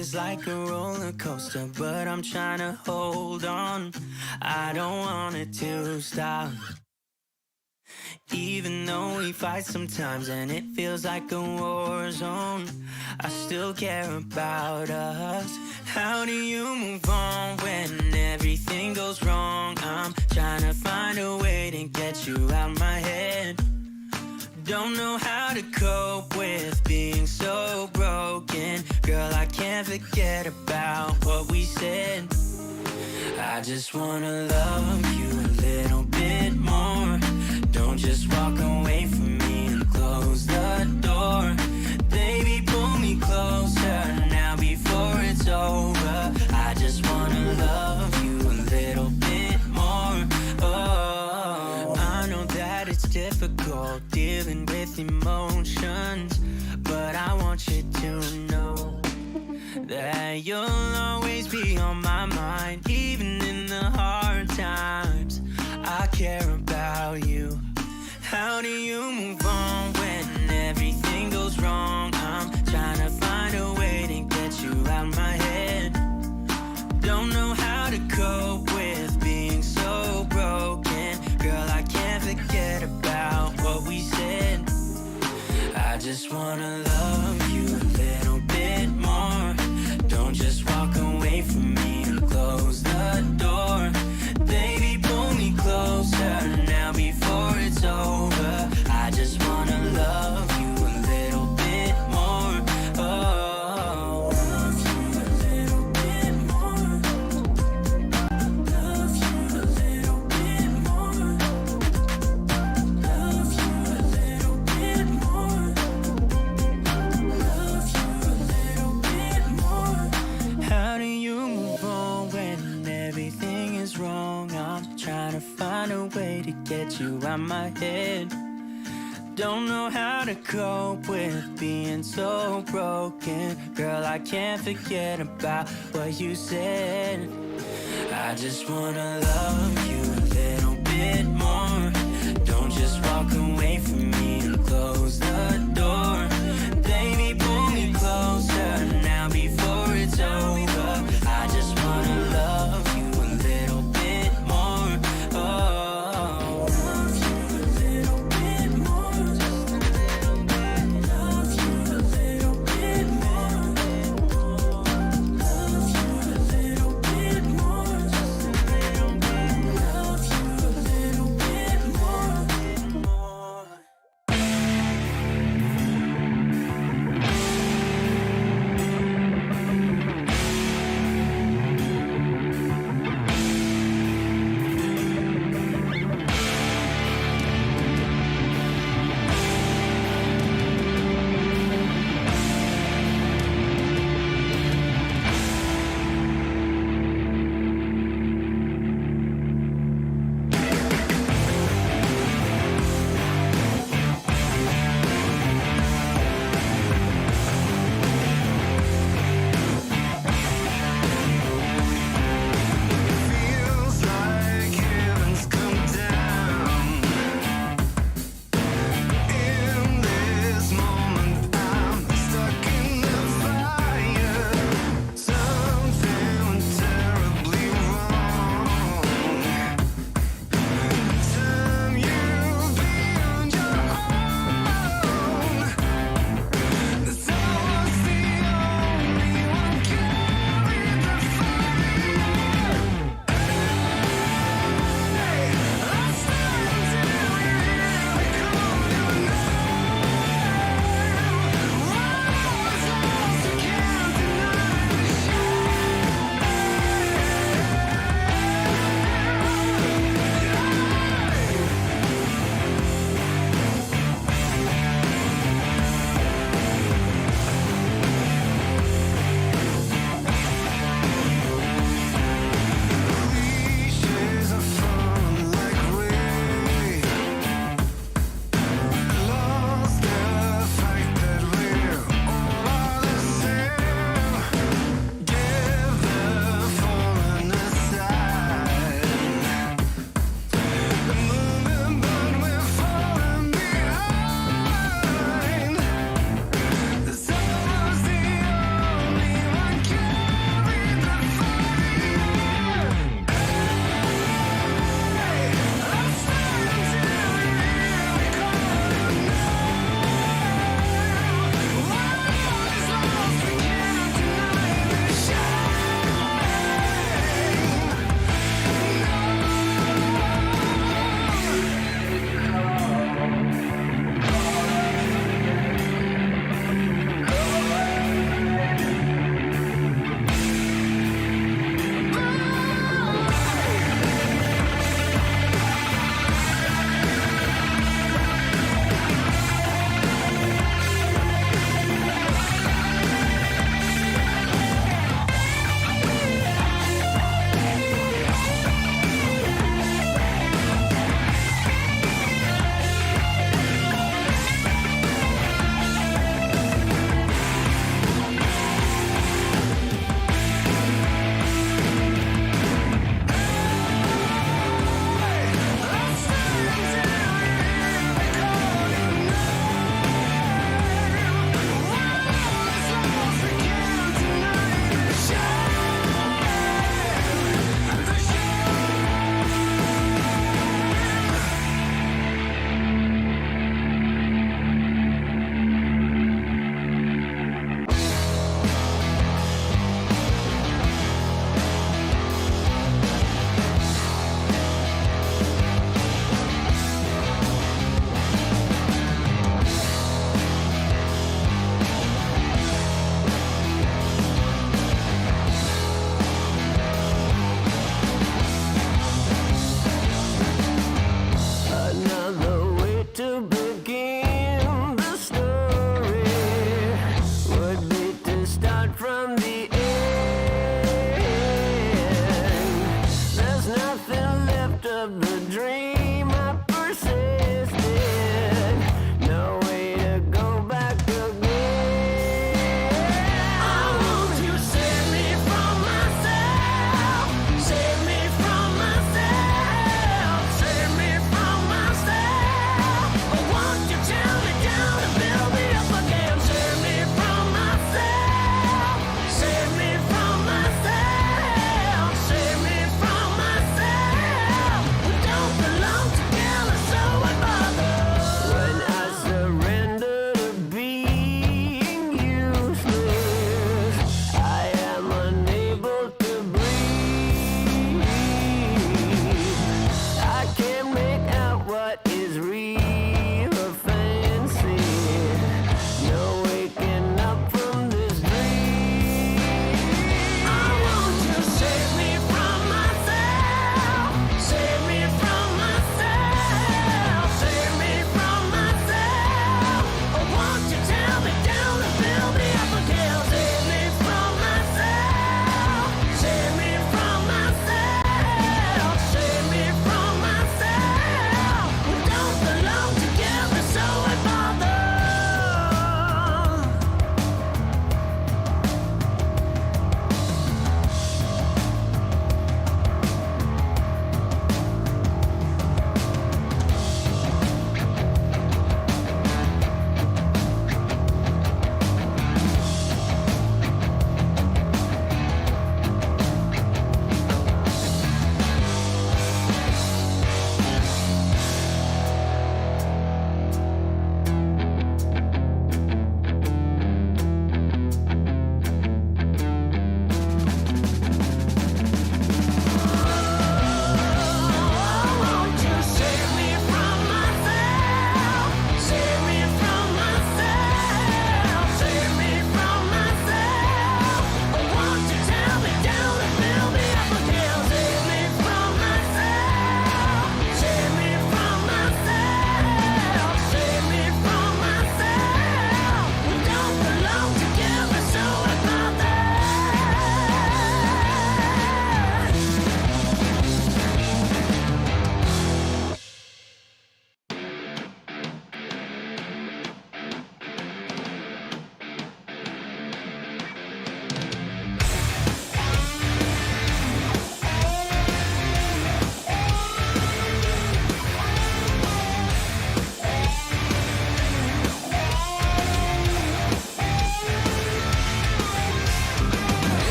is like a roller coaster, but I'm trying to hold on. I don't want it to stop. Even though we fight sometimes and it feels like a war zone, I still care about us. How do you move on when everything goes wrong? I'm trying to find a way to get you out my head. Don't know how to cope with being so broken. Girl, I can't forget about what we said. I just wanna love you a little bit more. Don't just walk away from me and close the door. Baby, pull me closer now before it's over. I just wanna love you a little bit more. Oh, I know that it's difficult dealing with emotions, but I want you to know that you'll always be on my mind. Even in the hard times, I care about you. How do you move on when everything goes wrong? I'm trying to find a way to get you out my head. Don't know how to cope with being so broken. Girl, I can't forget about what we said. I just wanna love you a little bit more. Don't just walk away from me and close the door. Baby, pull me closer now before it's over. I just wanna love you a little bit more. Oh, love you a little bit more. Love you a little bit more. Love you a little bit more. Love you a little bit more. How do you move on when everything is wrong? I'm trying to find a way to get you out my head. Don't know how to cope with being so broken. Girl, I can't forget about what you said. I just wanna love you a little bit more. Don't just walk away from me and close the door. Baby, pull me closer now before it's over. I just wanna love you a little bit more. Oh, love you a little bit more. Just a little bit. Love you a little bit more. Love you a little bit more. Just a little bit. of the dream I persisted. No way to go back again. I want you to save me from myself. Save me from myself. Save me from myself. I want you to tear me down and build me up again. Save me from myself. Save me from myself. Save me from myself. We don't belong.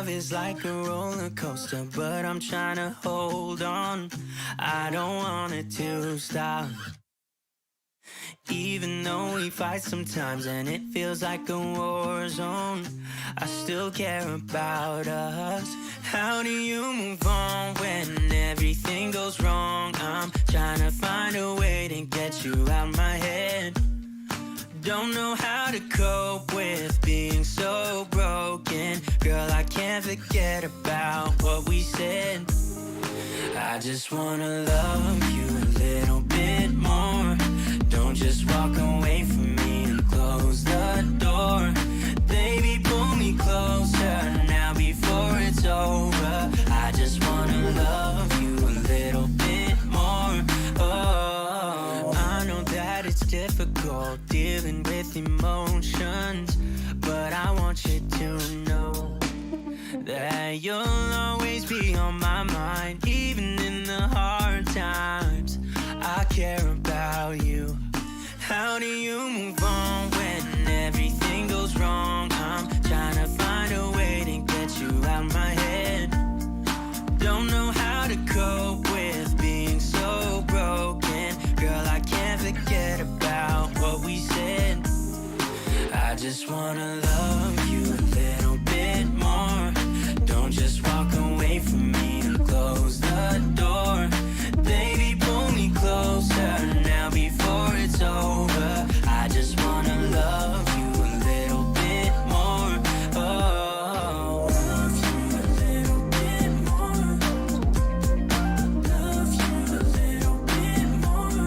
love is like a roller coaster, but I'm trying to hold on. I don't want it to stop. Even though we fight sometimes and it feels like a war zone, I still care about us. How do you move on when everything goes wrong? I'm trying to find a way to get you out my head. Don't know how to cope with being so broken. Girl, I can't forget about what we said. I just wanna love you a little bit more. Don't just walk away from me and close the door. Baby, pull me closer now before it's over. I just wanna love you a little bit more. Oh, I know that it's difficult dealing with emotions, but I want you to know that you'll always be on my mind. Even in the hard times, I care about you. How do you move on when everything goes wrong? I'm trying to find a way to get you out my head. Don't know how to cope with being so broken. Girl, I can't forget about what we said. I just wanna love you a little bit more. Don't just walk away from me and close the door. Baby, pull me closer now before it's over. I just wanna love you a little bit more. Oh, love you a little bit more. Love you a little bit more.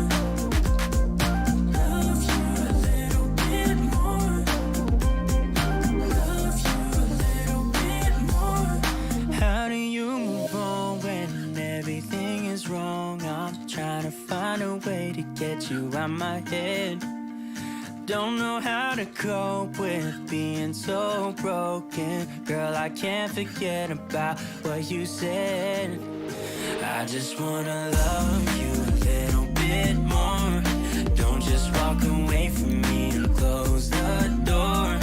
Love you a little bit more. Love you a little bit more. How do you move on when everything is wrong? I'm trying to find a way to get you out my head. Don't know how to cope with being so broken. Girl, I can't forget about what you said. I just wanna love you a little bit more. Don't just walk away from me and close the door.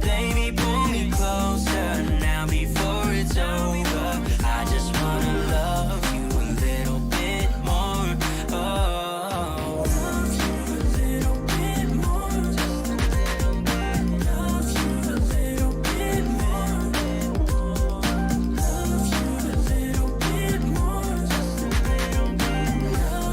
Baby, pull me closer now before it's over. I just wanna love you a little bit more. Oh, love you a little bit more. Just a little bit. Love you a little bit more. Love you a little bit more. Just a little bit. Love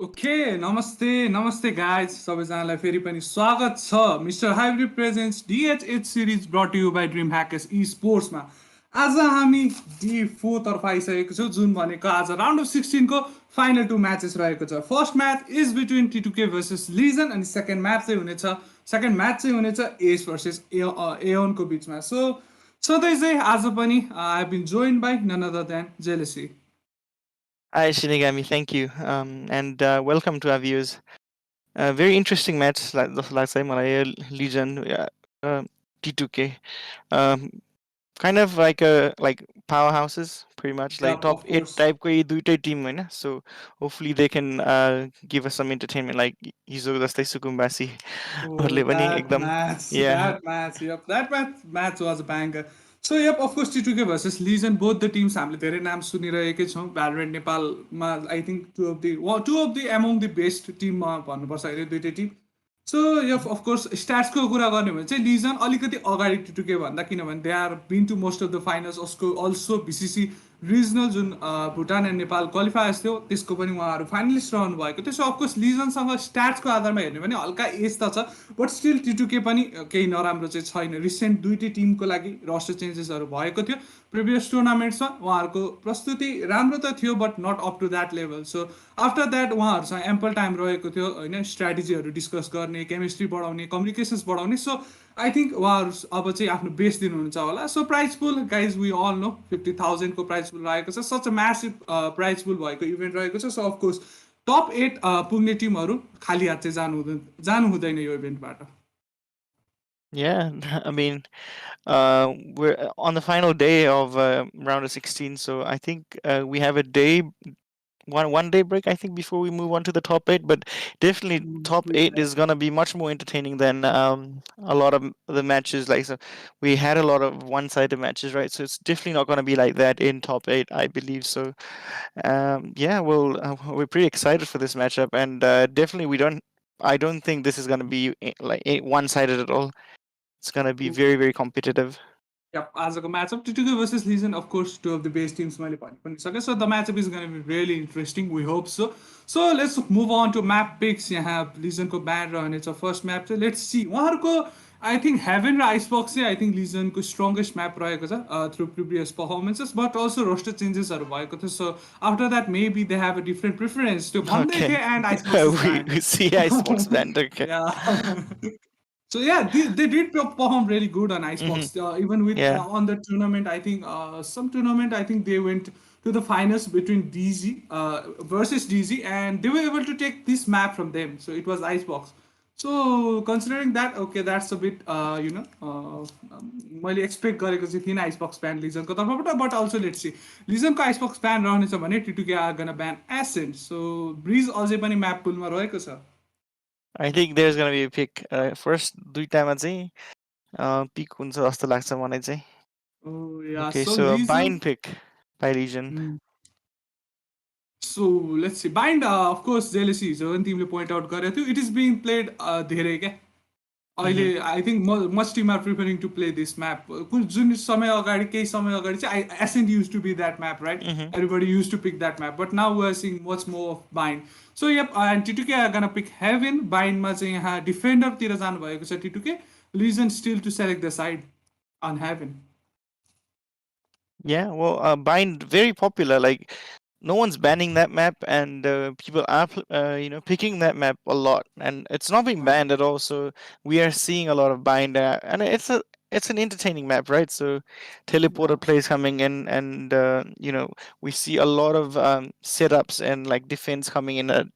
okay नमस्ते guys सबैजनालाई फेरि पनि स्वागत छ mister hybrid presents DHH series brought you by dream hackers e स्पोर्ट्समा आज हामी D4 तर्फ आइसकेको छौँ जुन भनेको आज राउन्ड अफ 16को फाइनल 2 म्याचेस रहेको छ first match is between T2K versus legion अनि सेकेन्ड म्याच चाहिँ हुनेछ एस भर्सेस एओनको बिचमा सधैँ चाहिँ आज पनि I have been joined by none other than Jealousy Hi, Shinigami. Thank you. And welcome to our viewers. Very interesting match last time, Malaya Legion, T2K. Kind of like powerhouses, pretty much like Yep, top of 8 course. type ko duita team होइन. So hopefully they can give us some entertainment like हिजो जस्तै सुकुम्बासी Oh, हरूले पनि that एकदम match, yeah. yep, that match was a banger. So, yep, of course, T2K versus Legion, both the teams हामीले धेरै नाम सुनिरहेकै छौँ Valorant नेपालमा I think two of the among the best टिममा भन्नुपर्छ अहिले दुइटै टिम सो यफ अफकोर्स स्ट्याट्सको कुरा गर्ने भने चाहिँ लिजन अलिकति अगाडि T2K भन्दा किनभने they are been to most of the finals उसको अल्सो BCC रिजनल जुन भुटान एन्ड नेपाल क्वालिफायर्स थियो त्यसको पनि उहाँहरू फाइनलिस्ट रहनु भएको थियो सो अफकोर्स लिजनसँग स्ट्याट्सको आधारमा हेर्ने भने हल्का एज त छ बट स्टिल T2K पनि केही नराम्रो चाहिँ छैन रिसेन्ट दुइटै टिमको लागि रस्टर चेन्जेसहरू भएको थियो प्रिभियस टुर्नामेन्ट्समा उहाँहरूको प्रस्तुति राम्रो त थियो but not up to that level so after that उहाँहरूसँग एम्पल टाइम रहेको थियो होइन स्ट्राटेजीहरू डिस्कस गर्ने केमिस्ट्री बढाउने कम्युनिकेसन्स बढाउने सो आई थिङ्क उहाँहरू अब चाहिँ आफ्नो बेस्ट दिनुहुन्छ होला so prize pool guys we all know 50,000को प्राइज पुल रहेको छ सच अ म्यासिभ प्राइज पुल भएको इभेन्ट रहेको छ सो अफकोर्स टप 8 पुग्ने टिमहरू खाली हात चाहिँ जानु हुँदैन यो इभेन्टबाट Yeah, I mean, we're on the final day of round of 16, so I think we have a day one day break I think before we move on to the top 8, but definitely top 8 is going to be much more entertaining than a lot of the matches like so we had a lot of one-sided matches, right? So it's definitely not going to be like that in top 8, I believe. So yeah, well, we're pretty excited for this matchup, and definitely I don't think this is going to be one-sided at all. It's going to be very, very competitive. Yep, आजको match up T2K versus Legion, of course, two of the best teams मैले भनि पनि सकेँ so the matchup is gonna be really interesting we hope so let's move on to map picks यहाँ लिजनको ban रहनेछ first map चाहिँ let's see उहाँहरूको I think Haven र आइसबक्स चाहिँ आई थिङ्क लिजनको स्ट्रङ्गेस्ट म्याप रहेको छ through previous performances but also roster चेन्जेसहरू भएको थियो so after that maybe they have a different preference त्यो भन्दै थिएँ and we see Icebox band. Okay. Yeah. So yeah, they did perform really good on Icebox. Even with Yeah. on the tournament, I think some tournament, I think they went to the finals between DZ versus DZ, and they were able to take this map from them. So it was Icebox. So considering that, okay, that's a bit मैले expect गरेको चाहिँ थिइनँ Icebox ban लिजनको तर्फबाट but also let's see लिजनको Icebox ban रहनेछ भने T2K are gonna ban Ascent so breeze अझै पनि म्याप पुलमा रहेको छ I think there's gonna be a pick. First दुईटामा चाहिँ pick हुन्छ जस्तो लाग्छ मलाई चाहिँ. Oh yeah, Okay, so so a Legion. bind pick by Legion. So let's see. Bind, of course, jealousy is one teamले point out गरेको थियो. It is being played धेरै क्या अहिले I think much team are preferring to play this map जुन समय अगाडि केही समय अगाडि चाहिँ Ascent use to be that map right everybody use to pick that map but now we are seeing much more of bind so yup and T2K are gonna pick Haven बाइन्डमा चाहिँ यहाँ डिफेन्डरतिर जानुभएको छ T2K legion still to select the side on Haven Yeah, well, bind very popular. Like no one's banning that map, and people are picking that map a lot, and it's not being banned at all. So we are seeing a lot of bind, and it's an entertaining map, right? So teleporter plays coming in, and we see a lot of setups and like defense coming in at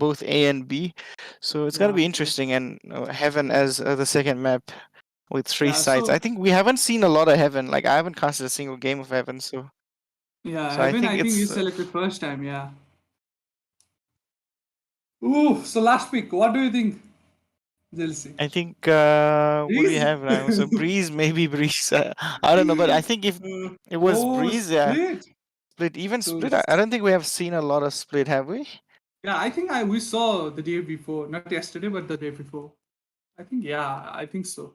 both A and B. So it's gonna be interesting, and Heaven as the second map with three sides. I think we haven't seen a lot of Heaven. Like I haven't casted a single game of Heaven, so. Yeah, So Heaven, I think it's you selected first time, yeah. Ooh, so last pick, what do you think, Chelsea? I think what do we Breeze? have now? So Breeze, maybe Breeze. I don't know, but I think if it was Breeze, yeah, Split. Even So Split. I don't think we have seen a lot of Split, have we? Yeah, I think we saw the day before, not yesterday, but the day before. I think I think so.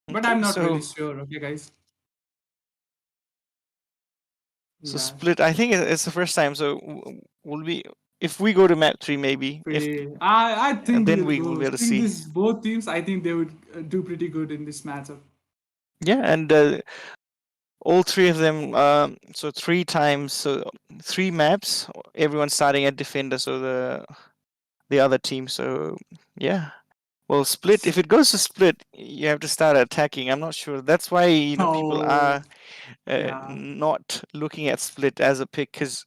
But I'm not really sure. Okay, guys. So Split, I think it's the first time. So will we? if we go to map 3, maybe if I think then we'll we will go. be able to Seeing see. this both teams, I think they would do pretty good in this matchup. Yeah, and all three of them. So 3 times. So 3 maps. Everyone's starting at defender. So the other team. So yeah. Well, split. If it goes to split, you have to start attacking. I'm not sure. That's why people Oh, are yeah. not looking at split as a pick, because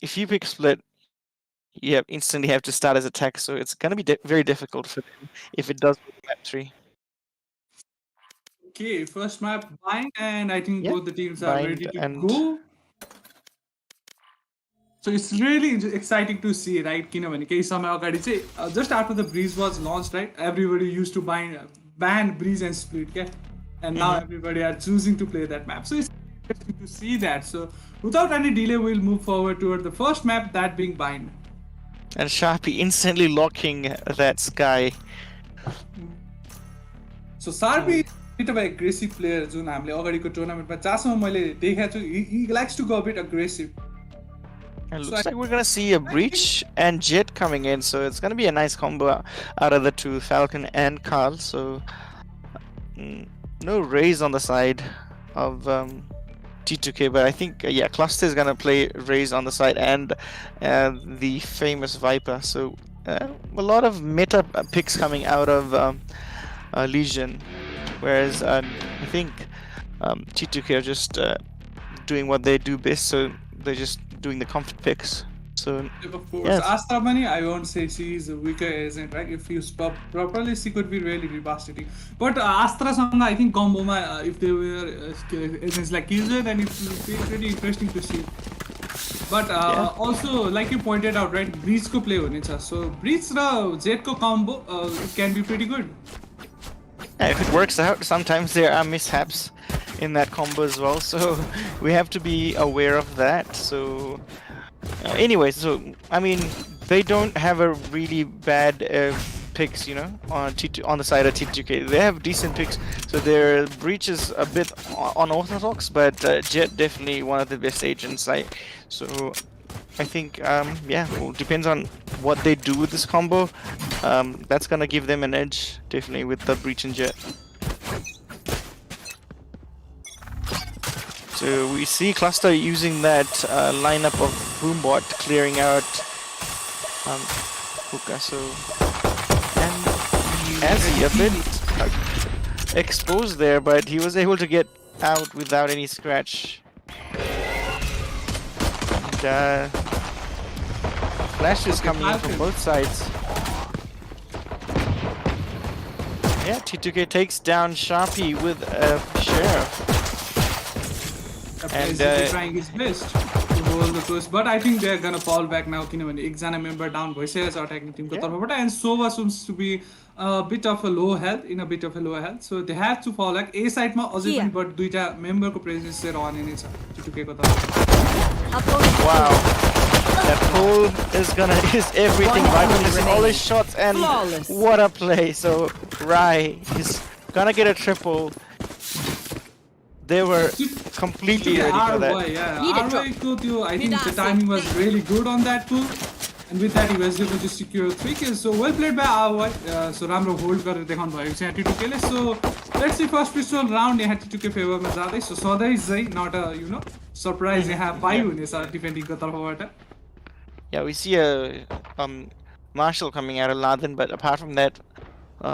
if you pick split, you instantly have to start as attack. So it's gonna be very difficult for them if it does go to map 3. Okay, first map bind, and I think Yeah, both the teams are bind ready to and go. So it's really exciting to see, right? किनभने केही समय अगाडि चाहिँ just after the breeze was launched, right? Everybody used to ban breeze and split, okay? And now everybody are choosing to play that map. So it's interesting to see that. So without any delay, we'll move forward toward the first map, that being bind. and Sharpie instantly locking that sky. So Sarpi is a bit of an aggressive player जुन हामीले अगाडिको टुर्नामेन्टमा जहाँसम्म मैले देखेको छु he likes to go a bit aggressive. And So looks like we're gonna see a breach and Jet coming in, so it's gonna be a nice combo out of the two, Falcon and Carl. So no raise on the side of T2K, but I think yeah, Cluster is gonna play raise on the side and the famous Viper. So a lot of meta picks coming out of Legion, whereas I think T2K are just doing what they do best. So they're just doing the comfort picks. So of course, yes. Astra Mani, I won't say she is a weaker agent, right? If used properly, she could be really devastating. But Astra Sangha, I think combo if they were agents like Killjoy, then it would be pretty interesting to see. But also, like you pointed out, right? Breach ko play hone. So Breach ra Jet ko combo, it can be pretty good. Yeah, if it works out, sometimes there are mishaps in that combo as well, so we have to be aware of that. So anyway, so I mean, they don't have a really bad picks, on the side of T2K. They have decent picks, so their breach is a bit unorthodox, but Jet definitely one of the best agents. So I think well, depends on what they do with this combo. That's gonna give them an edge, definitely, with the breach and Jet. So we see Cluster using that lineup of Boombot clearing out Hookah. So and Azzy a bit exposed there, but he was able to get out without any scratch. And, Flash is coming in from both sides. Yeah, T2K takes down Sharpie with a Sheriff. And they're trying his best to hold the first, but I think they're gonna fall back now. Exana member down भइसकेको attacking team को तर्फबाट, and Sova seems to be a bit of a low health, so they have to fall back. A side मा अझै पनि but दुईटा member को presence चाहिँ रहने नै छ T2K को तर्फबाट. Wow, that pull is everything. Viper missing all his shots, and what a play! So Rai is gonna get a triple. They were completely ready for that. Yeah, I think the timing was really good on that pull, and with that he was able to secure 3 kills. So well played by RY. So राम्रो hold गरेर देखाउनु भएको छ T2K ले. So let's see first pistol round यहाँ T2K favor मा जाँदै. So सधैँ चाहिँ not a surprise यहाँ पाइ हुनेछ defending को तर्फबाट. Yeah, we see a Marshall coming out of Laden, but apart from that,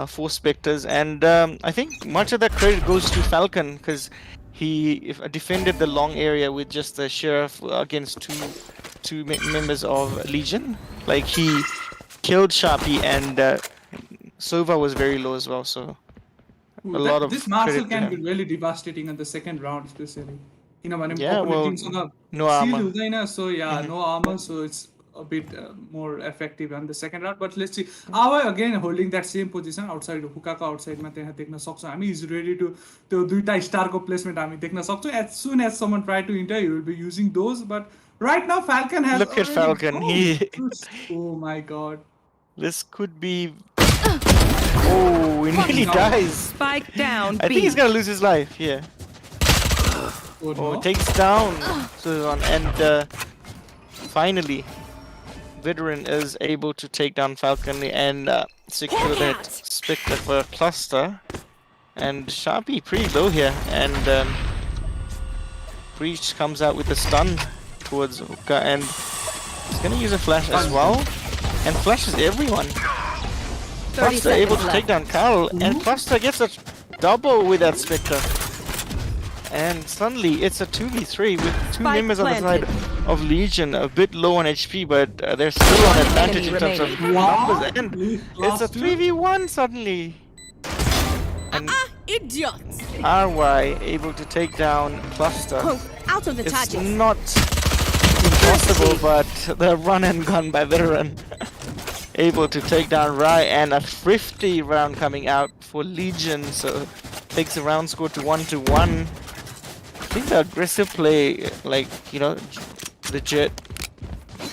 4 Spectres, and I think much of that credit goes to Falcon, because he defended the long area with just the Sheriff against two members of Legion. Like, he killed Sharpie, and Sova was very low as well, so this Marshall can be really devastating in the second round, especially. Yeah, well, no armor. So yeah, no armor, so it's a bit more effective on the second round. But let's see. Awa again holding that same position outside Hookah outside मा त्यहाँ देख्न सक्छौं हामी. Is ready to त्यो दुईटा star को placement हामी देख्न सक्छौं. As soon as someone try to enter, he will be using those. But right now Falcon has look at Falcon. Oh my god. This could be. Oh, he nearly dies. Spike down. I think he's gonna lose his life. Yeah. Oh, no. Takes down Suzon, and finally Veteran is able to take down Falcon and secure that Spectre for a cluster. And Sharpie pretty low here, and Breach comes out with a stun towards Hookah, and he's gonna use a flash as well, and flashes everyone. Cluster able to take down Carl, and Cluster gets a double with that Spectre. And suddenly it's a 2v3 with two members on the side of Legion, a bit low on HP, but they're still on advantage in terms of numbers, and it's a 3v1 suddenly. And idiots! RY able to take down Cluster. Out of the It's charges. not impossible, but the run and gun by Veteran able to take down Rai, and a 50 round coming out for Legion, so takes the round score to 1-1. I think the aggressive play, like, you know, the Jet,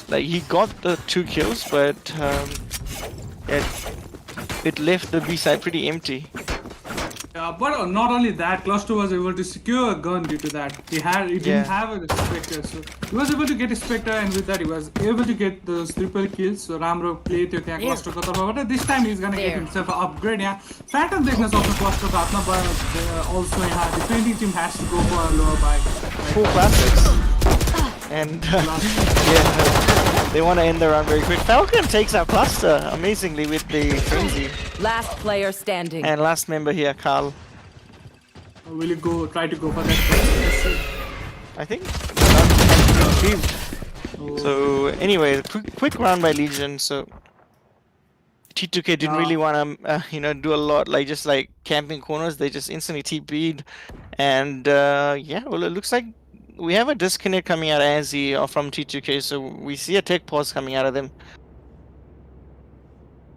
like, he got the 2 kills, but it left the B side pretty empty. Yeah, but not only that, Cluster was able to secure a gun due to that. He didn't have a Spectre, so he was able to get a Spectre, and with that he was able to get those triple kills. So Ramro played to Cluster ko tarfबाट. This time he's gonna get himself an upgrade. Yeah, Phantom देख्न सक्छ Cluster को हातमा, but also यहाँ defending team has to go for a lower buy. 4 classics. And yeah, they want to end the round very quick. Falcon takes out Cluster amazingly with the frenzy. Last player standing. And last member here, Carl. Will you try to go for that? I think. So anyway, quick round by Legion. So T2K didn't really want to, do a lot, like just like camping corners. They just instantly TP'd, and yeah, well, it looks like we have a disconnect coming out of Azzy or from T2K. So we see a tech pause coming out of them.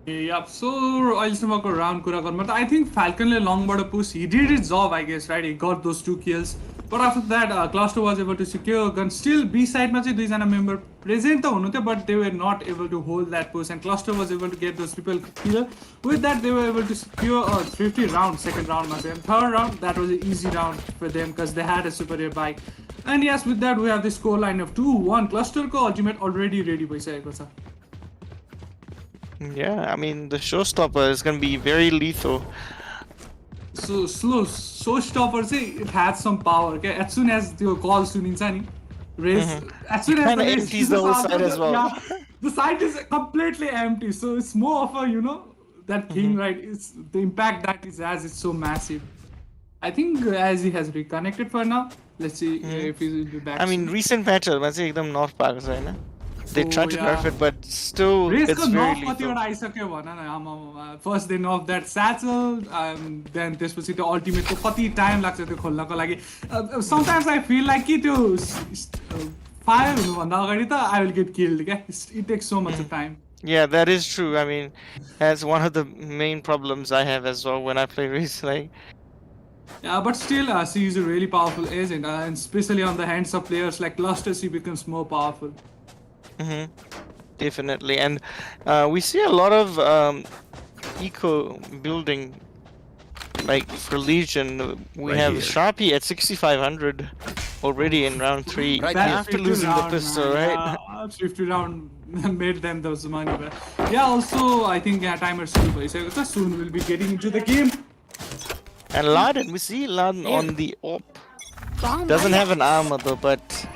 Yeah, so अहिलेसम्मको round कुरा गर्नु, but I think Falconले longबाट push, he did his job, I guess, right? He got those 2 kills. But after that, Cluster was able to secure a gun. Still, B side मा चाहिँ दुईजना member present त हुनुहुन्थ्यो, but they were not able to hold that push, and Cluster was able to get those triple kill. With that, they were able to secure a 50 round, second round मा चाहिँ. And third round, that was an easy round for them because they had a superior bike. And yes, with that, we have the score line of 2-1. Cluster को ultimate already ready भइसकेको छ. Yeah, I mean, the showstopper is going to be very lethal. So showstopper say it has some power. Okay, as soon as the call sunincha ni, race, as soon as the race empties the whole side as well. Yeah, the side is completely empty. So it's more of a that thing, right? It's the impact that it has is so massive. I think as he has reconnected for now. Let's see if he'll be back. I mean, recent patches, I say them north parks, right? They tried to nerf it, but still, Race it's very lethal. First they nerf that satchel, and then त्यसपछि त्यो ultimate को कति time लाग्छ त्यो खोल्नको लागि. Sometimes I feel like त्यो fire हुनुभन्दा अगाडि त I will get killed. It takes so much time. Yeah, that is true. I mean, that's one of the main problems I have as well when I play Race. Like, yeah, but still, she is a really powerful agent, and especially on the hands of players like Cluster, she becomes more powerful. Definitely, and we see a lot of eco building, like for Legion. We have Sharpie at 6,500 already in round 3 after losing the pistol, right? 50 round made them those money. But yeah, also I think timer soon will be getting into the game. And Laden, we see Laden on the op. Doesn't have an armor though, but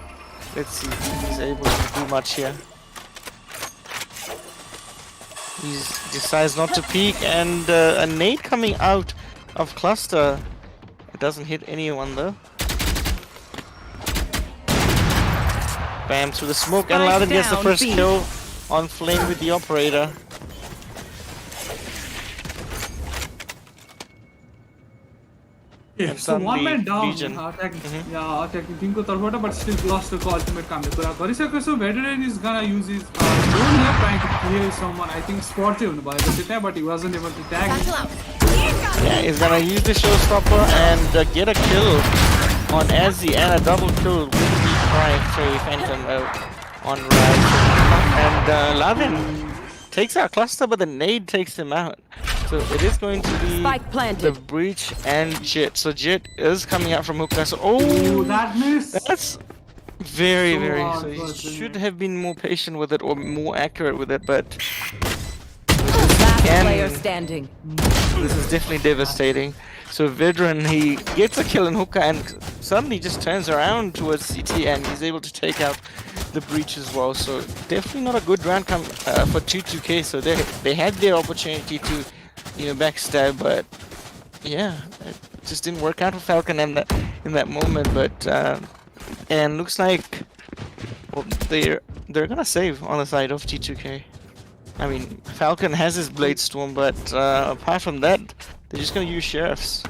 let's see if he's able to do much here. He decides not to peek, and a nade coming out of Cluster. It doesn't hit anyone though. Bam, through the smoke, and Laden gets the first kill on Flame with the operator. Yeah, so one man down, attacking team ko tarfबाट, but still Cluster ko ultimate कामले कुरा गरिसकेको छ. Veteran is gonna use his drone here trying to clear someone. I think spot चाहिँ हुनुभएको थियो त्यहाँ, but he wasn't able to tag him. Yeah, he's gonna use the showstopper and get a kill on Azzy, and a double kill with the Phantom on Rise. And Lavin takes out Cluster, but the nade takes him out. So it is going to be the Breach and Jet. So Jet is coming out from Hookah. So, that miss. Very, So very. hard So he for should them. have been more patient with it or more accurate with it, but Last player again, standing. this is definitely devastating. So Vedran, he gets a kill in hookah and suddenly just turns around towards CT and he's able to take out the breach as well. So definitely not a good round for 2-2K. So they had their opportunity to, backstab, but yeah, it just didn't work out for Falcon in that moment. But and looks like well, they're gonna save on the side of T2K. I mean, Falcon has his Blade Storm, but apart from that, they're just gonna use Sheriffs.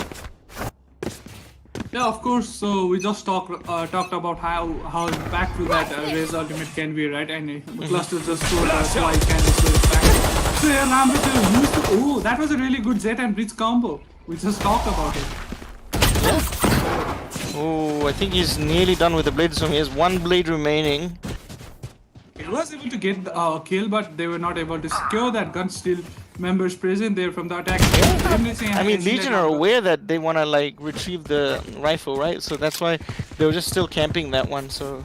Yeah, of course. So we just talked about how impactful that Raze ultimate can be, right? And Cluster just showed us why it can be so impactful. So yeah, number two used to. Oh, that was a really good Zed and Bridge combo. We just talked about it. Oh, I think he's nearly done with the Blade Storm. He has one blade remaining. He was able to get a kill, but they were not able to secure that gun. Still, members present there from the attack. I mean, Legion are aware that they want to like retrieve the rifle, right? So that's why they were just still camping that one. So,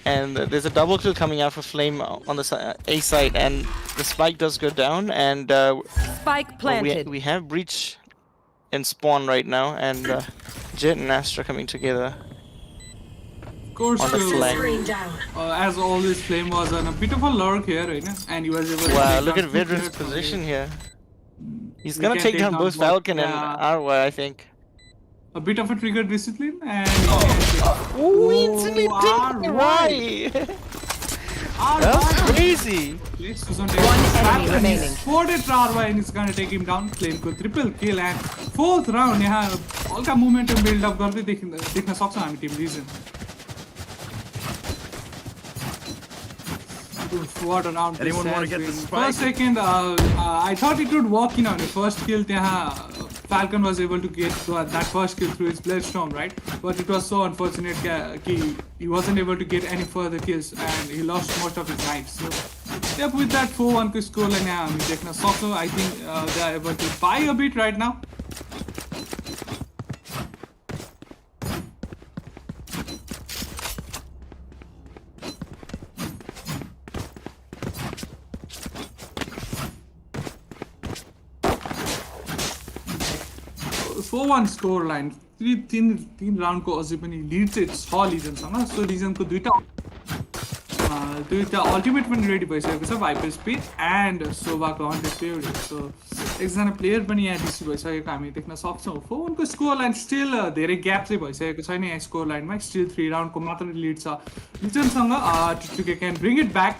and there's a double kill coming out for Flame on the A side, and the spike does go down, and Spike well, planted. we have Breach in spawn right now, and Jet and Astra coming together. Of course, on the flag. as always, Flame was on a bit of a lurk here, right? And he was able to Wow, take look down at two Vedran's players from position here. here. He's We gonna can take down both Falcon and yeah, Arwa, I think. a bit of a trigger discipline, and Oh, he instantly alright. Why? Alright. That's crazy. One enemy remaining. Spotted Arwa and it's gonna take him down. Flame को triple kill and fourth round यहाँ हल्का momentum build up गर्दै देख्न सक्छौँ हामी Tim Legion. What a round this Anyone wanna has get the been. spike? First second, I thought it would walk in on the first kill. Falcon was able to get that first kill through his Blade Storm, right? But it was so unfortunate that he wasn't able to get any further kills and he lost most of his knives. So, yep, with that 4-1 scoreline, I think they are able to buy a bit right now. So 4-1 score line. 3 round को अझै पनि lead चाहिँ 6 लिजनसँग. सो लिजनको दुईटा ultimate पनि ready भइसकेको छ viper speed and सोभाको hundred favourite. So एकजना प्लेयर पनि यहाँ डिसी भइसकेको हामी देख्न सक्छौँ. 4-1 को स्कोर लाइन स्टिल धेरै ग्याप चाहिँ भइसकेको छैन यहाँ स्कोर लाइनमा. स्टिल 3 राउन्डको मात्र लिड छ लिजनसँग. T2K can bring it back,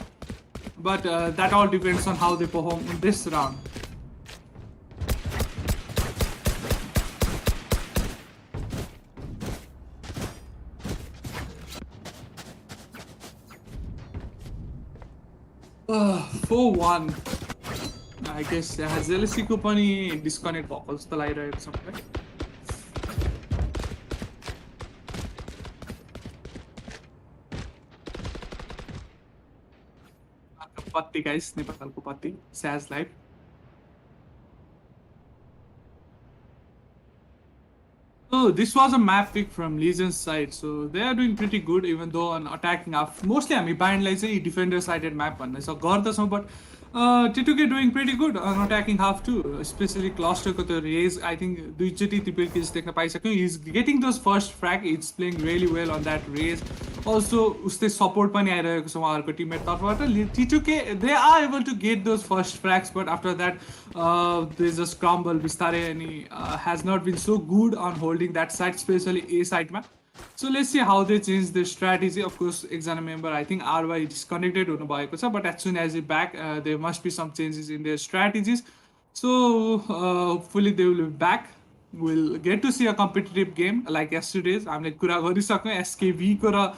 but that all depends on how they perform in this round. Uh, 4-1. I guess जेलेसीको पनि डिस्कनेक्ट भएको जस्तो लागिरहेको छ मलाई. पत्ती गाइस नेपालको पत्ती स्याज life. So this was a map pick from Legion's side, so they are doing pretty good even though on attacking half. Mostly हामी bind चाहिँ defender sided map भन्ने छ गर्दछौँ, but T2K doing pretty good on attacking half too, especially cluster को त्यो Raze. I think दुईचोटि triple kills देख्न पाइसक्यौँ. He's getting those first frag. He's playing really well on that Raze. Also उस्तै support पनि आइरहेको छ उहाँहरूको टिममेट तर्फबाट. T2K they are able to get those first frags, but after that they just crumble बिस्तारै अनि has not been so good on holding that side, especially A side मा. So let's see how they change their strategy. Of course, एकजना member I think RY disconnected हुनु भएको छ, but as soon as they back, there must be some changes in their strategies. So hopefully they will be back. We'll get to see a competitive game like yesterday's. हामीले कुरा गरिसक्यौँ SKV को र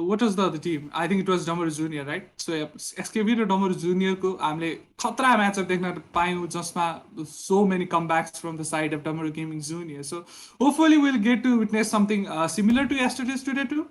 what was the other team? I think it was Damaru Junior, right? So SKV raw Damaru Junior को हामीले खतरा match up देख्न पायौँ जसमा so many comebacks from the side of Damaru Gaming Junior. So hopefully we'll get to witness something similar to yesterday's today too.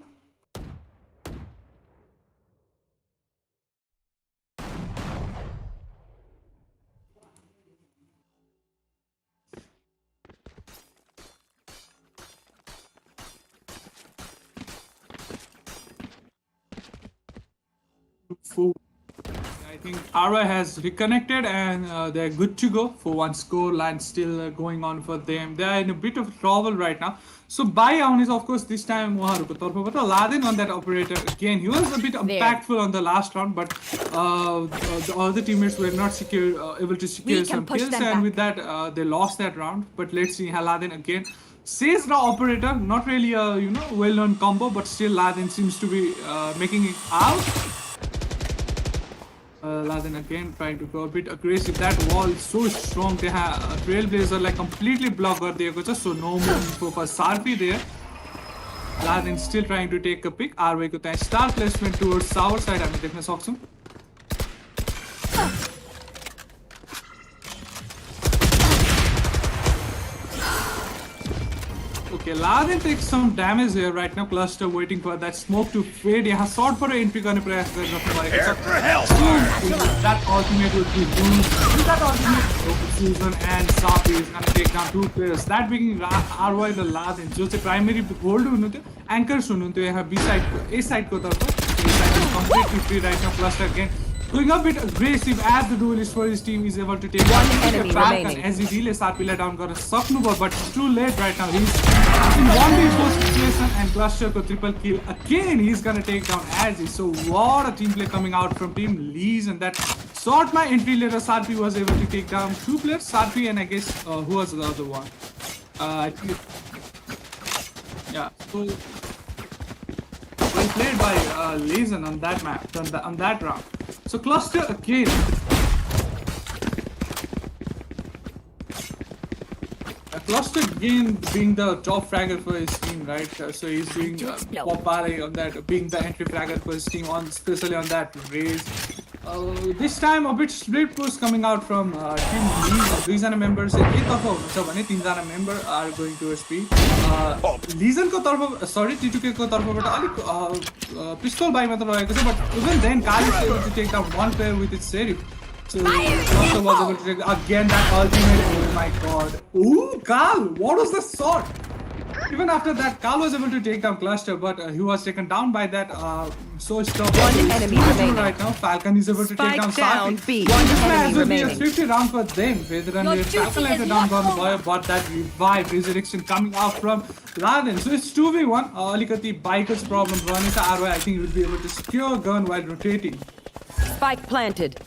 think RY has reconnected and they're good to go for one score line still going on for them. They are in a bit of trouble right now. So by Aun is of course this time Laden on that operator again. He was a bit impactful on the last round, but the other teammates were not able to secure some kills, and with that they lost that round. But let's see Laden again. Says the operator, not really a well-known combo, but still Laden seems to be making it out. Laden again trying to go a bit aggressive. That wall is so strong. They have Trailblazer like completely blocked there, so no movement for Sarpi there. Laden still trying to take a pick. RY ko त्यहाँ star placement towards south side हामी देख्न सक्छौं. Okay, Laden takes some damage here right now. Cluster waiting for that smoke to fade. Yeah, short for an entry gonna press. That ultimate would be used. With that ultimate, Susan and Sapi is gonna take down 2 players. That being RY the Laden, जो चाहिँ primary hold हुनुहुन्थ्यो, anchors हुनुहुन्थ्यो यहाँ B side को, A side को तर्फ. A side is completely free right now. Cluster again. Going a bit aggressive as the duelist for his team is able to take one enemy remaining. as he relays Sarpila down got a सक्नुभयो, but it's too late right now. He's in 1v4 situation and Cluster ko triple kill again. He's gonna take down Azzy. So what a team play coming out from Team Lees, and that short my entry later Sarpi was able to take down 2 players. Sarpi and I guess who was the other one? Yeah. So well played by Leeson on that map, on that round. So Cluster again. Cluster again being the top fragger for his team, right? So he's doing Popare on that, being the entry fragger for his team, especially on that raise. This time a bit split push coming out from Team Leeson. Leeson members तीनजना member are going towards B. Leeson को तरफ, sorry, T2K को तरफबाट अलिक pistol buy मात्र रहेको छ, but even then Kali was able to take down 1 player with its Serif. So Cluster was able to take again that ultimate. Oh my god. Ooh, Kal, what was the shot? Even after that, Kal was able to take down Cluster, but he was taken down by that so stop. One enemy remaining. Right now, Falcon is able to take down down Sarpi. B. One enemy remaining. A 50 round for them. Falcon has a down gone boy, but that revive resurrection coming out from Laden. So it's 2v1. Alikati Biker's problem. Ronita RY, I think, will be able to secure a gun while rotating. Spike planted.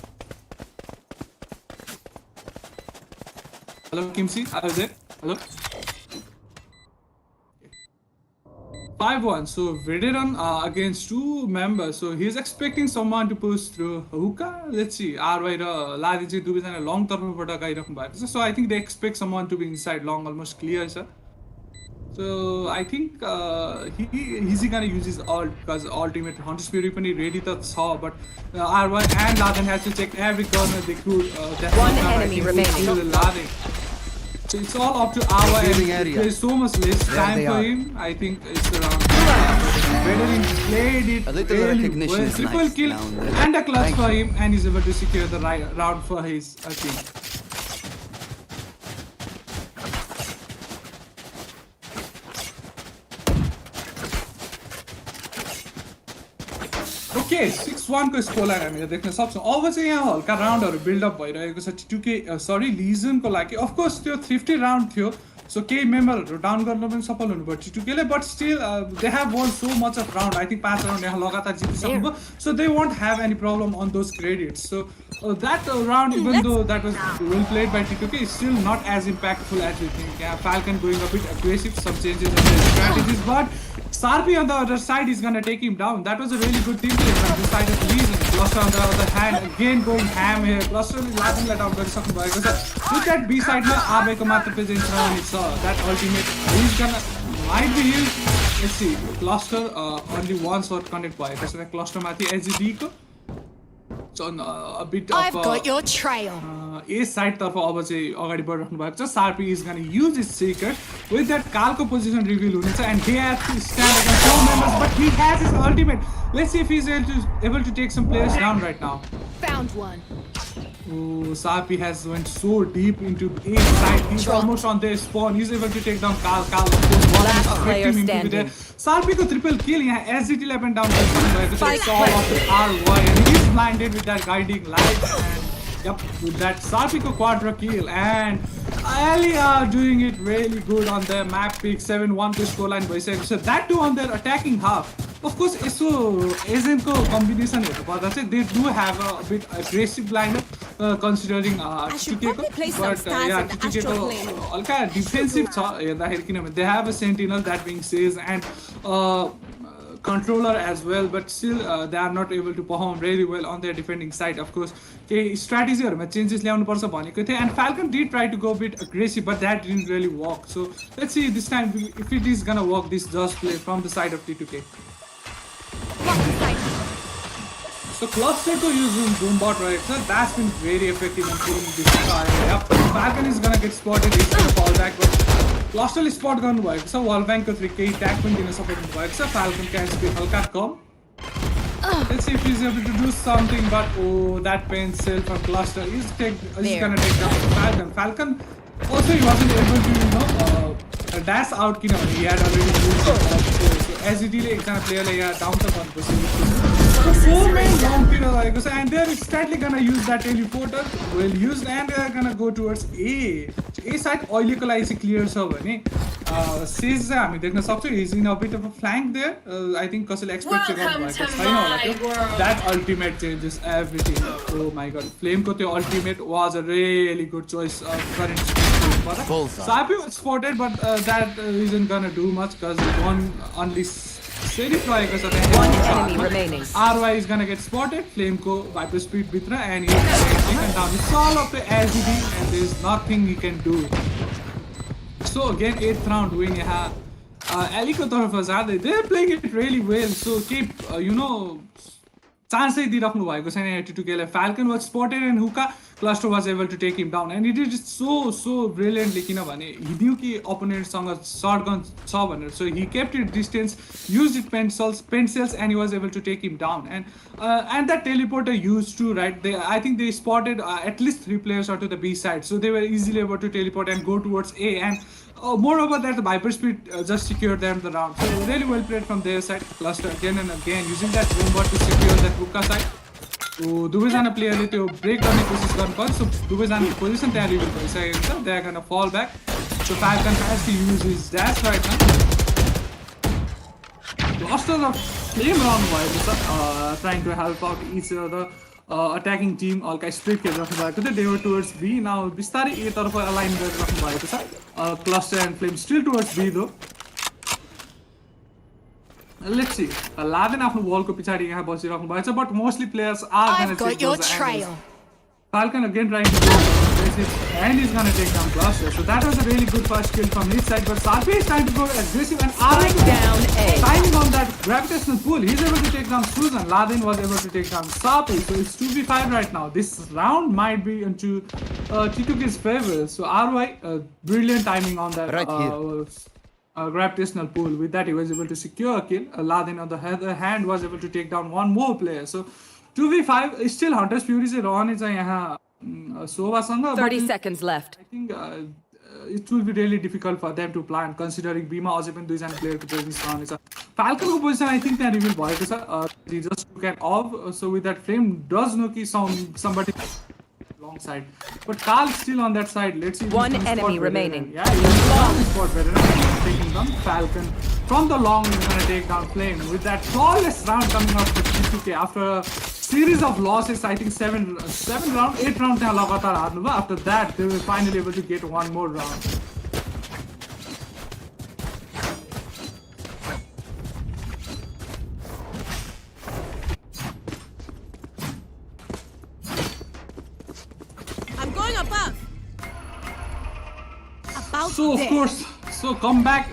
Hello, Kimsey. Are you there? Hello. 5-1. So veteran against 2 members. So he's expecting someone to push through hookah. Let's see. RY raw Laden चाहिँ दुवैजना long तर्फबाट गइराख्नु भएको छ. So I think they expect someone to be inside long, almost clear छ. So I think he's gonna use his ult because ultimate Hunter Spirit पनि ready त छ, but RY and Laden has to check every corner they could. One enemy remaining. Laden. So it's all up to RY. There's so much less time for him. I think it's around. Veteran played it really well. Triple kill and a clutch for him, and he's able to secure the right round for his team. Okay, 6-1 को score line हामीले देख्न सक्छौं. अब चाहिँ यहाँ हल्का राउन्डहरु build up भइरहेको छ T2K सरी लिजन को लागि. अफ कोर्स त्यो 50 राउन्ड थियो. So केही मेम्बरहरु डाउन गर्न पनि सफल हुनुभयो T2K ले, but still they have won so much of round. I think 5 round यहाँ लगातार जितिसक्नुभयो. So they won't have any problem on those credits. So that round, even though that was well played by T2K, is still not as impactful as we think. Yeah, Falcon going a bit aggressive, some changes in their strategies, but Sarpi on the other side is gonna take him down. That was a really good team play from the side of Leeson. Cluster on the other hand again going ham here. Cluster is Laden let down गरिसक्नु भएको छ. Look at B side मा आबेको मात्र presence रहनेछ. That ultimate he's gonna might be used. Let's see. Cluster only one shot connect भएको छ. Cluster माथि SGD को. So a bit of I've got your trail. ए साइडतर्फ अब चाहिँ अगाडि बढिराख्नु भएको छ Sharpie is gonna use his seeker with that कालको पोजिसन रिभिल हुनेछ and they have to stand against 4 members but he has his ultimate. Let's see if he's able to take some players down right now. Found one. Oh, Sarpi has went so deep into A side. He's almost on their spawn. He's able to take down Kal. Kal of course Last player standing. Sarpi ko triple kill यहाँ SDT ले went down to all of the RY and he's blinded with that guiding light and yep with that Sarpi ko quadra kill and Ali are doing it really good on their map pick 7-1 to scoreline भइसकेको छ that too on their attacking half. Of course, यसो एजेन्टको कम्बिनेसनहरू पर्दा चाहिँ they do have a bit aggressive lineup considering टिकेको but yeah टिकेको हल्का defensive छ हेर्दाखेरि किनभने they have a sentinel that being Sage and controller as well but still they are not able to perform really well on their defending side. Of course केही स्ट्राटेजीहरुमा changes ल्याउनु पर्छ भनेको थियो and Falcon did try to go a bit aggressive but that didn't really work. So let's see this time if it is gonna work this just play from the side of T2K. So cluster to using Boombot right sir, that's been very effective in killing this guy. Yep. Falcon is gonna get spotted, he's gonna fall back but cluster is spot gun भएको छ wall bank को 3k tag पनि दिन सक्नु भएको छ. Falcon can be हल्का कम. Let's see if he's able to do something but oh that pain cell from cluster is gonna take down Falcon. Also he wasn't able to dash out किनभने he had already used it. So SED ले एकजना प्लेयरले यहाँ down त गर्नुपर्छ. So 4 main long period भएको छ and they're instantly gonna use that teleporter well used and they're gonna go towards A. A side अहिलेको लागि चाहिँ क्लियर छ भने सेज चाहिँ हामी देख्न सक्छौँ he's in a bit of a flank there. I think कसैले एक्सपेक्ट चाहिँ गर्नुभएको छैन होला त्यो. That ultimate changes everything. Oh my god. Flame को त्यो ultimate was a really good choice of current Sapi was spotted but that isn't gonna do much because one only Serif रहेको छ त्यहाँ. One enemy remaining. RY is gonna get spotted. Flame को viper speed भित्र and he's gonna get taken down. It's all of the SED and there's nothing he can do. So again 8th round win यहाँ Ali को तर्फ जाँदै they're playing it really well. So keep चान्सै दिइराख्नु भएको छैन T2K lie. Falcon was spotted and Hookah Cluster was able to take him down and he did it so brilliantly किनभने he knew कि opponent सँग shotgun छ भनेर. So he kept it distance, used it pencils and he was able to take him down and that teleporter used to right I think they spotted at least 3 players out to the B side so they were easily able to teleport and go towards A and moreover that the viper speed just secured them the round. So really well played from their side. Cluster again and again using that Boombot to secure that Hookah side. So दुवैजना प्लेयरले त्यो break गर्ने कोसिस गर्नुपर्छ. So दुवैजना position त्यहाँ reveal भइसकेको छ. They are gonna fall back. So Falcon has to use his dash right now. Cluster of flame round भएको छ trying to help out each other attacking team हल्का स्ट्रिक हेरिराख्नु भएको थियो. They were towards B. Now बिस्तारै A तर्फ align गरिराख्नु भएको छ. Cluster and Flame still towards B though. Let's see. Laden आफ्नो wall को पछाडी यहाँ बसिराख्नु भएको छ but mostly players are gonna take those angles. Falcon again trying to go and he's gonna take down Cluster. So that was a really good first kill from his side but Sarpi is trying to go aggressive and down A. timing on that gravitational pull. He's able to take down Susan. Laden was able to take down Sarpi. So it's 2v5 right now. This round might be into T2K's favor. So RY brilliant timing on that gravitational pull. With that he was able to secure a kill. Laden on the other hand was able to take down one more player. So 2v5 still Hunter's Fury चाहिँ रहने छ यहाँ सोभासँग. 30 seconds left. I think it will be really difficult for them to plan considering B मा अझै पनि दुईजना प्लेयरको presence रहने छ. Falcon को पोजिसन I think त्यहाँ रिभिल भएको छ. He just took an off. So with that Flame does know कि somebody long side but Carl still on that side. Let's see. One enemy remaining. Yeah, he's long spot better. Taking down Falcon from the long. He's gonna take down Flame with that flawless round coming out for T2K after a series of losses. I think 8 rounds त्यहाँ लगातार हार्नु भयो. After that they were finally able to get one more round. I'm going above. So of course So comeback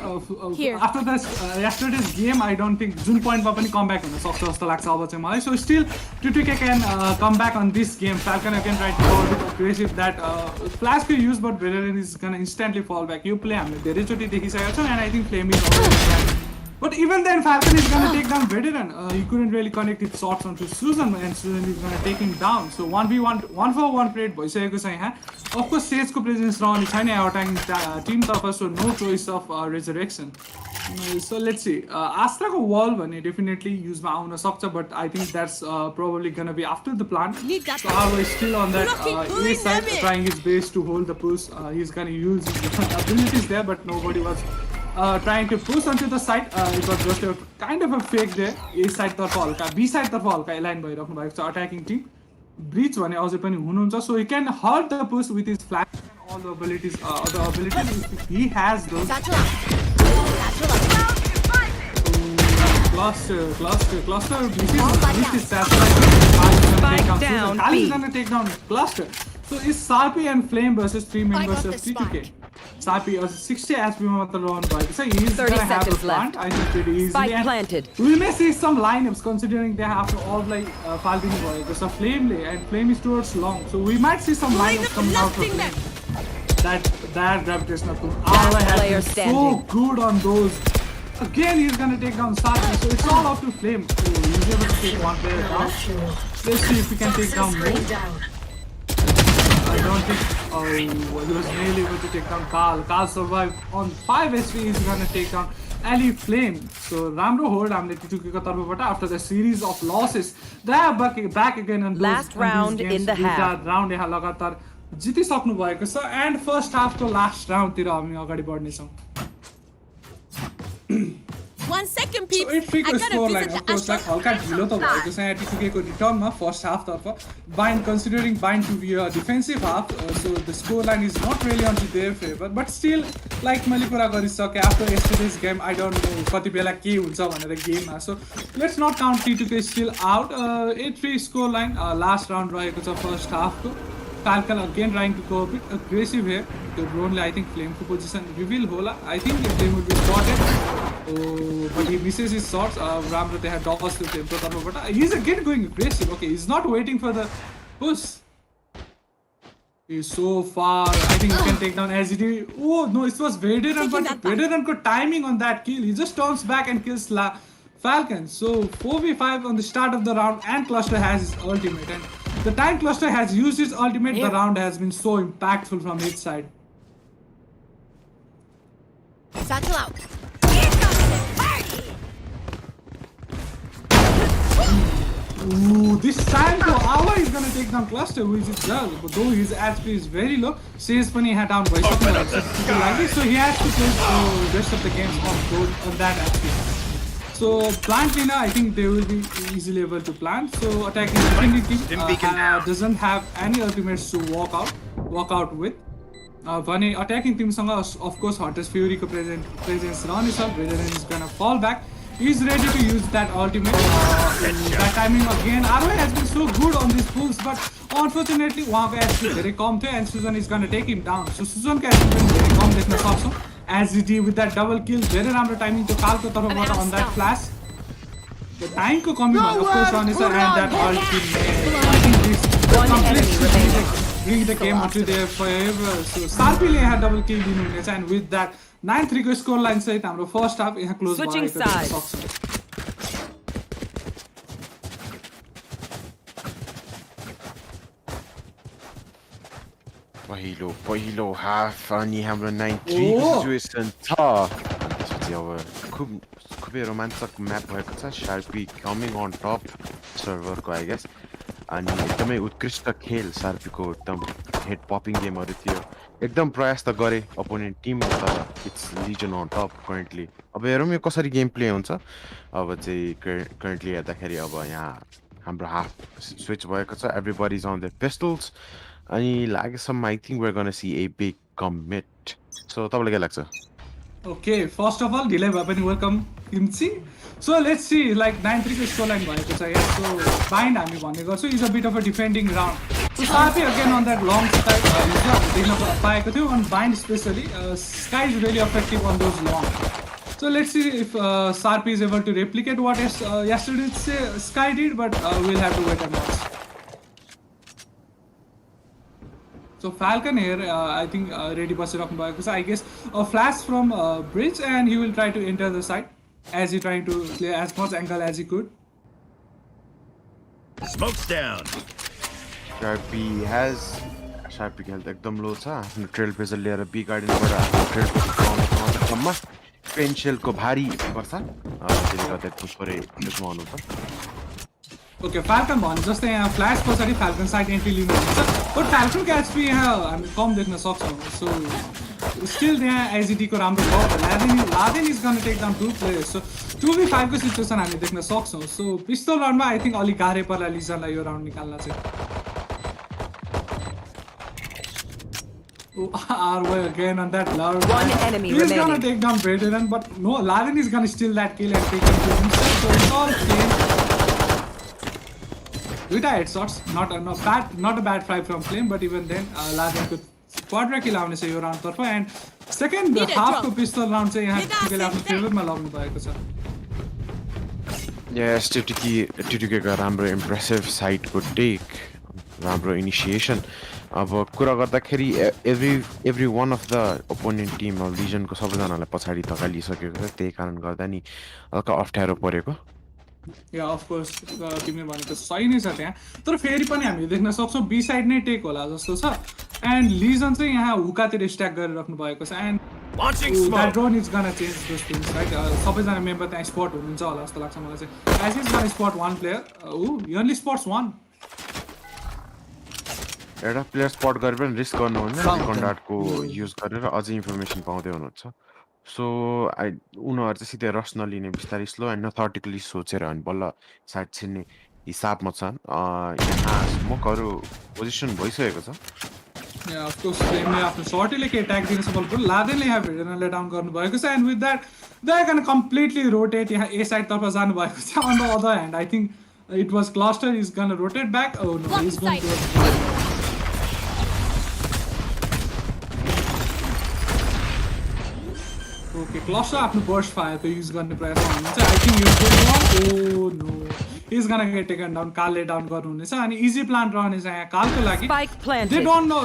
Here. after this yesterday's game, I don't think Jun point मा पनि comeback हुन सक्छ जस्तो लाग्छ अब चाहिँ मलाई. So still T2K can come back on this game. Falcon again tried to go a bit aggressive. That flash could use, but Valorant is gonna instantly fall back. You play हामीले धेरैचोटि देखिसकेको छौँ, and I think Flame is already back. But even then, Falcon is gonna take down Veteran. He couldn't really connect his shots onto Susan, and Susan is gonna take him down. So 1v1, 1-for-1 played भइसकेको छ यहाँ. Of course, Sageको presence रहने छैन attacking team तर्फ, so no choice of resurrection. So let's see. Astraको wall भने definitely use मा आउन सक्छ, but I think that's probably gonna be after the plant. So Aro is still on that A side, trying his best to hold the push. He's gonna use his abilities there, but nobody was trying to push onto the side. It was just a kind of a fake there. A side तर्फ हल्का, B side तर्फ हल्का align भइराख्नु भएको छ attacking team. Breach भने अझै पनि हुनुहुन्छ, so he can halt the push with his flash and all the abilities. If he has those. Cluster. This is Spike down, Kali is B. gonna take down Cluster. So it's Sarpi and Flame versus 3 members of T2K. Sarpi 60 HP मा मात्र रहनु भएको छ. He is 30 gonna have a seconds plant, left. I think pretty easily. Spike And planted. we may see some lineups considering they have to all like Falcon भएको छ. Flame and Flame is towards long, so we might see some lineups coming out of Flame. That gravitational pull. Aura has player been so standing. good on those. Again, he's gonna take down Sarpi, so it's all up to Flame. Oh, he's able to take one player down. Let's see if we can take down more. I don't think. Oh, he was nearly able to take down Carl. Carl survived on 5 HP. He's gonna take down Ali Flame. So राम्रो hold हामीले T2K को तर्फबाट after the series of losses. They are back again on those. Last round in the half. Round यहाँ लगातार जितिसक्नु भएको छ, and first half को last round तिर हामी अगाडि बढ्ने छौँ. 1 second, So peeps. it picked I a gotta score visit line. the Of course, like Astro. हल्का ढिलो त भएको छ यहाँ T2K को return मा first half तर्फ. Bind considering Bind to be a defensive half, so the score line is not really onto their favor. But still, like मैले कुरा गरिसके after yesterday's game, I don't know कति बेला के हुन्छ भनेर game मा. So let's not count T2K still out. 8-3 score line. Last round रहेको छ first half को. Falcon again trying to go a bit aggressive here. So only I think Flame को position reveal होला. I think if Flame would be spotted. Oh, but he misses his shots. Ramro they had dodged to Flame को तर्फबाट. He's again going aggressive. Okay, he's not waiting for the push. He's so far. I think he can take down SGD. Oh no, it was Veteran, but Veteran got timing on that kill. He just turns back and kills Falcon. So 4v5 on the start of the round, and Cluster has his ultimate. And the time Cluster has used his ultimate, the round has been so impactful from his side. Satchel out. Ooh, this time though, Awa is gonna take down Cluster, which is well, but though his HP is very low, Sage पनि had down by something like this, so he has to play the rest of the games on that HP. So plant Lina, I think they will be easily able to plant. So attacking Infinity doesn't have any ultimates to walk out with. भने attacking team सँग of course Hottest Fury को presence रहनेछ. Veteran is gonna fall back. He's ready to use that ultimate. That timing again. RY has been so good on these pulls, but unfortunately उहाँको HP धेरै कम थियो, and Susan is gonna take him down. So Susan को HP पनि धेरै कम देख्न सक्छौँ. As he did with that double kill, धेरै राम्रो timing थियो कालको तर्फबाट on that flash. The time को कमी भयो of course रहनेछ, and that ultimate. I think this completely bring the game onto their favor. So Sarpile had double kill दिनुहुनेछ, and with that 9-3 को score line सहित हाम्रो first half यहाँ close Switching भएको देख्न sides. सक्छौँ. पहिलो हाफ अनि हाम्रो 9-3 सिचुएसन छ. त्यसपछि अब खुबै रोमाञ्चक म्याप भएको छ. शार्पी कमिङ अन टप सर्भरको आई गेस, अनि एकदमै उत्कृष्ट खेल शार्पीको. एकदम हेड पपिङ गेमहरू थियो. एकदम प्रयास त गरे अपोनेन्ट टिम, तर इट्स लिजन अन टप करेन्टली. अब हेरौँ यो कसरी गेम प्ले हुन्छ. अब चाहिँ करेन्टली हेर्दाखेरि अब यहाँ हाम्रो हाफ स्विच भएको छ. Everybody is on the pistols, अनि लागेसम्म I think we're gonna see a big commit. So तपाईँलाई के लाग्छ? Okay, first of all, delay weapon welcome Kimchi. So let's see, like 9-3 को score line भएको छ यहाँ. So bind हामी भन्ने गर्छौँ is a bit of a defending round. So Sarpi again on that long side हिजो देख्न पाएको थियो on bind especially. Sky is really effective on those long. So let's see if Sarpi is able to replicate what yesterday's Sky did, but we'll have to wait and watch. So Falcon here, I think ready बसिराख्नु भएको छ. I guess a flash from bridge and he will try to enter the side as he trying to play as much angle as he could. Smoke's down. Sharpie health एकदम लो छ. आफ्नो trail pleasure लिएर B गार्डनबाट आफ्नो trail pleasure सम्म पेन्सिलको भारी पर्छ. त्यसले गर्दा पुष्परे त्यसमा आउनुपर्छ. Okay, Falcon भने जस्तै यहाँ फ्ल्यास पछाडि Falcon साइड एन्ट्री लिनुहुन्छ. बट Falcon को एचपी यहाँ हामी कम देख्न सक्छौँ. So still यहाँ AZD को राम्रो भयो. Laden is gonna take down 2 players. So 2v5 को सिचुएसन हामी देख्न सक्छौँ. So पिस्तोल राउन्डमा आई थिंक अलि गाह्रै पर्ला लिजनलाई यो राउन्ड निकाल्न चाहिँ. RY again on that loud. One enemy He's remaining. gonna take down Veteran, but no, Laden is gonna steal that kill and take it to himself. So it's all clean. Duita headshots, not a bad try from Flame, but even then, Laden could quadra kill आउने छ यो round तर्फ and second half को pistol round चाहिँ यहाँ टिकेले आफ्नो फेभरमा लाग्नु भएको छ. Yes, TTK को राम्रो impressive side को take, राम्रो initiation. अब कुरा गर्दाखेरि every one of the opponent team of Legion को सबैजनालाई पछाडी धकालिसकेको छ. त्यही कारण गर्दा नि हल्का अप्ठ्यारो परेको. Yeah, of course, तिमीले भनेको सही नै छ त्यहाँ. तर फेरि पनि हामीले देख्न सक्छौँ बी साइड नै टेक होला जस्तो छ. And Legion चाहिँ यहाँ हुकातिर स्ट्याक गरेर राख्नु भएको छ. And that drone is gonna change those things, right? सबैजना मेम्बर त्यहाँ स्पट हुनुहुन्छ होला जस्तो लाग्छ मलाई चाहिँ. As he's gonna spot one player. He only spots one. एउटा प्लेयर स्पट गरेर पनि रिस्क गर्नु हुन्न. कन्डाक्टको युज गरेर अझै इन्फर्मेसन पाउँदै हुनुहुन्छ. सो उनीहरू चाहिँ सिधै रस नलिने बिस्तारै स्लो एन्ड मेथोडिकली सोचेर अनि बल्ल साइड छिर्ने हिसाबमा छन्. यहाँ स्मोकहरू पोजिसन भइसकेको छ. Yeah, of course, Flameले आफ्नो सर्टीले के अट्याक दिन सफल भयो. लादेनले यहाँ भेडनलाई डाउन गर्नुभएको छ. And with that, they are gonna completely rotate यहाँ A side तर्फ जानु भएको छ. On the other hand, I think it was Cluster is gonna rotate back. Oh no, he's going to Okay, Cluster आफ्नो burst fire को use गर्ने प्रयास गर्नुहुन्छ. I think he's going on. Oh no, he's gonna get taken down. Kalले down गर्नुहुनेछ अनि easy plan रहनेछ यहाँ कालको लागि. Spike planted. They don't know.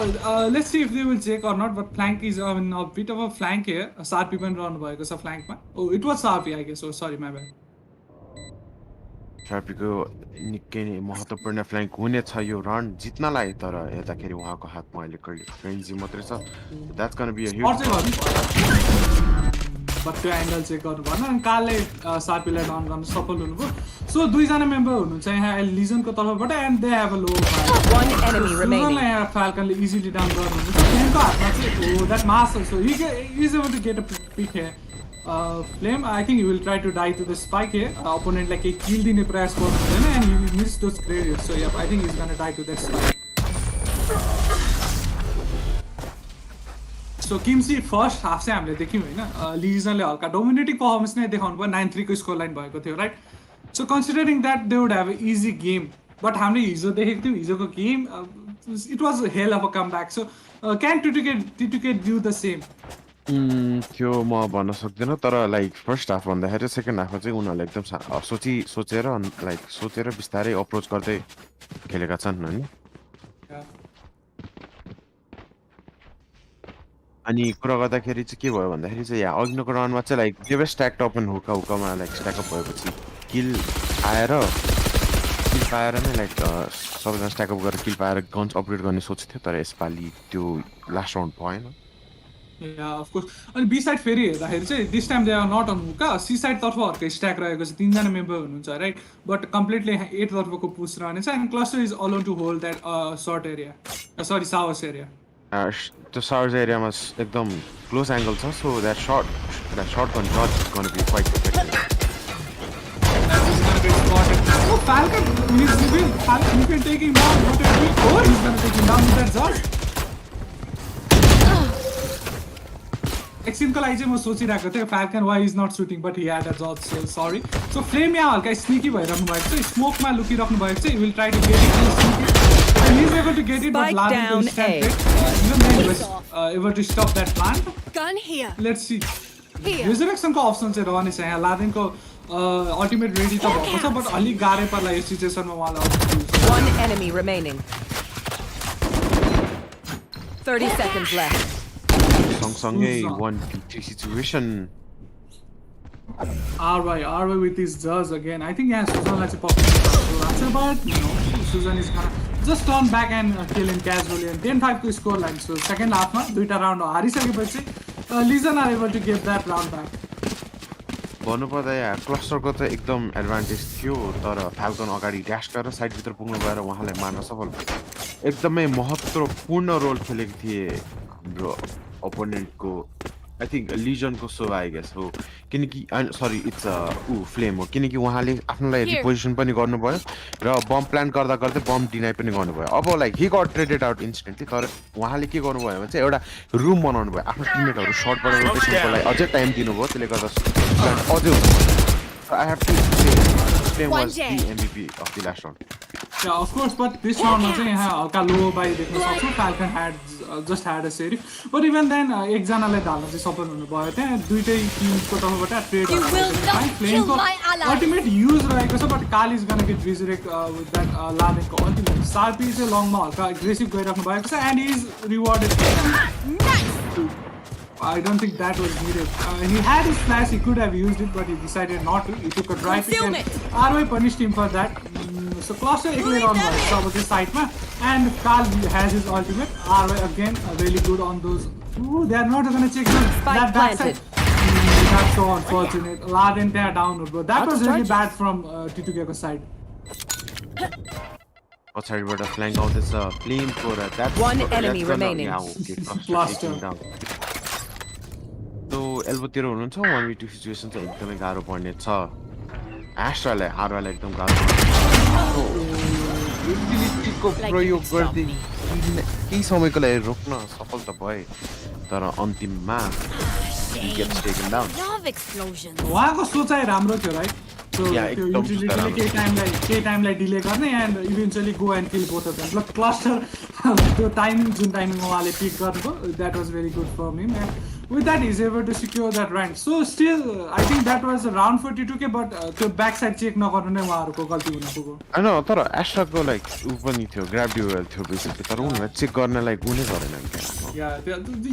Let's see if they will check or not. But flank is a bit of a flank here. Sarpi पनि रहनु भएको छ flank मा. Oh, it was Sarpi, I guess. Oh, sorry, my bad. Sharpie-को निकै नै महत्त्वपूर्ण फ्ल्याङ्क हुनेछ यो round जित्नलाई. तर हेर्दाखेरि उहाँको हातमा अहिले फ्रेन्जी मात्रै छ. That's gonna be a huge. But त्यो एंगल चेक गर्नु भएन अनि कालले सार्पीलाई डाउन गर्न सफल हुनुभयो. सो दुईजना मेम्बर हुनुहुन्छ यहाँ लिजनको तर्फबाट end they have a low One enemy remaining. यहाँ फाल्कनले इजिली डाउन गर्नुहुन्छ. फ्लेमको हातमा चाहिँ that master so he is able to get a pick here. Flame, I think he will try to die to the spike here. Opponent like a kill दिने प्रयास गर्नु हुँदैन and he missed those credits. So yeah, I think he's gonna die to that spike. So Kimchi first half चाहिँ हामीले देख्यौँ हैन. लिजनले हल्का dominating performance नै देखाउनु भयो. 9-3 को स्कोर लाइन भएको थियो right. So considering that they would have an easy game, but हामीले हिजो देखेको थियौँ हिजोको game it was a hell of a comeback. So can TTK do the same? त्यो म भन्न सक्दिनँ तर लाइक फर्स्ट हाफ भन्दाखेरि सेकेन्ड हाफमा चाहिँ उनीहरूले एकदम सोचेर लाइक सोचेर बिस्तारै अप्रोच गर्दै खेलेका छन् हैन. अनि कुरा गर्दाखेरि चाहिँ के भयो भन्दाखेरि चाहिँ यहाँ अघिल्लो राउन्डमा चाहिँ like they were stacked up and हुकामा लाइक स्ट्याक अप भएपछि किल पाएर नै लाइक सबैजना स्ट्याक अप गरेर किल पाएर गन्स अपग्रेड गर्ने सोच्थ्यो तर यसपालि त्यो लास्ट राउन्ड भएन. Yeah, of course. अनि बी साइड फेरि हेर्दाखेरि चाहिँ this time they are not on hookah. C side तर्फहरूको स्ट्याक रहेको छ. 3 जना मेम्बर हुनुहुन्छ राइट. बट कम्प्लिटली 8 तर्फको पुस रहनेछ and cluster is alone to hold that short area sorry showers area. त्यो सावर्स एरियामा एकदम क्लोज एंगल छ. So that shot gun judge is gonna be quite effective. Oh, Falcon! Falcon, you can take him down. What are you doing? Oh, he's gonna take him down with that shot. एकछिनको लागि चाहिँ म सोचिरहेको थिएँ Falcon Y is not shooting but he had a जज so सरी सो flame यहाँ हल्का स्निकी भइराख्नु भएको छ स्मोकमा लुकिराख्नु भएको छ will try to get it and he's able to get it but Spike Laden down will stand A. it even then he was able to stop that plant Gun here. let's see Here. resurrectionको option चाहिँ रहनेछ यहाँ लादेनको ultimate ready त भएको छ but अलिक गाह्रै पर्ला यो सिचुएसनमा उहाँलाई One enemy remaining. 30 seconds left. सँगसँगै 1v3 situation. RY with his judge again. I think yeah, Susanलाई चाहिँ पक्रिनु लाग्छ but you know, Susan is gonna just turn back and kill him casually and 10-5 को score line. So second half मा दुईटा round हारिसकेपछि Legion are able to get that round back. भन्नुपर्दा यहाँ क्लस्टरको त एकदम एडभान्टेज थियो तर फ्याल्कन अगाडि ड्यास गरेर साइडभित्र पुग्नु गएर उहाँलाई मार्न सफल भयो एकदमै महत्त्वपूर्ण रोल खेलेको थिए हाम्रो ओपोनेन्टको आई थिङ्क लिजनको सो आई गेस हो किनकि सरी इट्स फ्लेम हो किनकि उहाँले आफ्नोलाई रिपोजिसन पनि गर्नुभयो र बम प्लान गर्दा गर्दै बम डिनाइ पनि गर्नुभयो अब लाइक हि गट ट्रेडेड आउट इन्स्टेन्टली तर उहाँले के गर्नुभयो भने चाहिँ एउटा रुम बनाउनु भयो आफ्नो टिममेटहरू सर्टबाट रोटेसनको लागि अझै टाइम दिनुभयो त्यसले गर्दा अझै I have to say Flame was the MVP of the last round Yeah, of course, but this round मा चाहिँ यहाँ हल्का लो बाई देख्न सक्छौँ फ्याल्कन just had a serif but even then एकजनालाई ढाल्न चाहिँ सफल हुनुभयो त्यहाँ दुईटै टिमको तर्फबाट ट्रेड फ्लेमको अल्टिमेट युज रहेको छ but Kal is gonna get resurrect with that लादेनको अल्टिमेट सार्पी चाहिँ लङमा हल्का एग्रेसिभ गइराख्नु भएको छ and is rewarded I don't think that was needed. He had his flash, he could have used it, but he decided not to. He took a drive pick and RY punished him for that. So Cluster ekle round bhayo cha aba this side ma and Carl has his ultimate. RY again really good on those. Ooh, they are not going to check that backside. That's so unfortunate. Laden there down, bro. That was really bad from T2K side. outside flank out this flame for that One enemy remaining. Cluster तो एल्बोतिर हुनुहुन्छ 1v2 situation चाहिँ एकदमै गाह्रो पर्ने छ एस्ट्रालाई हारवालाई एकदम गाह्रो युटिलिटीको प्रयोग गर्दै केही समयको लागि रोक्न सफल त भए तर अन्तिममा Love explosions. उहाँको सोचाइ राम्रो थियो राइट सो त्यो युटिलिटीले केही टाइमलाई डिले गर्ने end eventually go and kill both of them cluster त्यो टाइमिङ जुन टाइमिङमा उहाँले पिक गर्नुभयो that was very good for him and with that he's able to secure that rank so still I think that was around 42k but the backside check नगर्नु नै उहाँहरुको गल्ती हुन पुग्यो हैन तर एस्ट्राको like उ पनि थियो ग्र्याब ड्युअल थियो बेसिकली तर उनीहरुले चेक गर्नलाई कुनै गरेन yeah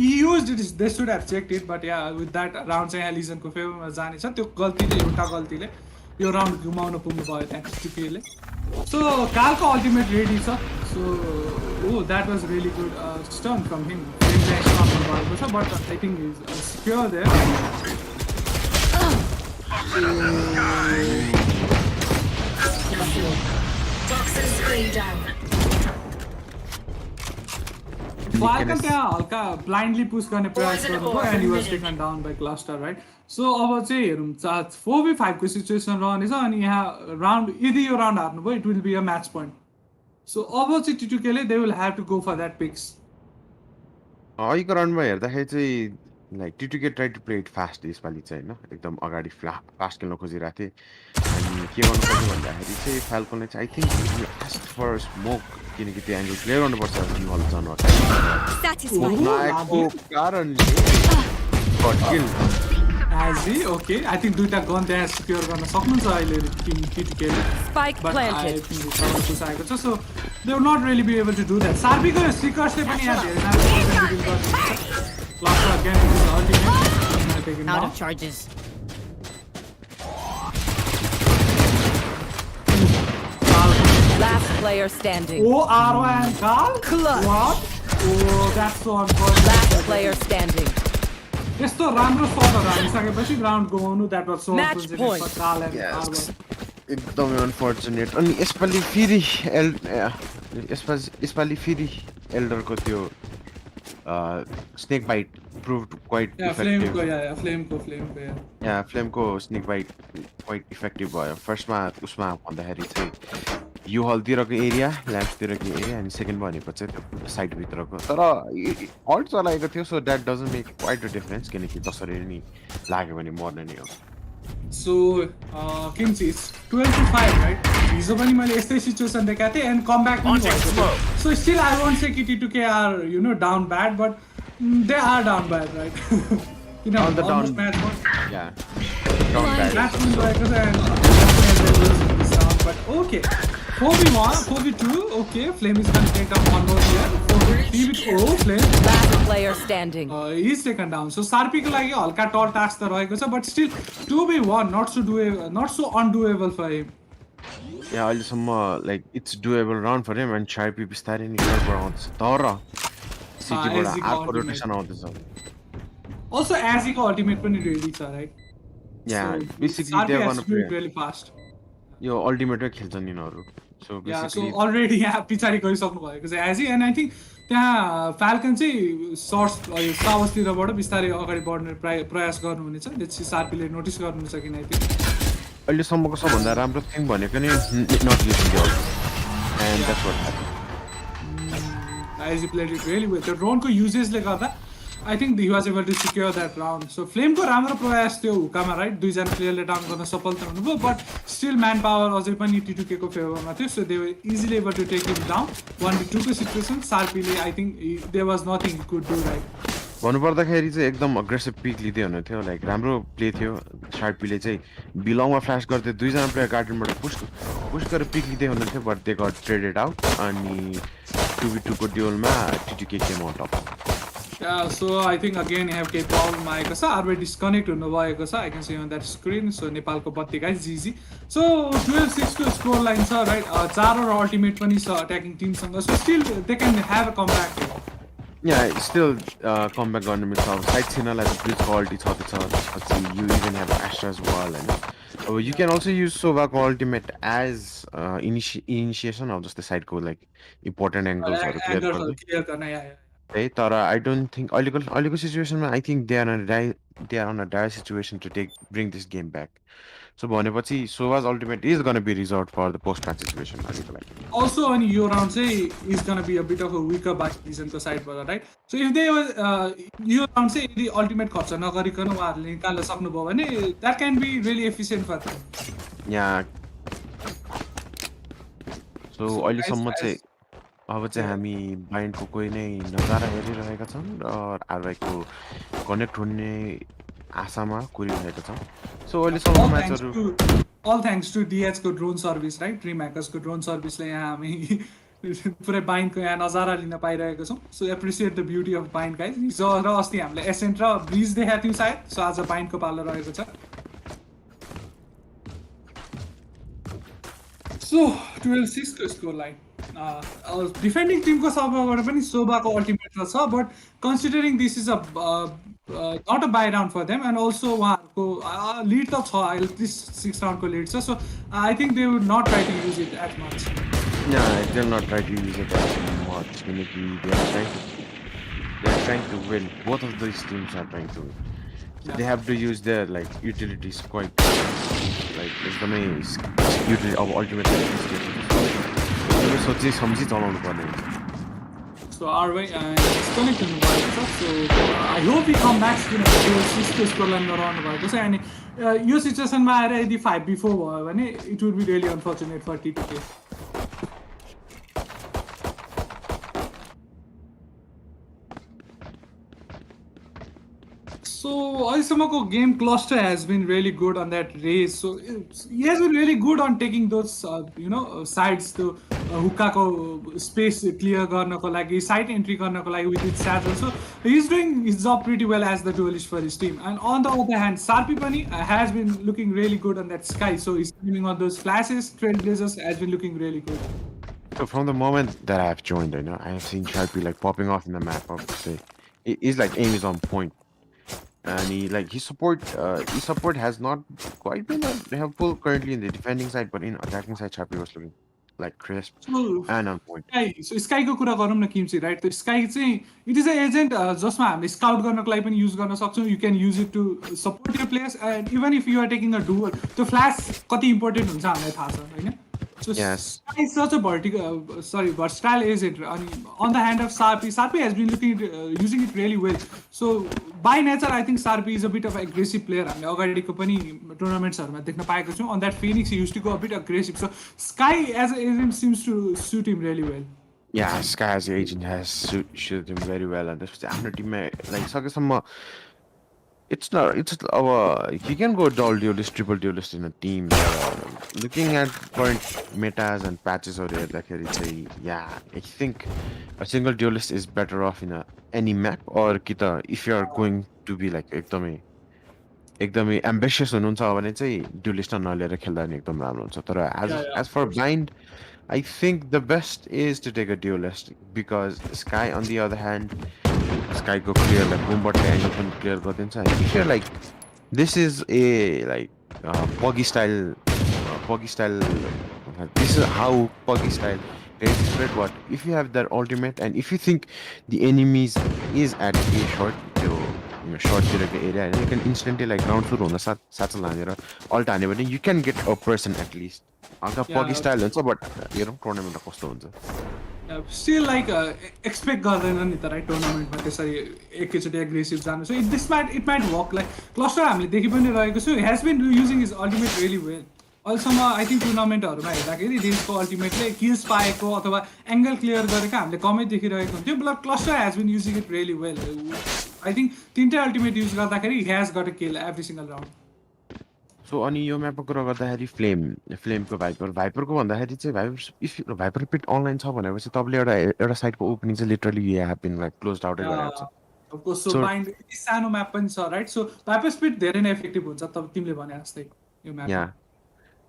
he used it they should have checked it but yeah with that round चाहिँ Alizon को फेभरमा जाने छ त्यो गल्तीले एउटा गल्तीले यो राउन्ड घुमाउन पुग्नु भयो त्यहाँ ले so Kalको ultimate ready छ so oh that was really good stun from him but I think he's secure there Falcon त्यहाँ हल्का blindly push गर्ने प्रयास गर्नुभयो and he was taken down by Cluster right so अब चाहिँ हेरौँ 4v5 को सिचुएसन रहनेछ अनि यहाँ राउन्ड यदि यो round हार्नुभयो it will be a match point so अब चाहिँ T2K ले they will have to go for that picks अहिलेको राउन्डमा हेर्दाखेरि चाहिँ like T2K try to play it fast यसपालि चाहिँ हैन एकदम अगाडि फास्ट खेल्न खोजिरहेको थिए अनि के गर्नु पर्छ भन्दाखेरि चाहिँ फाल्कनले चाहिँ I think ask for smoke किनकि त्यो एंगल क्लियर गर्नुपर्छ निवल जनवर नायकको कारणले गट किल Has he? Okay. I think दुईटा गन त्यहाँ सिक्योर गर्न सक्नुहुन्छ अहिले टिम T2K ले Spike planted. I think it's आएको छ so they will not really be able to do that. सार्बीको सिकर्सले पनि यहाँ धेरै राम्रो Cluster again with his ultimate. Take him Out down. of charges. Last player standing. Oh, Arwa and Carl? Clutch. What? Oh, that's so unfortunate. Last player standing. यस्तो राम्रो शटहरु हालिसकेपछि ground गउनु that was so Match point. For Karl and Arva एकदमै unfortunate अनि यसपालि फेरि यसपालि फेरि एल्डरको त्यो स्नेक बाइट प्रुभड क्वाइट फ्लेमको फ्लेमको स्नेक बाइट क्वाइट इफेक्टिभ भयो फर्स्टमा उसमा भन्दाखेरि चाहिँ यो हलतिरको एरिया ल्याम्प्सतिरको एरिया अनि सेकेन्ड भनेको चाहिँ त्यो साइडभित्रको तर अल्ट चलाएको थियो सो that doesn't make quite a difference किनकि जसरी नि लाग्यो भने मर्ने नै हो So, Kimchi, it's 12 to 5, right? हिजो पनि मैले यस्तै सिचुएसन देखाएको थिएँ and comeback पनि भएको थियो. So still I won't say KT2K are, you know, down bad, but they are down bad, right? You know, All the almost down- match one. या डन ब्याड Match one भएको छ and definitely they lose in this round, but okay. 4v1, 4v2, okay. Flame is gonna take down one more here. 3v2, Flame. Last player standing. He's taken down. So Sarpi को लागि हल्का टल task त रहेको छ, but still 2v1 not so undoable for him. या अहिलेसम्म like it's doable round for him and sharpy बिस्तारै निकालेर बढाउँदैछ तर सिटीबाट SG को अर्को ultimate. रोटेसन आउँदैछ Also, Azzy को ultimate पनि ready छ, right? या So, basically Sarpi they has गर्न to do it really fast. यो अल्टिमेटमै खेल्छन् यिनीहरू सो Yeah, so बेसिकली already यहाँ पछाडि गइसक्नु भएको छ Azzy, and I think त्यहाँ फाल्कन चाहिँ सर्ट्स सावसतिरबाट बिस्तारै अगाडि बढ्ने प्रयास गर्नुहुनेछ लेट्स सी सार्पीले नोटिस गर्नुहुन्छ कि आई थिङ्क अहिलेसम्मको सबभन्दा राम्रो थिङ भनेको नि not using the and that's what happen Azzy played it really well. The drone को युजेसले गर्दा I think he was able to secure that round. So Flame को राम्रो प्रयास थियो हुकामा राइट दुईजना प्लेयरले डाउन गर्न सफलता हुनुभयो बट स्टिल म्यान पावर अझै पनि T2K को फेभरमा थियो so they were easily able to take him down 1v2 को सिचुएसन सार्पीले I think there was nothing he could do right भन्नुपर्दाखेरि चाहिँ एकदम अग्रेसिभ पिक लिँदै हुनु थियो लाइक राम्रो प्ले थियो शार्पीले चाहिँ बिलङमा फ्ल्यास गर्दै दुईजना प्लेयर गार्डनबाट पुस गरेर पिक लिँदै हुनुहुन्थ्यो but they got traded out अनि 2v2 को ड्युलमा T2K came out of Yeah, so I think again you have K problem आएको छ आरबी डिस्कनेक्ट हुनुभएको छ आई क्यान सी अन द्याट स्क्रिन सो नेपालको बत्ती गाइस जिजी सो 12-6 को स्कोर लाइन छ राइट चारवटा अल्टिमेट पनि छ अट्याकिङ टिमसँग so still they can have a comeback yeah still comeback गर्नु मिल्छ अब साइड छिनलाई त ब्रिज क्वालिटी छँदैछ त्यसपछि यु इभन हेभ एस्ट्राज वाल होइन अब यु क्यान अल्सो युज सोभाको अल्टिमेट एज इनिसिएसन अब जस्तै साइडको लाइक इम्पोर्टेन्ट एङ्गल्सहरू क्लियर गर्दै क्लियर गर्न या है तर आई डोन्ट थिङ्क अहिलेको सिचुएसनमा I think they are on a dire situation to bring this game back so भनेपछि Sova's ultimate is gonna be reserve for the post match situation अहिलेको लागि Also, अनि यो राउन्ड चाहिँ is gonna be a bit of a vicar by रिजनको साइडबाट right so if they yo round चाहिँ यदि ultimate खर्च नगरिकन उहाँहरूले निकाल्न सक्नुभयो भने that can be really efficient for them यहाँ सो अहिलेसम्म चाहिँ अब चाहिँ हामी बाइन्डको कोही नै नजारा हेरिरहेका छौँ र आरवाईको कनेक्ट हुने आशामा कुरिरहेका छौँ सो अहिलेसम्म म्याचहरू all thanks to DH को drone service right dream hackers को ड्रोन सर्भिसले यहाँ हामी पुरै बाइन्डको यहाँ नजारा लिन पाइरहेको छौँ so appreciate the beauty of Bind guys हिजो र अस्ति हामीले एसेन्ट र ब्रिज देखाएको थियौँ सायद सो आज बाइन्डको पालो रहेको छ सो 12-6 को स्कोर लाइन डिफेन्डिङ टिमको सर्भरबाट पनि शोभाको अल्टिमेट छ but considering this is a not a buy round for them and also उहाँहरूको लिड त छ अहिले 6 राउन्डको लिड छ so I think they would not try to use it as much Yeah, they'll not try to use it as much. They are trying to win. Both of these teams are trying to win. So they have to use their like utilities quite like it's the main utility of ultimate so चाहिँ सम्झी चलाउनु पर्ने हुन्छ सो आरवाई disconnect हुनुभएको छ so I hope you come back किनभने त्यो score line नरहनु भएको छ अनि यो सिचुएसनमा आएर यदि 5v4 भयो भने it would be really unfortunate for T2K So, अहिलेसम्मको game cluster has been really good on that race. So, he has been really good on taking those, sides to हुक्काको space clear गर्नको लागि, side entry गर्नको लागि with his saddle. So, he's doing his job pretty well as the duelist for his team. And on the other hand, Sarpi पनि has been looking really good on that sky. So, he's aiming on those flashes, Trailblazers has been looking really good. So from the moment that I have joined, I have seen Sharpie like popping off in the map. Obviously, he's like aim is on point, and his support has not quite been helpful currently in the defending side, but in attacking side, Sharpie was looking like crisp and on point. So Sky को कुरा गरौँ न Kimchi right त्यो Skye चाहिँ it is a agent जसमा हामीले scout गर्नको लागि पनि युज गर्न सक्छौँ you can use it to support your players and even if you are taking a duel त्यो फ्ल्यास कति इम्पोर्टेन्ट हुन्छ हामीलाई थाहा छ होइन So Yes. Sky is such a versatile agent. On the hand of Sarpi, Sarpi has been using it really well. So by nature, I think Sarpi is a bit of an aggressive player. हामीले अगाडिको पनि टुर्नामेन्ट्सहरूमा देख्न पाएको छौँ. On that Phoenix, he used to go a bit aggressive. So Sky as an agent seems to suit him really well. Yeah, Sky as the agent has suited him very well, and this आफ्नो टिममा like सकेसम्म it's our you can go dual duelist, triple duelist in a team. Looking at current metas and patches over there, like yeah, I think a single duelist is better off in any map, or kita if you are going to be like एकदमै ambitious हुनुहुन्छ भने चाहिँ duelist नलिएर खेल्दा नि एकदम राम्रो हुन्छ. तर as for blind, I think the best is to take a duelist, because Sky on the other hand, Sky go clear like boomबाट angle पनि clear गरिदिन्छ. And if you're like this is a like Poggy style this is how Poggy style is spread. What if you have that ultimate and if you think the enemies is at a short तिरको area and you can instantly like round सुरु हुन साथ हानेर alt हान्यो भने you can get a person at least. हल्का Poggy style हुन्छ, but टुर्नामेन्टमा कस्तो हुन्छ. Still like expect गर्दैन नि त राइट टुर्नामेन्टमा त्यसरी एकैचोटि एग्रेसिभ जानु. So it might work. Like cluster हामीले देखि पनि रहेको छु, has been using his ultimate really well. अहिलेसम्म आई थिङ्क टुर्नामेन्टहरूमा हेर्दाखेरि रेन्जको अल्टिमेटले किल्स पाएको अथवा एङ्गल क्लियर गरेको हामीले कमै देखिरहेको हुन्थ्यो. But Cluster has been using it really well. I think तिनटै अल्टिमेट युज गर्दाखेरि has got a kill every single round. So अनि यो म्यापको कुरा गर्दाखेरि फ्लेमको भाइपरको भन्दाखेरि चाहिँ इफ भाइपर पिट अनलाइन छ भनेपछि तपाईँले एउटा साइटको ओपनिङ चाहिँ literally you have been like closed आउटै गरेको छ. अफकोर्स सो बाइन्ड सानो म्याप पनि छ राइट. सो भाइपर स्पिड धेरै नै इफेक्टिभ हुन्छ तब तिमीले भने जस्तै यो म्याप.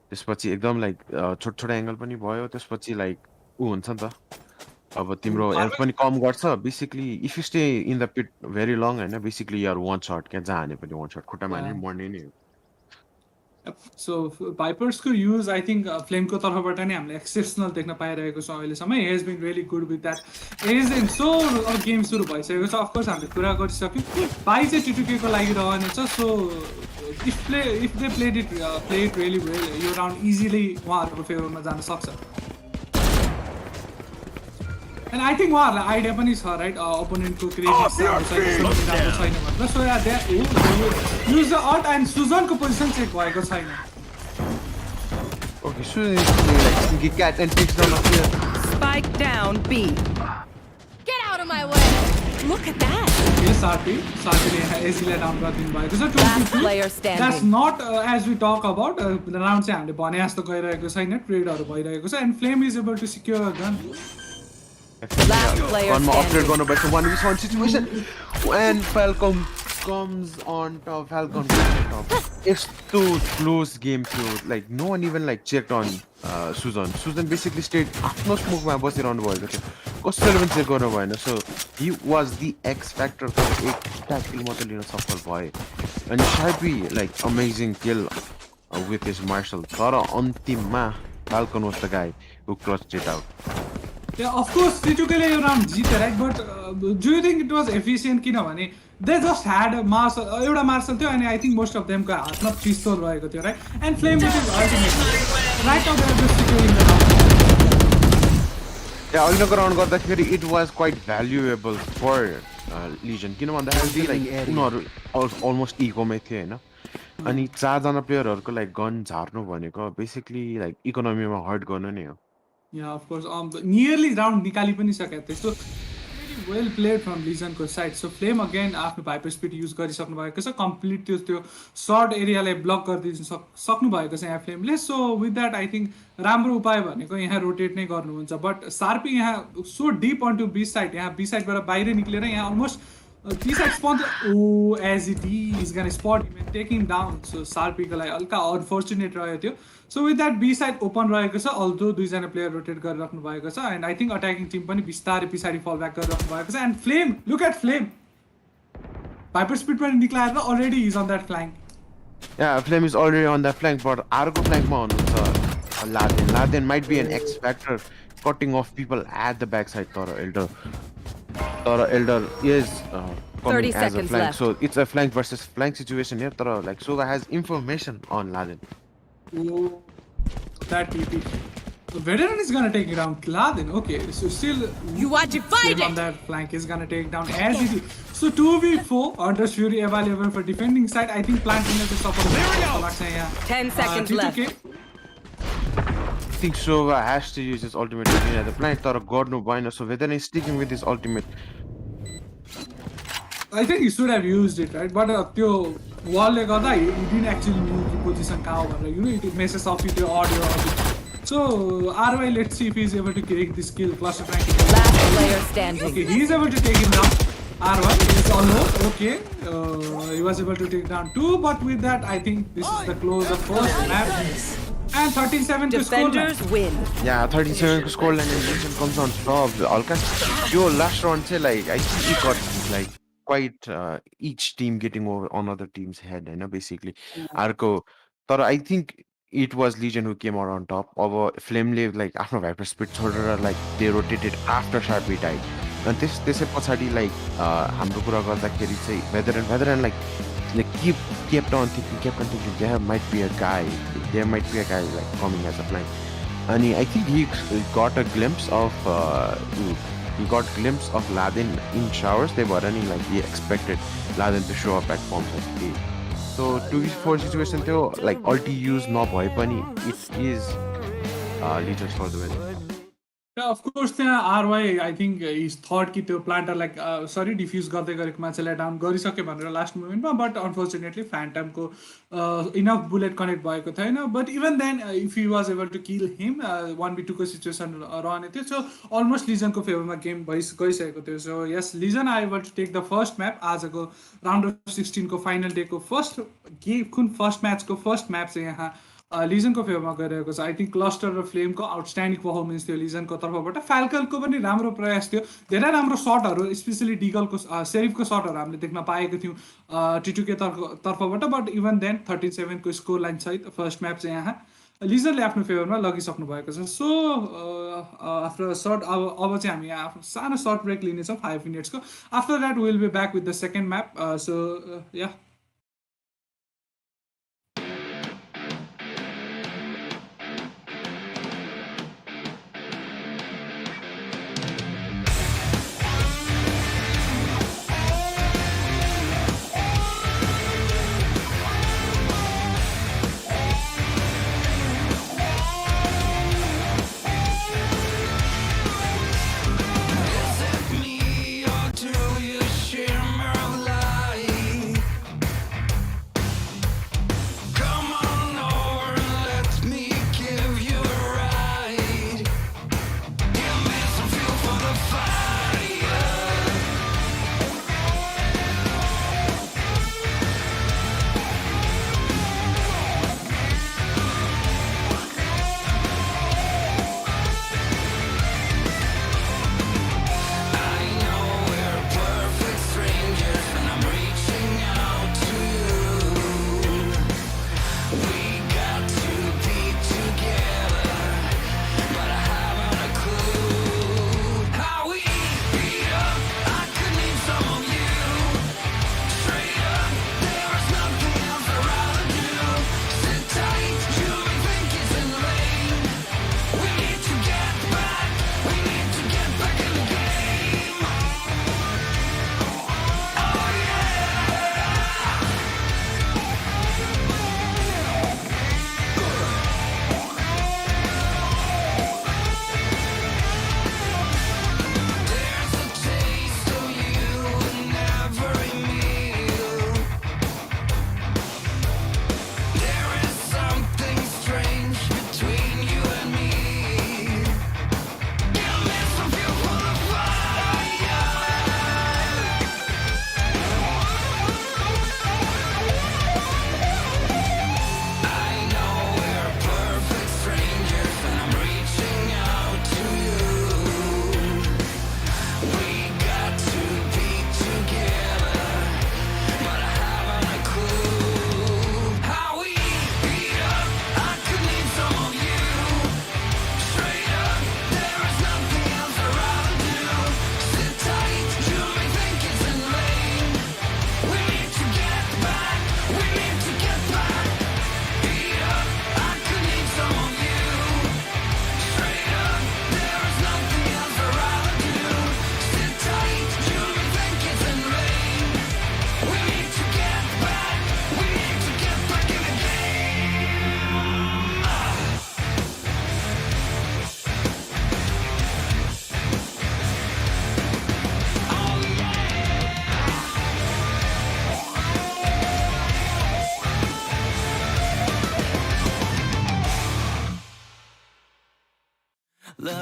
त्यसपछि एकदम लाइक छोटा एङ्गल पनि भयो. त्यसपछि लाइक हुन्छ नि त अब तिम्रो हेल्थ पनि कम गर्छ. Basically if you stay in the pit very long होइन, बेसिकली यार वान सर्ट क्या जहाँ हाने पनि वान सर्ट खुट्टामा हाने मर्ने नै हो. सो भाइपर्सको युज आई थिङ्क फ्लेमको तर्फबाट नै हामीले एक्सेप्सनल देख्न पाइरहेको छौँ अहिलेसम्म. Has been really good with that. एज एन्ड सो गेम सुरु भइसकेको छ. अफकोर्स हामीले कुरा गरिसक्यौँ. बाई चाहिँ टिटुकेको लागि रहनेछ. So if they play it really well, यो राउन्ड इजिली उहाँहरूको फेभरमा जान सक्छ. एन्ड आई थिङ्क उहाँहरूलाई आइडिया पनि छ राइट अपोनेन्टको क्रिएटिभ छैन भनेर. So use the ult and सुजनको पोजिसन चेक भएको छैन. Okay, so like cat and takes down up here. Spike down B. Get out of my way! Look at that! Yes, Sarpi easily down गरिदिनु भएको छ. Last player standing. That's not as we talk about the round चाहिँ हामीले भने जस्तो गइरहेको छैन. ट्रेडहरू भइरहेको छ and Flame is able to secure a gun. Last player One more upgrade standing. going to 1v1 situation, and Falcon comes on top. Falcon comes on top. It's too close game to like no one even like checked on Susan. Susan basically stayed आफ्नो स्मोकमा बसिरहनु भएको थियो. कसैले पनि check गर्नु भएन. So he was the X factor. एक tackle मात्र लिन सफल भए. And Sharpie like amazing kill with his marshal. तर अन्तिममा Falcon was the guy who clutched it out. Yeah, of course, Titukele यो राउन्ड जिते right. But do you think it was efficient किनभने they just had एउटा marshal थियो अनि I think most of देमको हातमा पिस्तोल रहेको थियो right. And Flame with his ultimate right of the securing the round. अहिलेको राउन्ड गर्दाखेरि it was quite valuable for Legion. किन भन्दाखेरि लाइक उनीहरू अलमोस्ट इकोमै थिए होइन. अनि 4जना प्लेयरहरूको लाइक गन झार्नु भनेको बेसिकली लाइक इकोनोमीमा हर्ट गर्नु नै हो. Yeah, of course. Nearly round निकाली पनि सकेको थियो. So well played from Lesionको side. So Flame again आफ्नो भाइपर स्पिड युज गरिसक्नु भएको छ. कम्प्लिट त्यो सर्ट एरियालाई ब्लक गरिदिनु सक्नु भएको छ यहाँ फ्लेमले. So with that I think राम्रो उपाय भनेको यहाँ रोटेट नै गर्नुहुन्छ. बट सार्पी यहाँ so deep on to B side, यहाँ बी साइडबाट बाहिर निक्लेर यहाँ almost B side spawn as it is gonna spot him and take him down. So सार्पीको लागि हल्का अनफर्चुनेट रहेको थियो. So with that B side open रहेको छ. अल्दो 2जना प्लेयर रोटेट गरिराख्नु भएको छ. And I think attacking team पनि बिस्तारै पछाडि फल ब्याक गरिराख्नु भएको छ. And Flame look at flame भाइपर speed पनि निक्लाएर already is on that flank. Flame is already on that flank. But अर्को फ्ल्याङ्कमा हुनुहुन्छ Laden might be an X factor cutting off people at the back side. तर Elder is coming as a flank. So it's a flank versus flank situation here. But like Soga has information on Laden. Oh, that TP. Veteran is gonna take down Gladden. Okay, so still You are Flame divided. on that flank is gonna take down as it is. So 2v4 Under Fury available for defending side. I think Plant will suffer. 10 seconds left. I think Sova has to use his ultimate again at the plant. Or God no bueno. So Veteran is sticking with his ultimate. I think he should have used it, right? But त्यो wall गर्दा he didn't actually know the position कहाँ हो भनेर. You know, it messes up with the audio. So RY, let's see if he's able to take this kill. Cluster flank. Last player standing. Okay, he's able to take him down. R1 is almost okay. He was able to take down 2, but with that, I think this is the close of first map. And 37 to score. Defenders win. Yeah, 37 को score line and Legion comes on top. Alka, yo, last round say like I think he got like quite each team getting over on other team's head, you know, basically. Arco, but I think it was Legion who came out on top. Over Flame Live like after Viper Spit shoulder like they rotated after Sharpie died. And this पछाडि like हाम्रो कुरा गर्दाखेरि चाहिँ Veteran like kept on thinking there might be a guy like coming as a flank. And I think he got a glimpse of Ladin in showers. They were running like he expected Ladin to show up at bombs at A. So 2v4 situation थियो like ulti use नभए पनि it is Legion's for the win. Yeah, of course, RY, I think he's thought कि त्यो planter like sorry diffuse गर्दै गरेको मान्छेलाई down गरिसक्यो भनेर last moment मा, but unfortunately Phantom को enough bullet connect भएको थिएन. But even then, if he was able to kill him, 1v2 को situation रहने थियो. So almost Legion को favor मा game गइसकेको थियो. So yes, Legion are able to take the first map. आजको round of 16 को final day को first game first match को first map चाहिँ यहाँ Legion को फेभरमा गइरहेको छ. आई थिंक क्लस्टर र फ्लेम को आउटस्ट्यान्डिङ पर्फर्मेन्स थियो Legion को तर्फबाट. फाल्कन को पनि राम्रो प्रयास थियो. धेरै राम्रो शटहरु स्पेशली डिगल को सेरिफ को शटहरु हामीले देख्न पाएको थियौं T2 के तर्फबाट. बट इभन देन 37 को स्कोर लाइन सहित फर्स्ट म्याप चाहिँ यहाँ Legionले आफ्नो फेभरमा लगिसक्नु भएको छ. सो आफ्टर शॉर्ट अब चाहिँ हामी आफ्नो सानो शॉर्ट ब्रेक लिने छौं 5 मिनेट्स को. After that we will be back with the second map. So yeah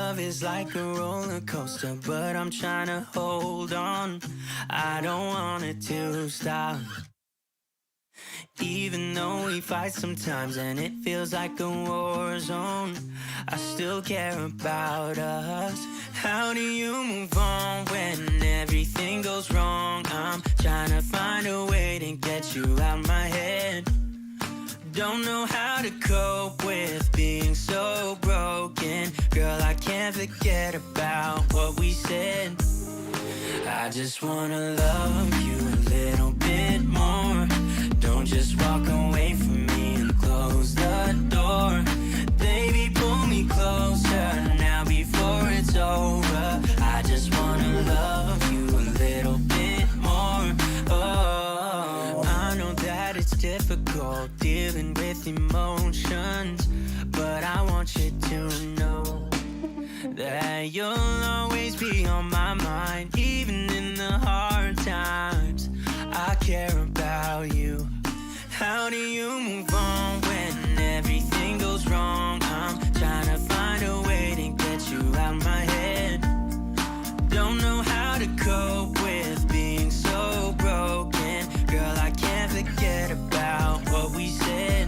love is like a roller coaster, but I'm trying to hold on. I don't want it to stop. Even though we fight sometimes and it feels like a war zone, I still care about us. How do you move on when everything goes wrong? I'm trying to find a way to get you out my head. Don't know how to cope with being so broken. Girl, I can't forget about what we said. I just wanna love you a little bit more. Don't just walk away from me and close the door. Baby, pull me closer now before it's over. I just wanna love you a little bit more. Oh, I know that it's difficult dealing with emotions, but I want you to know that you'll always be on my mind. Even in the hard times, I care about you. How do you move on when everything goes wrong? I'm trying to find a way to get you out my head. Don't know how to cope with being so broken. Girl, I can't forget about what we said.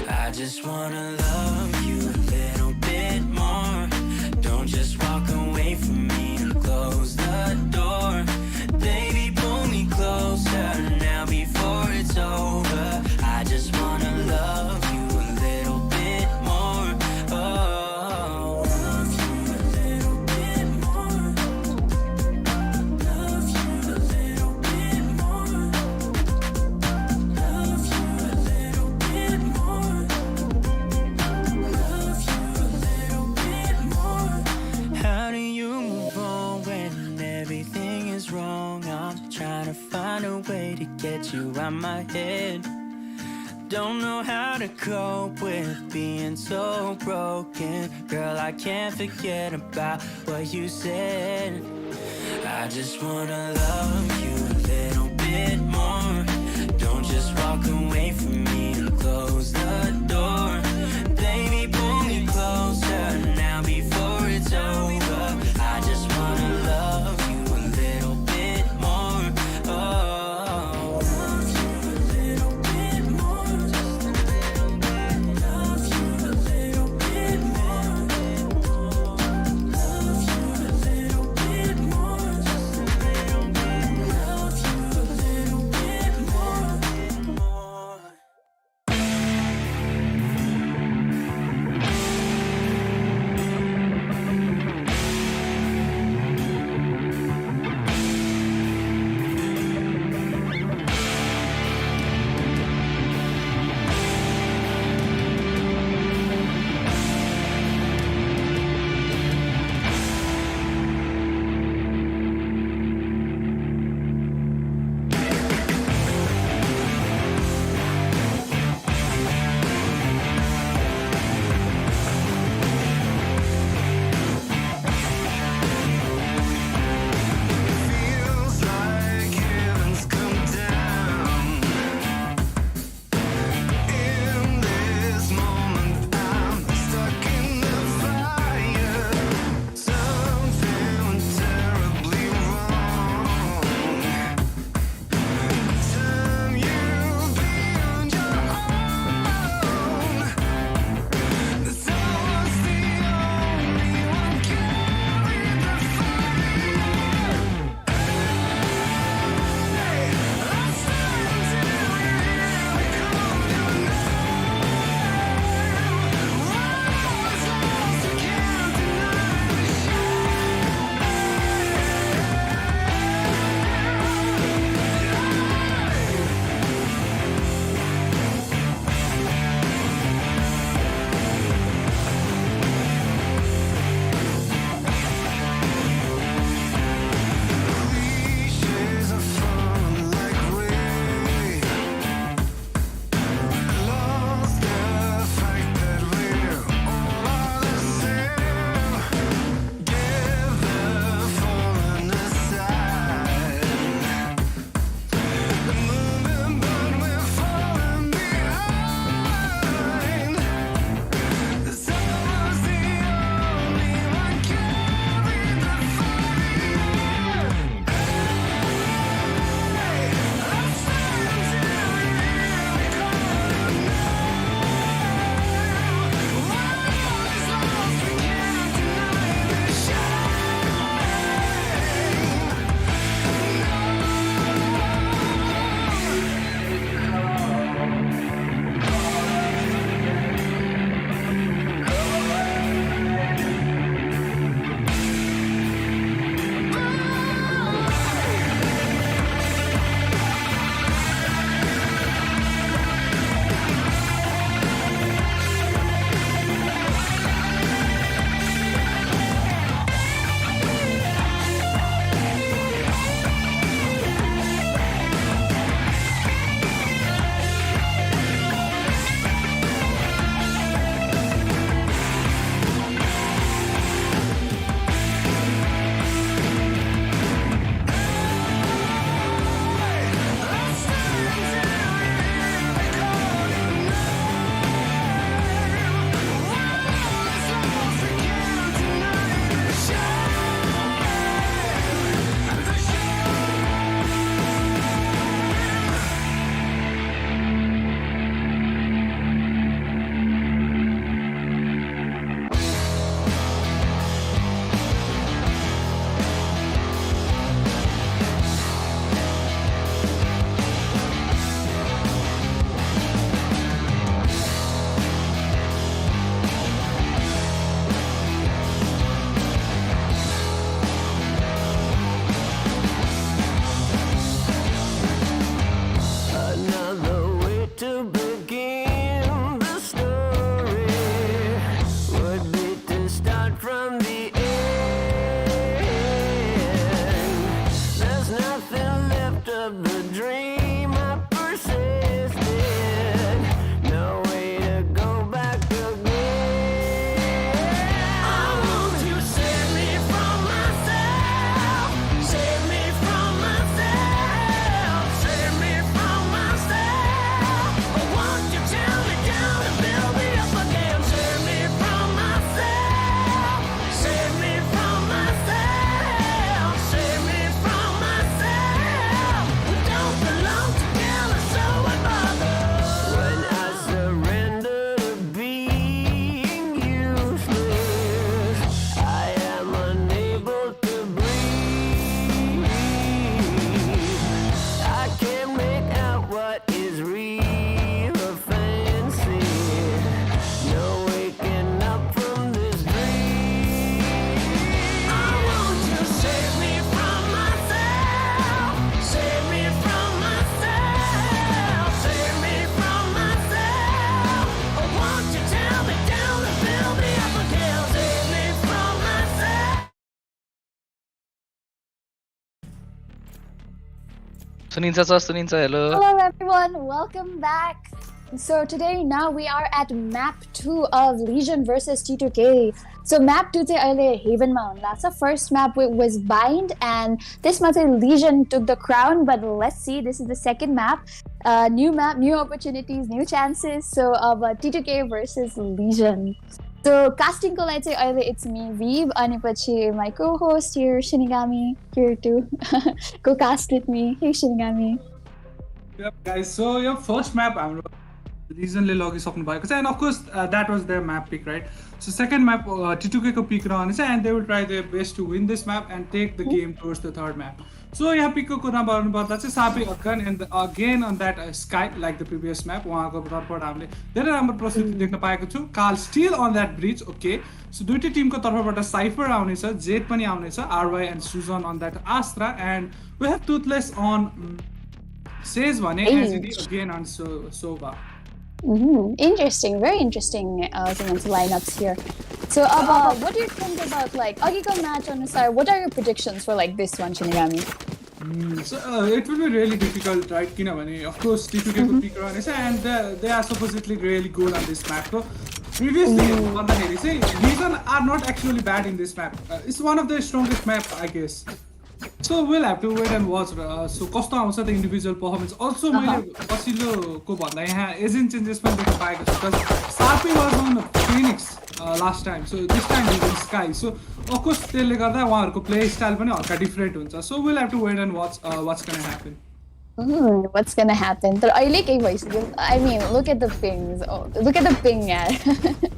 I just wanna love you a little bit more. Don't just walk away from me and close the door. Baby, pull me closer now before it's over. I just wanna love you a little bit more. Oh, love you a little bit more. Love you a little bit more. Love you a little bit more. Love you a little bit more. How do you move on when everything is wrong? I'm trying to find a way to get you out my head. Don't know how to cope with being so broken. Girl, I can't forget about what you said. I just wanna love you a little bit more. Don't just walk away from me and close the door. Baby, pull me closer now before it's over. I just wanna love you a little bit more. Oh, love you a little bit more. Love you a little bit more. Love you a little bit more. Love you a little bit more. after the dream I persisted. No way to go back again. I want you to save me from myself. Save me from myself. Save me from myself. But won't you tell me down and build me up again? Save me from myself. Save me from myself. Save me from myself. We don't belong together, so I bother. When I surrender to being useless, I am unable to breathe. I can't make out what is real or fancy. No waking up from this dream. I want you to save me from myself. Save me from myself. Save me from myself. Or won't you tell me down and build me up again? Save me from myself. Suninsa, hello. Hello everyone, welcome back. So today now we are at map 2 of Legion versus T2K. So map 2 चाहिँ अहिले Haven-मा हुँदा छ. First map was Bind and त्यसमा चाहिँ Legion took the crown, but let's see, this is the second map. New map, new opportunities, new chances. So T2K versus Legion. So casting ko lai चाहिँ अहिले it's me Veeb अनि पछि my co-host here Shinigami here to co-cast with me. Hey Shinigami. Yep, guys. So your first map, हाम्रो Legionले लगिसक्नु भएको छ, and of course that was their map pick, right? So second map T2K को pick रहनेछ, and they will try their best to win this map and take the game towards the third map. So यहाँ pick को कुरा गर्नुपर्दा चाहिँ सापी अगन and again on that sky like the previous map, उहाँको तर्फबाट हामीले धेरै राम्रो प्रस्तुति देख्न पाएको छु. Carl still on that bridge, okay. So दुईटै टिमको तर्फबाट Cypher आउनेछ, Jet पनि आउनेछ, RY and Susan on that Astra, and we have Toothless on Sage भने AZD again on Sova. Interesting, very interesting lineups here. So what do you think about like अघिको match अनुसार, what are your predictions for like this one, Shinigami? So it will be really difficult, right? किनभने of course T2K को pick रहनेछ, and they are supposedly really good on this map. So previously भन्दाखेरि चाहिँ Legion are not actually bad in this map. It's one of the strongest map, I guess. So we'll have to wait and watch. So कस्तो आउँछ the individual performance. Also मैले पछिल्लोको भन्दा यहाँ agent changes पनि देख्न पाएको छु, because Sarpi was on Phoenix last time. So this time he's in Sky. So of course त्यसले गर्दा उहाँहरूको play style पनि हल्का different हुन्छ. So we'll have to wait and watch what's gonna happen. What's gonna happen? तर अहिले केही भइसक्यो. I mean, look at the pings. Oh, look at the ping, यार.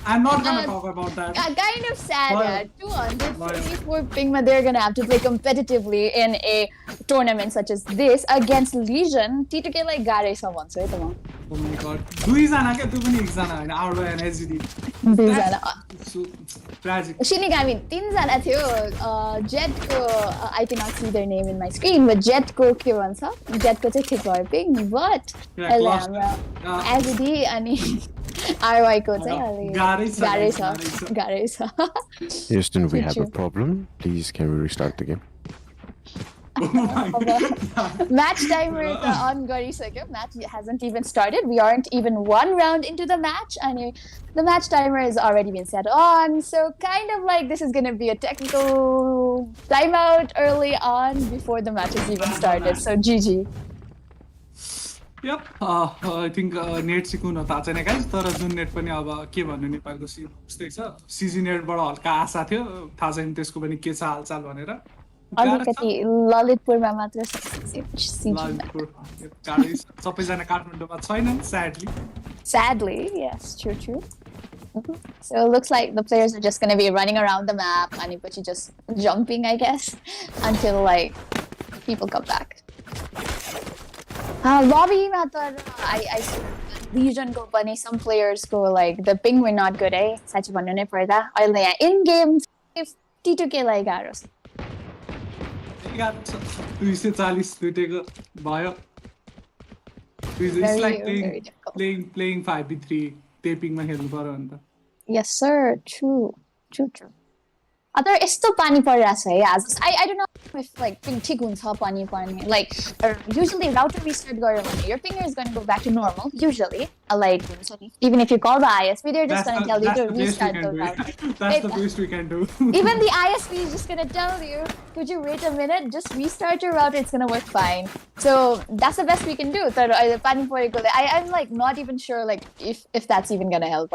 I'm not gonna talk about that. Kind of sad, यार. 244 ping, but they're gonna have to play competitively in a tournament such as this against Legion. T2K like गाह्रै छ भन्छ है त म. Oh my god. दुईजना क्या, त्यो पनि एकजना हैन, RY and SGD. दुईजना. So tragic. Shinigami, तीनजना थियो. Jetको I cannot see their name in my screen, but Jetको के भन्छ? Jetको चाहिँ ठिक भयो पिङ, but अहिले हाम्रो SGD अनि RY को चाहिँ अलि गाह्रै छ. Houston, we have a problem. Please, can we restart the game? Match timer on गरिसक्यो. Match hasn't even started. We aren't even one round into the match, and the match timer has already been set on. So kind of like this is gonna be a technical timeout early on before the match has even started. So GG. Yep, I think net सिक्नु थाहा छैन guys, तर जुन net पनि अब के भन्नु नेपालको उस्तै छ. सिजी नेटबाट हल्का आशा थियो, थाहा छैन त्यसको पनि के छ हालचाल भनेर. अलिकति ललितपुरमा मात्र छ. सबैजना काठमाडौँमा छैनन्, sadly, yes, true. So it looks like the players are just going to be running around the map and just jumping, I guess, until like people come back. Lobby matter, I Legion go bunny, some players go like the ping were not good, eh? Such a one for that. In game if T2K like arrows. 240 लुटेको भयो. It's like playing 5v3 taping मा खेल्नु पर्यो नि त. Yes sir, true. Other यस्तो पानी परिरहेछ है आज I don't know if like ping ठिक हुन्छ पानी पर्ने like usually router restart गर्यो भने your ping is going to go back to normal usually like हुन्छ नि even if you call the ISP they're just going to tell you to restart the router. That's the best we can do. Even the ISP is just going to tell you, could you wait a minute, just restart your router, it's going to work fine. So that's the best we can do. So I'm like not even sure like if that's even going to help.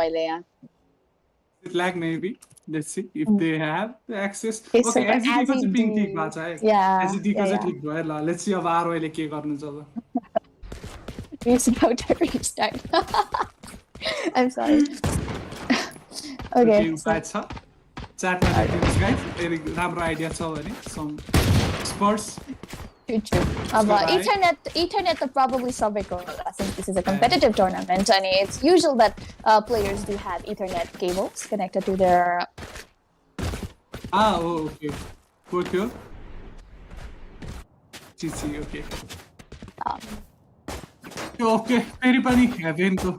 It lag maybe. Let's see if they have the access. Okay, Okay, so as it as was it ping do- kick bacha hai. yeah, As it yeah, click भयो ल. Let's see अब RY ले के गर्नु छ ल. Router restart. I'm sorry. Okay. उपाय छ. Chat मा लेख्दिनुस् guys. यदि राम्रो आइडिया छ भने some experts. True. Ethernet probably सबैको since this is a competitive tournament and it's usual that players do have Ethernet cables connected to their Oh, okay. Portio. GC, okay. Okay, फेरि पनि heaven को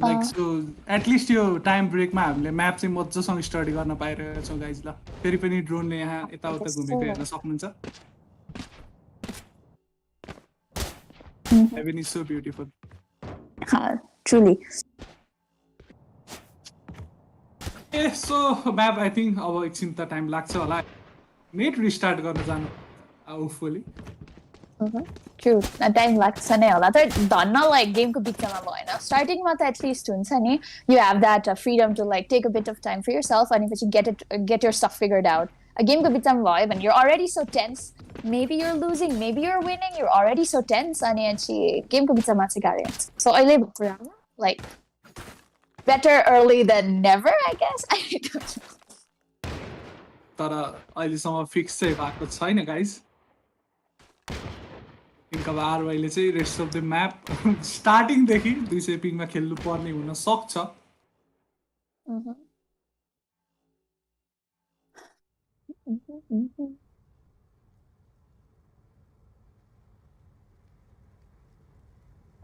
like so at least यो time ब्रेकमा हामीले map चाहिँ मजासँग study गर्न पाइरहेको छौँ गाइज ल फेरि पनि ड्रोनले यहाँ यताउता घुमेको हेर्न सक्नुहुन्छ Heaven is so beautiful. truly. A so map I think अब एकछिन त टाइम लाग्छ होला नेट रिस्टार्ट गर्न जानु होपफुली True. Time लाग्छ नै होला तर धन्न like गेमको बिचमा भएन स्टार्टिङमा त एटलिस्ट हुन्छ नि you have that freedom to like take a bit of time for yourself and पछि get your stuff figured out. A गेमको बिचमा भयो भने you're already so tense. Maybe you're losing, maybe you're winning, you're already so tense अनि गेमको बिचमा चाहिँ गाह्रो हुन्छ. So अहिले भएको like better early than never, I guess. I don't know. तर अहिलेसम्म फिक्स चाहिँ भएको छैन गाइज थिङ्क अब आरवाईले चाहिँ रेस्ट अफ द म्याप स्टार्टिङदेखि 200 पिङमा खेल्नु पर्ने हुन सक्छ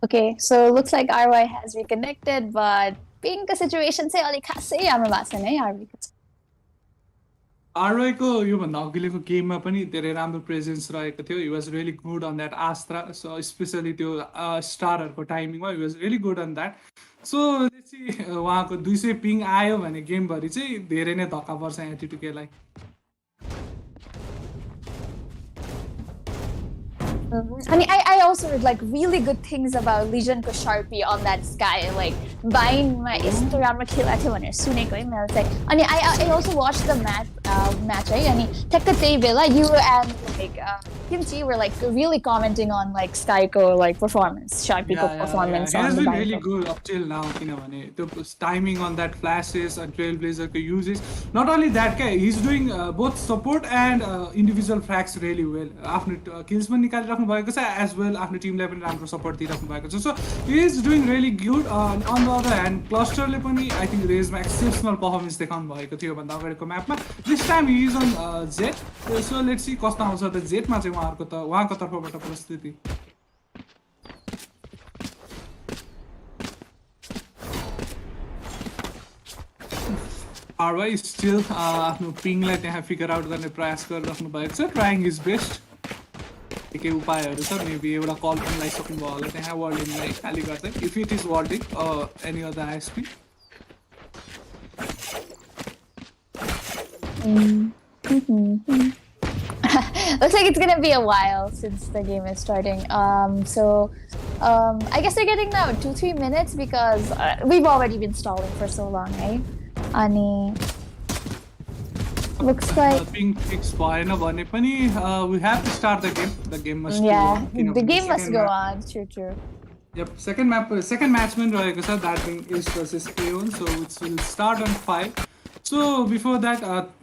Okay, so looks like RY has reconnected, but being the situation say अलि खासै राम्रो भएको छैन है RY को. आरवाईको योभन्दा अघिल्लोको गेममा पनि धेरै राम्रो प्रेजेन्स रहेको थियो he was really good on that Astra so specially त्यो स्टारहरूको टाइमिङमा he was really good on that so चाहिँ उहाँको 200 पिङ आयो भने गेमभरि चाहिँ धेरै नै धक्का पर्छ एटिट्युडलाई I mean, I also heard like really good things about Legion ko Sharpie on that sky. Like buying my Instagram सुनेको है मैले चाहिँ अनि I also watched the match right अनि ठ्याक्क त्यही बेला you and like Kimchi were like really commenting on like Skyको like performance Sharpie ko performance he on has the been really good up till now किनभने त्यो timing on that flashes and Trailblazer ko uses not only that he's doing both support and individual frags really well आफ्नो kills पनि निकालिराख्नु भएको छ as well आफ्नो टिमलाई पनि राम्रो सपोर्ट दिइराख्नु भएको छ so he is doing really good on the other hand क्लस्टरले पनि I think रेजमा एक्सेप्सनल परफर्मेन्स देखाउनु भएको थियो भन्दा अगाडिको म्यापमा this time he is on Z so let's see कस्तो आउँछ त Z मा चाहिँ उहाँको तर्फबाट प्रस्तुति RY still आफ्नो पिङलाई त्यहाँ फिगर आउट गर्ने प्रयास गरिराख्नु भएको छ ट्राइङ हिज बेस्ट के उपायहरू छ मेबी एउटा कल पनि लगाइसक्नु भयो होला त्यहाँ वर्ल्डिङलाई खाली गर्दै इफ इट इज वर्ल्डिङ any other ISP Looks like it's gonna be a while since the game is starting. I guess they're getting now 2-3 minutes because we've already been stalling for so long, right? Ani looks like ping fix भएन भने पनि we have to start the game. The game must go yeah, on. the game must go on. True. Yep, second matchman रहेको छ that being is versus Aeon, so it will start on 5. So before that,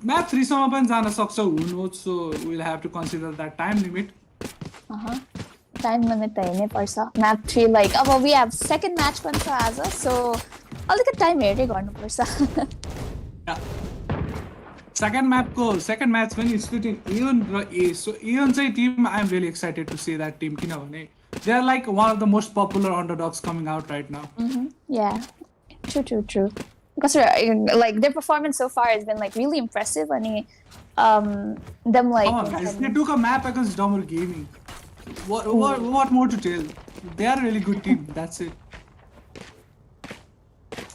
map 3 सम्म पनि जान सक्छ who knows, so we'll have to consider that time limit. Time limit त हेर्नै पर्छ. Map 3 like अब we have second match पनि छ आज, so अलिकति टाइम हेर्दै गर्नुपर्छ. Yeah. Second match when it's between Aeon and A. So Aeon team, I'm really excited to see that team. They are like one of the most popular underdogs coming out right now. Yeah, true. because like their performance so far has been like really impressive. And them like Come on, guys. They took a map against Dumber Gaming. What more to tell? They are a really good team. That's it.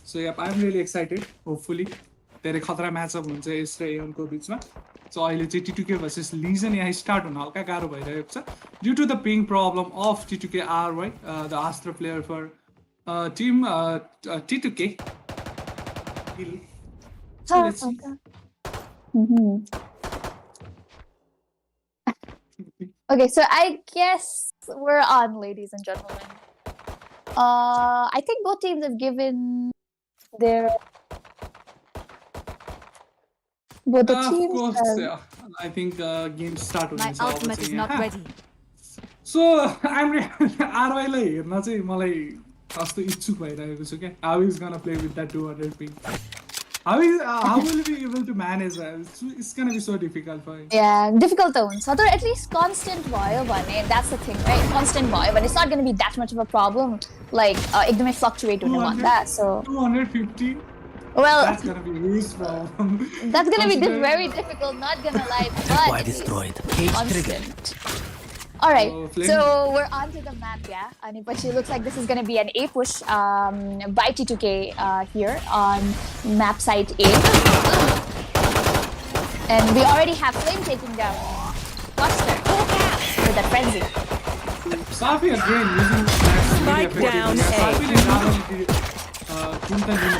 So yep, I'm really excited. Hopefully, धेरै खतरा match up हुन्छ yes र एयनको बिचमा. So अहिले चाहिँ T2K versus Legion यहाँ start हुन हल्का गाह्रो भइरहेको छ due to the ping problem of T2K RY, the Astra player for team T2K. So let's see. Okay, so I guess we're on, ladies and gentlemen. I think both teams have given their both the Of teams course, have- yeah. I think game start My ultimate is not ready. So I'm RY लाई हेर्न चाहिँ मलाई कस्तो इच्छुक भइरहेको छु के. How he's gonna play with that 200 ping? How will he be able to manage that? It's gonna be so difficult for him. Yeah, difficult though. So at least constant भयो भने, that's the thing, right? Constant भयो, but it's not gonna be that much of a problem. Like एकदमै fluctuate हुनु on that. So 250. well, That's gonna be a huge problem. that's gonna be Considering- very difficult. Not gonna lie, but at least constant. All right, So, Flame- so we're on to the map, yeah. And but it looks like this is going to be an A push by T2K here on map site A. And we already have Flame taking down Cluster with that frenzy. Safi again using Spike down A. Safi ले not only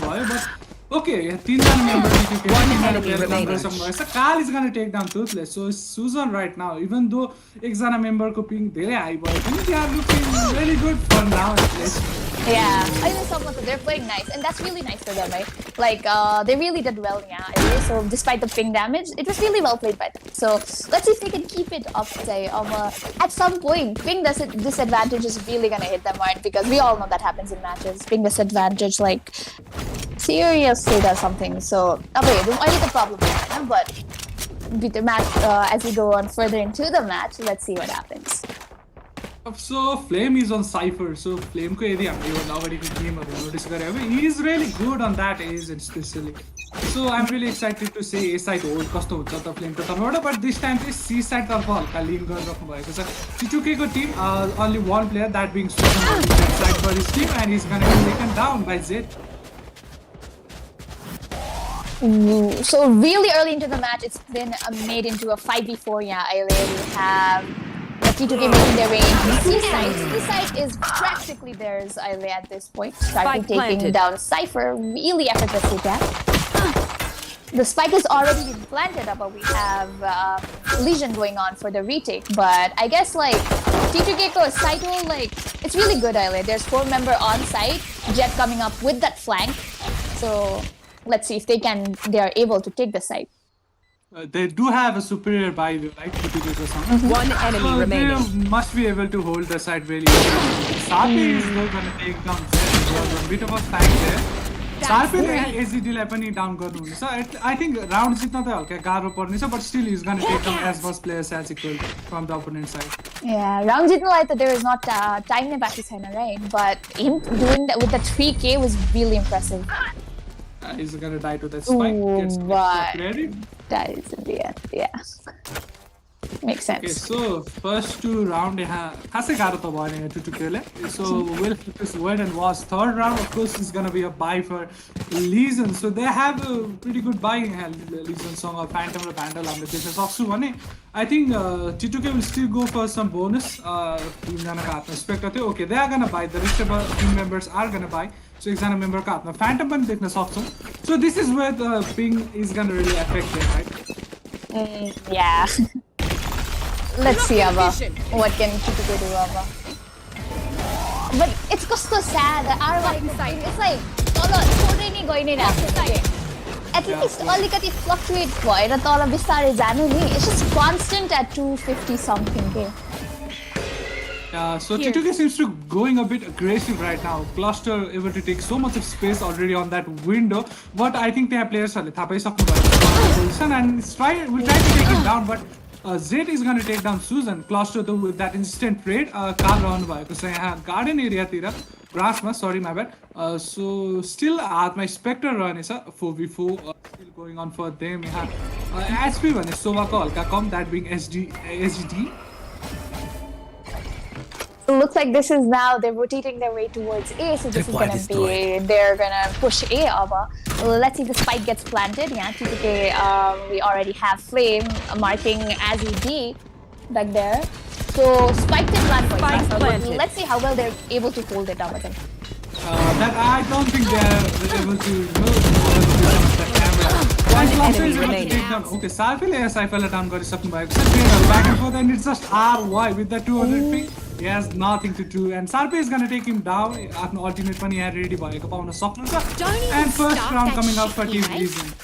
भयो, but okay, तीनजना member T2K, One तीनजना enemy player remaining. number some भएछ. Kal is gonna take down Toothless. So Susan right now, even though एकजना member को ping धेरै high भयो पनि, they are looking really good for now at least. Yeah, I think someone they're playing nice, and that's really nice for them, right? Like they really did well, yeah. So despite the ping damage, it was really well played by them. So let's see if they can keep it up. Say, at some point, ping disadvantage is really gonna hit them hard because we all know that happens in matches. Ping disadvantage, like seriously, does something. So okay, I need the problem, but with the match as we go on further into the match, let's see what happens. So Flame is on Cypher. So Flame को यदि हामीले यो अगाडिको गेमहरु notice गरे भने he is really good on that age especially. So I'm really excited to see A side hold कस्तो हुन्छ त Flame को तर्फबाट, but this time चाहिँ C side तर्फ हल्का lean गरिराख्नु भएको छ. T2K को team only one player, that being Susan on that side for his team, and he's gonna be taken down by Zed. So really early into the match, it's been made into a 5v4. Yeah, I really have the T2K making their way into C side. C side is practically theirs, Ile, at this point. Starting Spike taking planted. down Cypher really effortlessly. The spike has already been planted, but we have Legion going on for the retake. But I guess like T2K ko side hole, like it's really good, Ile. There's 4 member on site, Jet coming up with that flank. So let's see if they are able to take the site. They do have a superior buy, right? T2K ko sama. One enemy So remaining. they must be able to hold the side really well. Sapi is not going to take down Zed. There was a bit of a fight there. Sapi ले AZD लाई पनि down गर्नुहुनेछ. I think round जित्न त हल्का गाह्रो पर्नेछ, but still he's going to take down as much players as he could from the opponent side. Yeah, round jitnulai ta there is not time ne baki chaina, right? But him doing that with the 3K was really impressive. He's going to die to that spike. Ooh, Gets but- ready. That is in the end, yeah. Makes Okay, sense. so first 2 round यहाँ खासै गाह्रो त भएन यहाँ T2K ले. So we'll just wait and watch. Third round, of course, is gonna be a buy for Legion. So they have a pretty good buy यहाँ Legionसँग Phantom र Vandal हामीले देख्न सक्छौँ भने I think T2K will still go for some bonus. तीनजनाको हातमा Spectre थियो. Okay, they are gonna buy. The rest of our team members are gonna buy. So एकजना memberको हातमा Phantom पनि देख्न सक्छौँ. So this is where the ping is gonna really affect them, right? Yeah. Let's see, Ava. What can T2K do, Ava? But it's so sad. It's like, छोड्दै नि गइ नै रहेको छ. At least अलिकति fluctuate भएर तल बिस्तारै जानु नि. It's just constant at 250 something. Okay? So T2K seems to going a bit aggressive right now. Cluster able to take so much of space already on that window, but I think they have players थाहा पाइसक्नु भएको position and we'll try to take him down, but Zed is going to take down Susan. Cluster with that instant trade. Car round by because I have garden area tira. Grassma, sorry, my bad. So still my Spectre run is a 4v4 still going on for them. SP one is Sova call. That being SGD. It looks like this is now they're rotating their way towards A, so this is gonna be they're gonna push A over. Let's see if the spike gets planted. Yeah, TTK, we already have Flame marking as ED back there. So spike did plant for Spike Spike, planted. let's see how well they're able to hold it down with him. That I don't think they're able to the camera. One Cluster enemy is able to remaining. take down. Okay, Sarfil has Cypher down got something by back and forth, and it's just RY with the 200 ping. He has nothing to do, and Sarpe is gonna take him down. After ultimate one, he had ready by a soft Don't even and first start round that coming out for shit, Team right? Legion.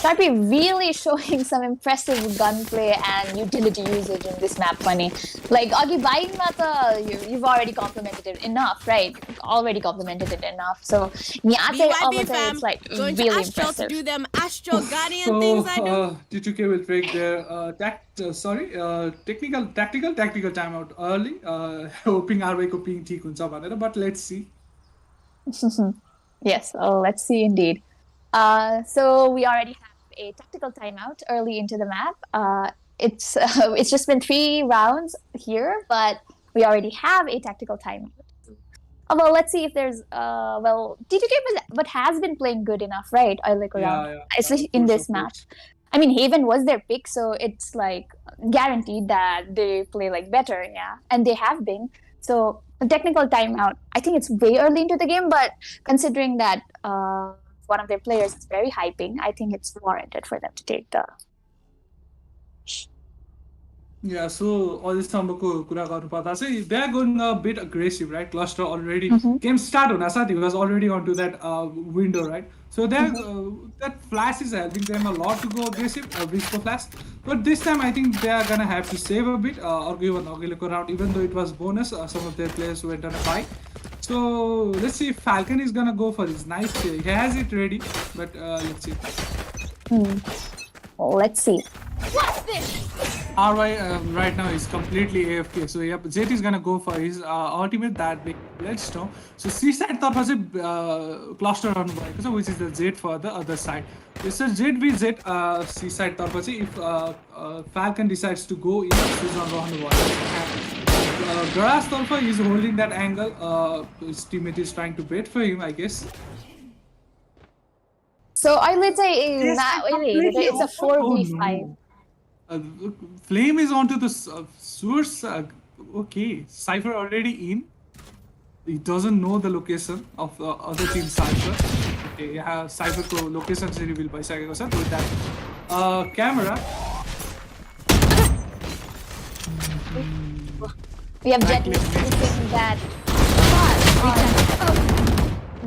Sarpi really showing some impressive gunplay and utility usage in this map, funny. Like, Agi buying mata, you've already complimented it enough, right? Already complimented it enough. So, Nyate BYB fam, it's like going to really Astro to impressive. do them Astro Guardian things I do. T2K will take their tactical timeout early. Hoping RY ko ping theek huncha bhanera, but let's see. Yes, let's see indeed. So we already have a tactical timeout early into the map. It's just been 3 rounds here, but we already have a tactical timeout. Well, let's see if there's T2K has been playing good enough, right? I like around, especially in this match. I mean, Haven was their pick, so it's like guaranteed that they play like better, yeah, and they have been. So a technical timeout, I think it's way early into the game, but considering that one of their players is very hyping, I think it's warranted for them to take the. Yeah, so all this time they are going a bit aggressive, right? Cluster already game start on Asati was already onto that window, right? So that flash is helping them a lot to go aggressive, reach for flash. But this time I think they are gonna have to save a bit or give an Ogiloko round, even though it was bonus. Some of their players went on a fight. So let's see if Falcon is gonna go for his nice play. He has it ready, but let's see. Let's see. What's this? RY right now is completely AFK. So yep, Zed is gonna go for his ultimate that big Bloodstone. So C side tarfa chai cluster run bhayeko cha, which is the Zed for the other side. So Zed v Zed C side tarfa chai if Falcon decides to go in, Susan rahnu bhayo. Grass tarfa is holding that angle. His teammate is trying to bait for him, I guess. So I let's say completely it's a open. 4v5. Flame is onto the source. Okay, Cypher already in. He doesn't know the location of the other team Cypher. Okay, yeah, Cypher ko location se reveal bhaisakeko cha with that camera. We have Jet using that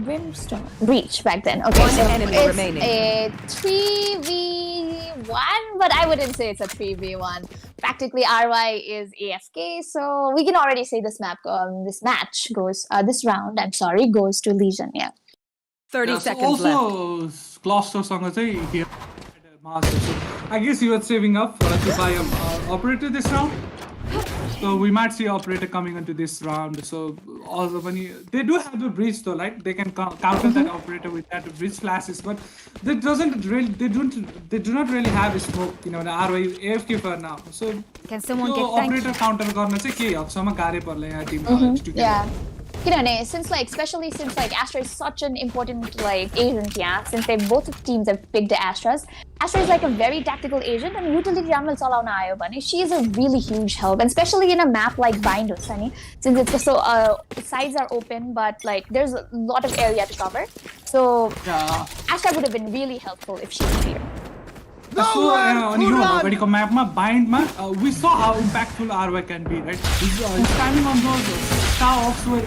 Brimstone Breach back then. Okay, One so enemy it's remaining. a 3v1, but I wouldn't say it's a 3v1. Practically RY is AFK, so we can already say this match goes, this round, I'm sorry, goes to Legion, yeah. 30 So seconds left. also, Cluster sanga chai he had a master. So I guess he was saving up for to buy an operator this round. So we might see operator coming into this round. So also when they do have a bridge though, right? They can counter that operator with that bridge flashes, but they do not really have a smoke. You know, the RY AFK for now. So Can someone get operator counter गर्न चाहिँ के हदसम्म गाह्रै पर्ला यहाँ Tim Yeah. Especially since Astra is such an important agent, yeah. Since both teams have picked the Astras, Astra is like a very tactical agent, and utility Ramal Salauna Ayo Bani. She is a really huge help, and especially in a map like Bindus, since it's so sides are open, but there's a lot of area to cover. So Astra would have been really helpful if she was here. So on यो अगाडिको म्यापमा बाइन्डमा we saw how impactful RY can be, right? He's standing on those star offs were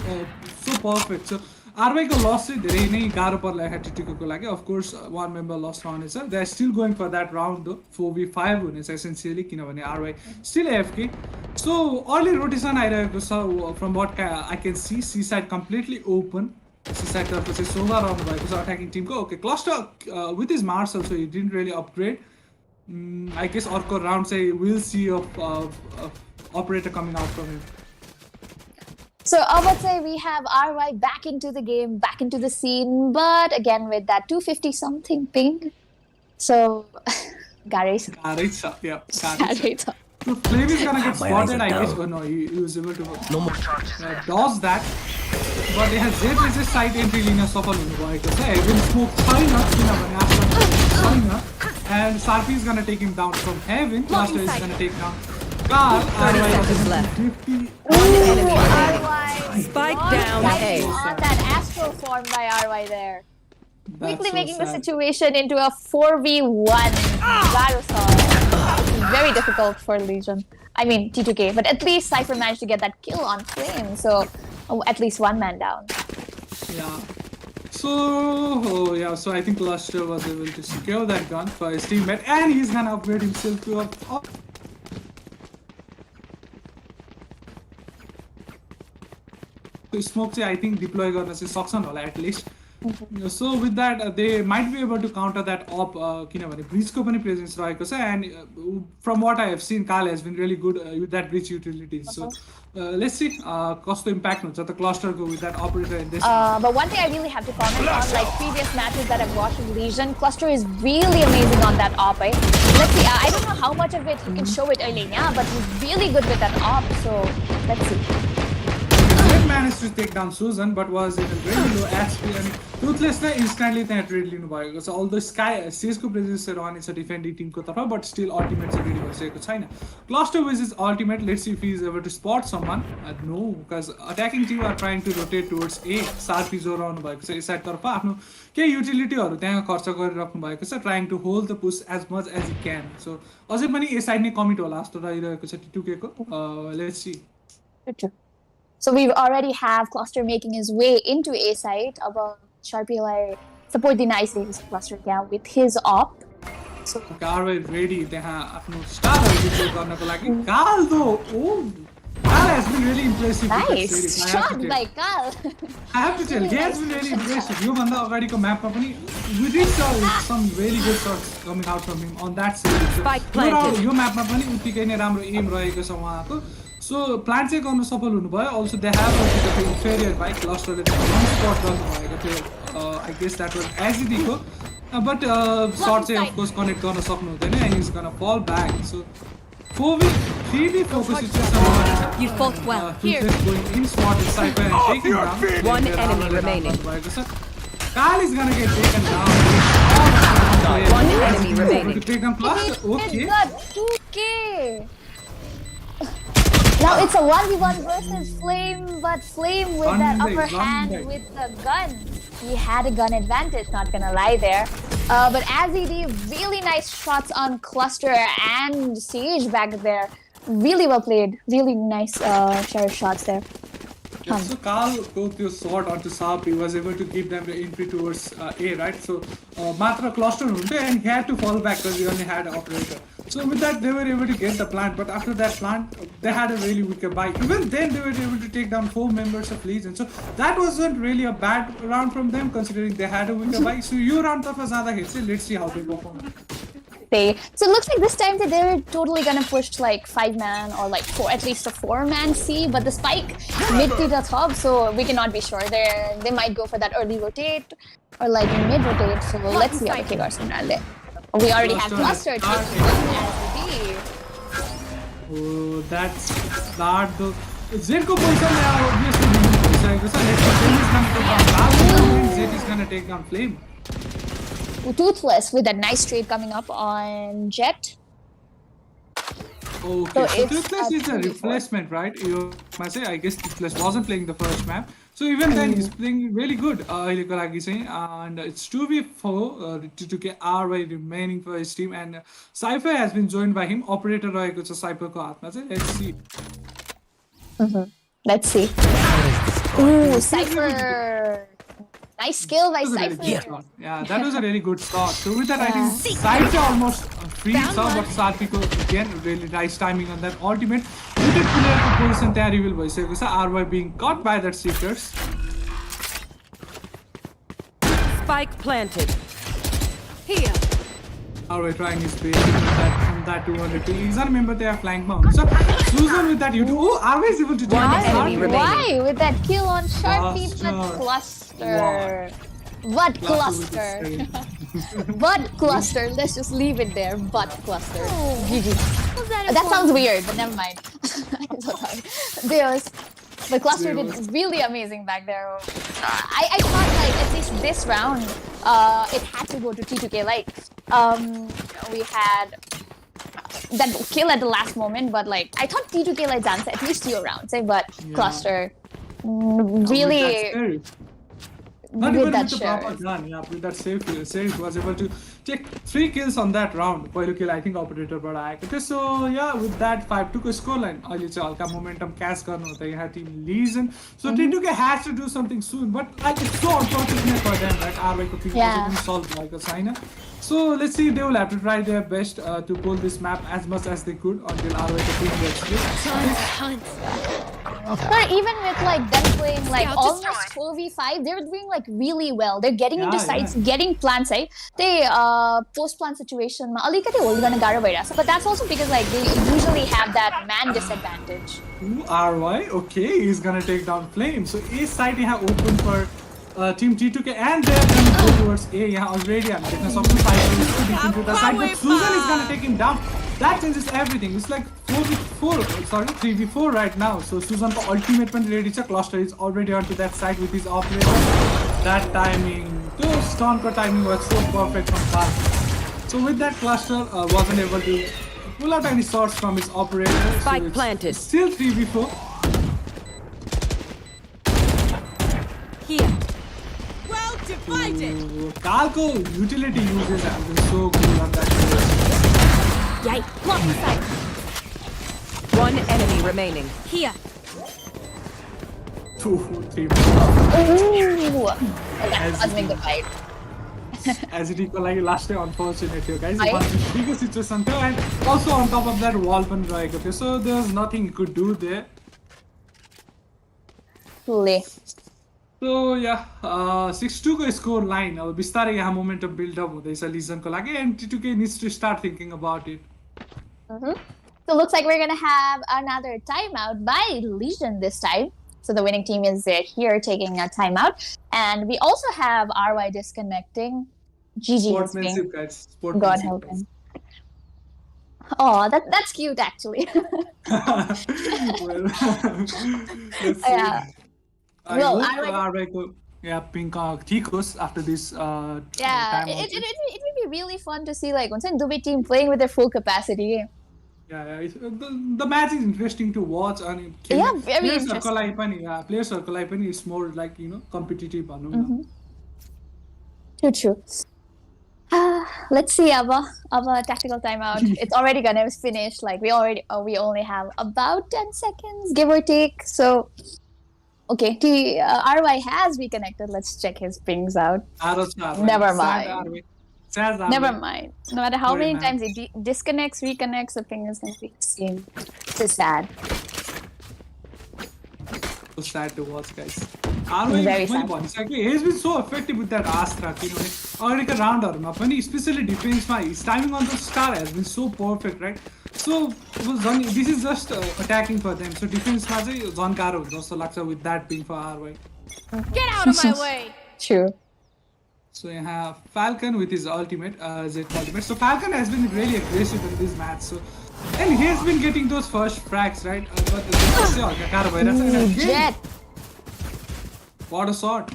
so perfect. So RY को loss चाहिँ धेरै नै गाह्रो पर्ला T2K को लागि. Of course one member lost रहनेछ. They are still going for that round though. 4v5 हुनेछ essentially किनभने RY still AFK. So early rotation आइरहेको छ from what I can see. C side completely open. C side तर्फ चाहिँ सोभा रहनु भएको छ attacking team को. Okay, Cluster with his Marshal, so he didn't really upgrade. I guess Orko round say we'll see a operator coming out from him. So I would say we have RY back into the game, back into the scene, but again with that 250 something ping. So Gary's Yeah, Gary. Gary's So Flame is gonna get spotted, I guess. Oh no, he was able to dodge that. But they have Z versus side entry लिन सफल हुनुभएको छ. Heaven smoke छैन किनभने after छैन. And Sarpi is gonna take him down from Heaven. Master is gonna take down Carl. 30 seconds left. 50. RY. Spike down A. On that astral form by RY there. That's Quickly so making the sad. situation into a 4v1 Garusol. Very difficult for Legion. I mean T2K, but at least Cypher managed to get that kill on Flame, so at least one man down. Yeah. So so I think Cluster was able to secure that gun for his teammate, and he's gonna upgrade himself to a smoke. I think deploy गर्न चाहिँ सक्छन् होला at least. So with that they might be able to counter that op किनभने breachको पनि presence रहेको छ, and from what I have seen Carl has been really good with that breach utilities. So let's see कस्तो impact हुन्छ त cluster को with that operator in this. But one thing I really have to comment on, like previous matches that I've watched with Legion, Cluster is really amazing on that op. Let's see, I don't know how much of it he can show it early, yeah, but he's really good with that op. So let's see. Red managed to take down Susan, but was even very low HP, and Ruthless instantly त्यहाँ trade लिनु भएको छ. Although CS को presence रहनेछ defending team को तर्फ, but still ultimate चाहिँ ready भइसकेको छैन. Cluster with his ultimate, let's see if he is able to spot someone. No, because attacking team are trying to rotate towards A. Sarpi जो रहनु भएको छ, side तर्फ आफ्नो केही युटिलिटीहरु त्यहाँ खर्च गरिराख्नु भएको छ, trying to hold the push as much as he can. So अझै पनि A side नै commit होला जस्तो रहिरहेको छ T2K को. Let's see. So we already have Cluster making his way into A side. About Sharpie like support the nice things Cluster down with his op. So RY ready त्यहाँ आफ्नो स्टारहरु deploy गर्नको लागि. Carl though, Carl has been really impressive. nice shot by Carl. I have to tell, he has been really impressive. यो भन्दा अगाडिको म्यापमा पनि we did saw some really good shots coming out from him on that series. Spike planted. यो म्यापमा पनि उत्तिकै नै राम्रो M रहेको छ उहाँको. So प्लान चाहिँ गर्न सफल हुनुभयो. Also they have a bit of inferior by Cluster ले one spot गर्नुभएको थियो. I guess that was Azidi को. But shot चाहिँ of course connect गर्न सक्नु हुँदैन, and he's gonna fall back. So 3v focus situation. You fought well. Here. Going in SWAT is Cypher and taken down. One enemy remaining. Carl is gonna get taken down. One enemy remaining. To take down Cluster. Okay. It's got 2K. Now it's a 1v1 versus Flame, but Flame with that upper hand with the gun. He had a gun advantage, not gonna lie there. But Azid, really nice shots on Cluster and Sage back there. Really well played. Really nice share shots there. So Carl got your sword onto Sarpi, was able to give them the entry towards A, right? So Matra Cluster and he had to fall back because he only had an operator. So with that they were able to get the plant, but after that plant they had a really weaker buy. Even then they were able to take down 4 members of Legion. So that wasn't really a bad round from them considering they had a weaker buy. So your round of Azada hits, let's see how they perform. So it looks like this time that they're totally gonna push like 5-man or like at least a 4-man C, but the spike mid to the top, so we cannot be sure. They might go for that early rotate or like mid rotate. So let's see how the KGRs can run there. We already have Cluster taking as Oh, that's bad though. Z ko position now obviously Z is gonna take down Flame. Toothless with a nice trade coming up on Jet. Okay, so it's Toothless is a replacement, right? You must say, I guess Toothless wasn't playing the first map. So even then, he's playing really good. And it's 2v4 to get RY remaining for his team. And Cypher has been joined by him. Operator रहेको छ Cypher को हातमा चाहिँ. Let's see. Let's see. Ooh, Cypher. Nice skill by Cypher. Yeah, that was a really good start. So with that, I think Cypher almost free saw, but Sarpiko again really nice timing on that ultimate. Muted player को position तयार reveal भइसकेको छ. RY being caught by that Seekers. Spike planted. Here. RY trying his best from that 200 kill. He's remember they are flank mount. So Susan with that oh, RY is able to take One it. enemy remaining. Why? With that kill on Sharpie, but Cluster. cluster. What cluster? Butt cluster. Let's just leave it there. Butt cluster. GG. That sounds weird, but never mind. I'm so sorry. The cluster did really amazing back there. I thought like at least this round, it had to go to T2K. Like, we had that kill at the last moment, but like I thought T2K like dance at least 2 rounds, but cluster really. Not with even that with the proper gun, with that safe was able to take 3 kills on that round. पहिलो kill I think operator बाट आएको थियो. So yeah, with that 5-2 को score line, अहिले चाहिँ हल्का momentum catch गर्नु हो त यहाँ team Legion. So T2K has to do something soon, but like it's so unfortunate for them, right? RY को team चाहिँ solve भएको छैन. So let's see, they will have to try their best to pull this map as much as they could until RY ko team gets this. But even with like them playing like almost 4v5, they're doing like really well. They're getting into sites, getting plants, right? They post plant situation alikati hold गर्न गाह्रो भइरहेछ, but that's also because like they usually have that man disadvantage. RY, okay, he's gonna take down Flame. So A side you have open for Team T2K and they're gonna go towards A. Yeah, already I'm getting some fight into the side, but Susan is gonna take him down. That changes everything. It's like 3v4 right now. So Susan ko ultimate पण ready छ. Cluster is already onto that side with his operator. That timing, the stun ko timing was so perfect from Park. So with that cluster wasn't able to pull out any shots from his operator. Spike so planted. Still 3v4. Here. Well divided. Kalko utility uses have been so good on that. Yikes. Block the sight. One enemy remaining. Here. 2, 3. Ooh, that was a good fight. As it equal like last day unfortunate here, guys. It was the biggest situation too, and also on top of that wall pan raheko थियो. So there was nothing he could do there. Fully. So yeah, 6-2 को score line. अब बिस्तारै यहाँ momentum build up हुँदैछ Legion को लागि, and T2K needs to start thinking about it. So looks like we're gonna have another timeout by Legion this time. So the winning team is here taking a timeout, and we also have RY disconnecting. GG has been. Sportsmanship, guys. God help him. Oh, that's cute actually. Well, let's see. Yeah. I Well, hope RY को pink ठीक होस् after this Yeah, it would be really fun to see like once Dubai team playing with their full capacity. Yeah, the match is interesting to watch and Yeah, very interesting. players को लागि पनि it's more like competitive भनौँ न. True. Let's see Ava tactical timeout. It's already gonna finish. Like we only have about 10 seconds, give or take. So okay, RY has reconnected. Let's check his pings out. Never mind. Never mind. No matter how many times he disconnects, reconnects, the ping is going to be the same. It's just sad. So sad to watch, guys. Very sad. He's been so effective with that Astra. Already round or especially defense, his timing on the star has been so perfect, right? So this is just attacking for them. So defense Zon Karo also laksa with that ping for RY. Get out of my way. True. So you have Falcon with his ultimate, Z ultimate. So Falcon has been really aggressive in this match. So and he has been getting those first frags, right? Jet. What a shot.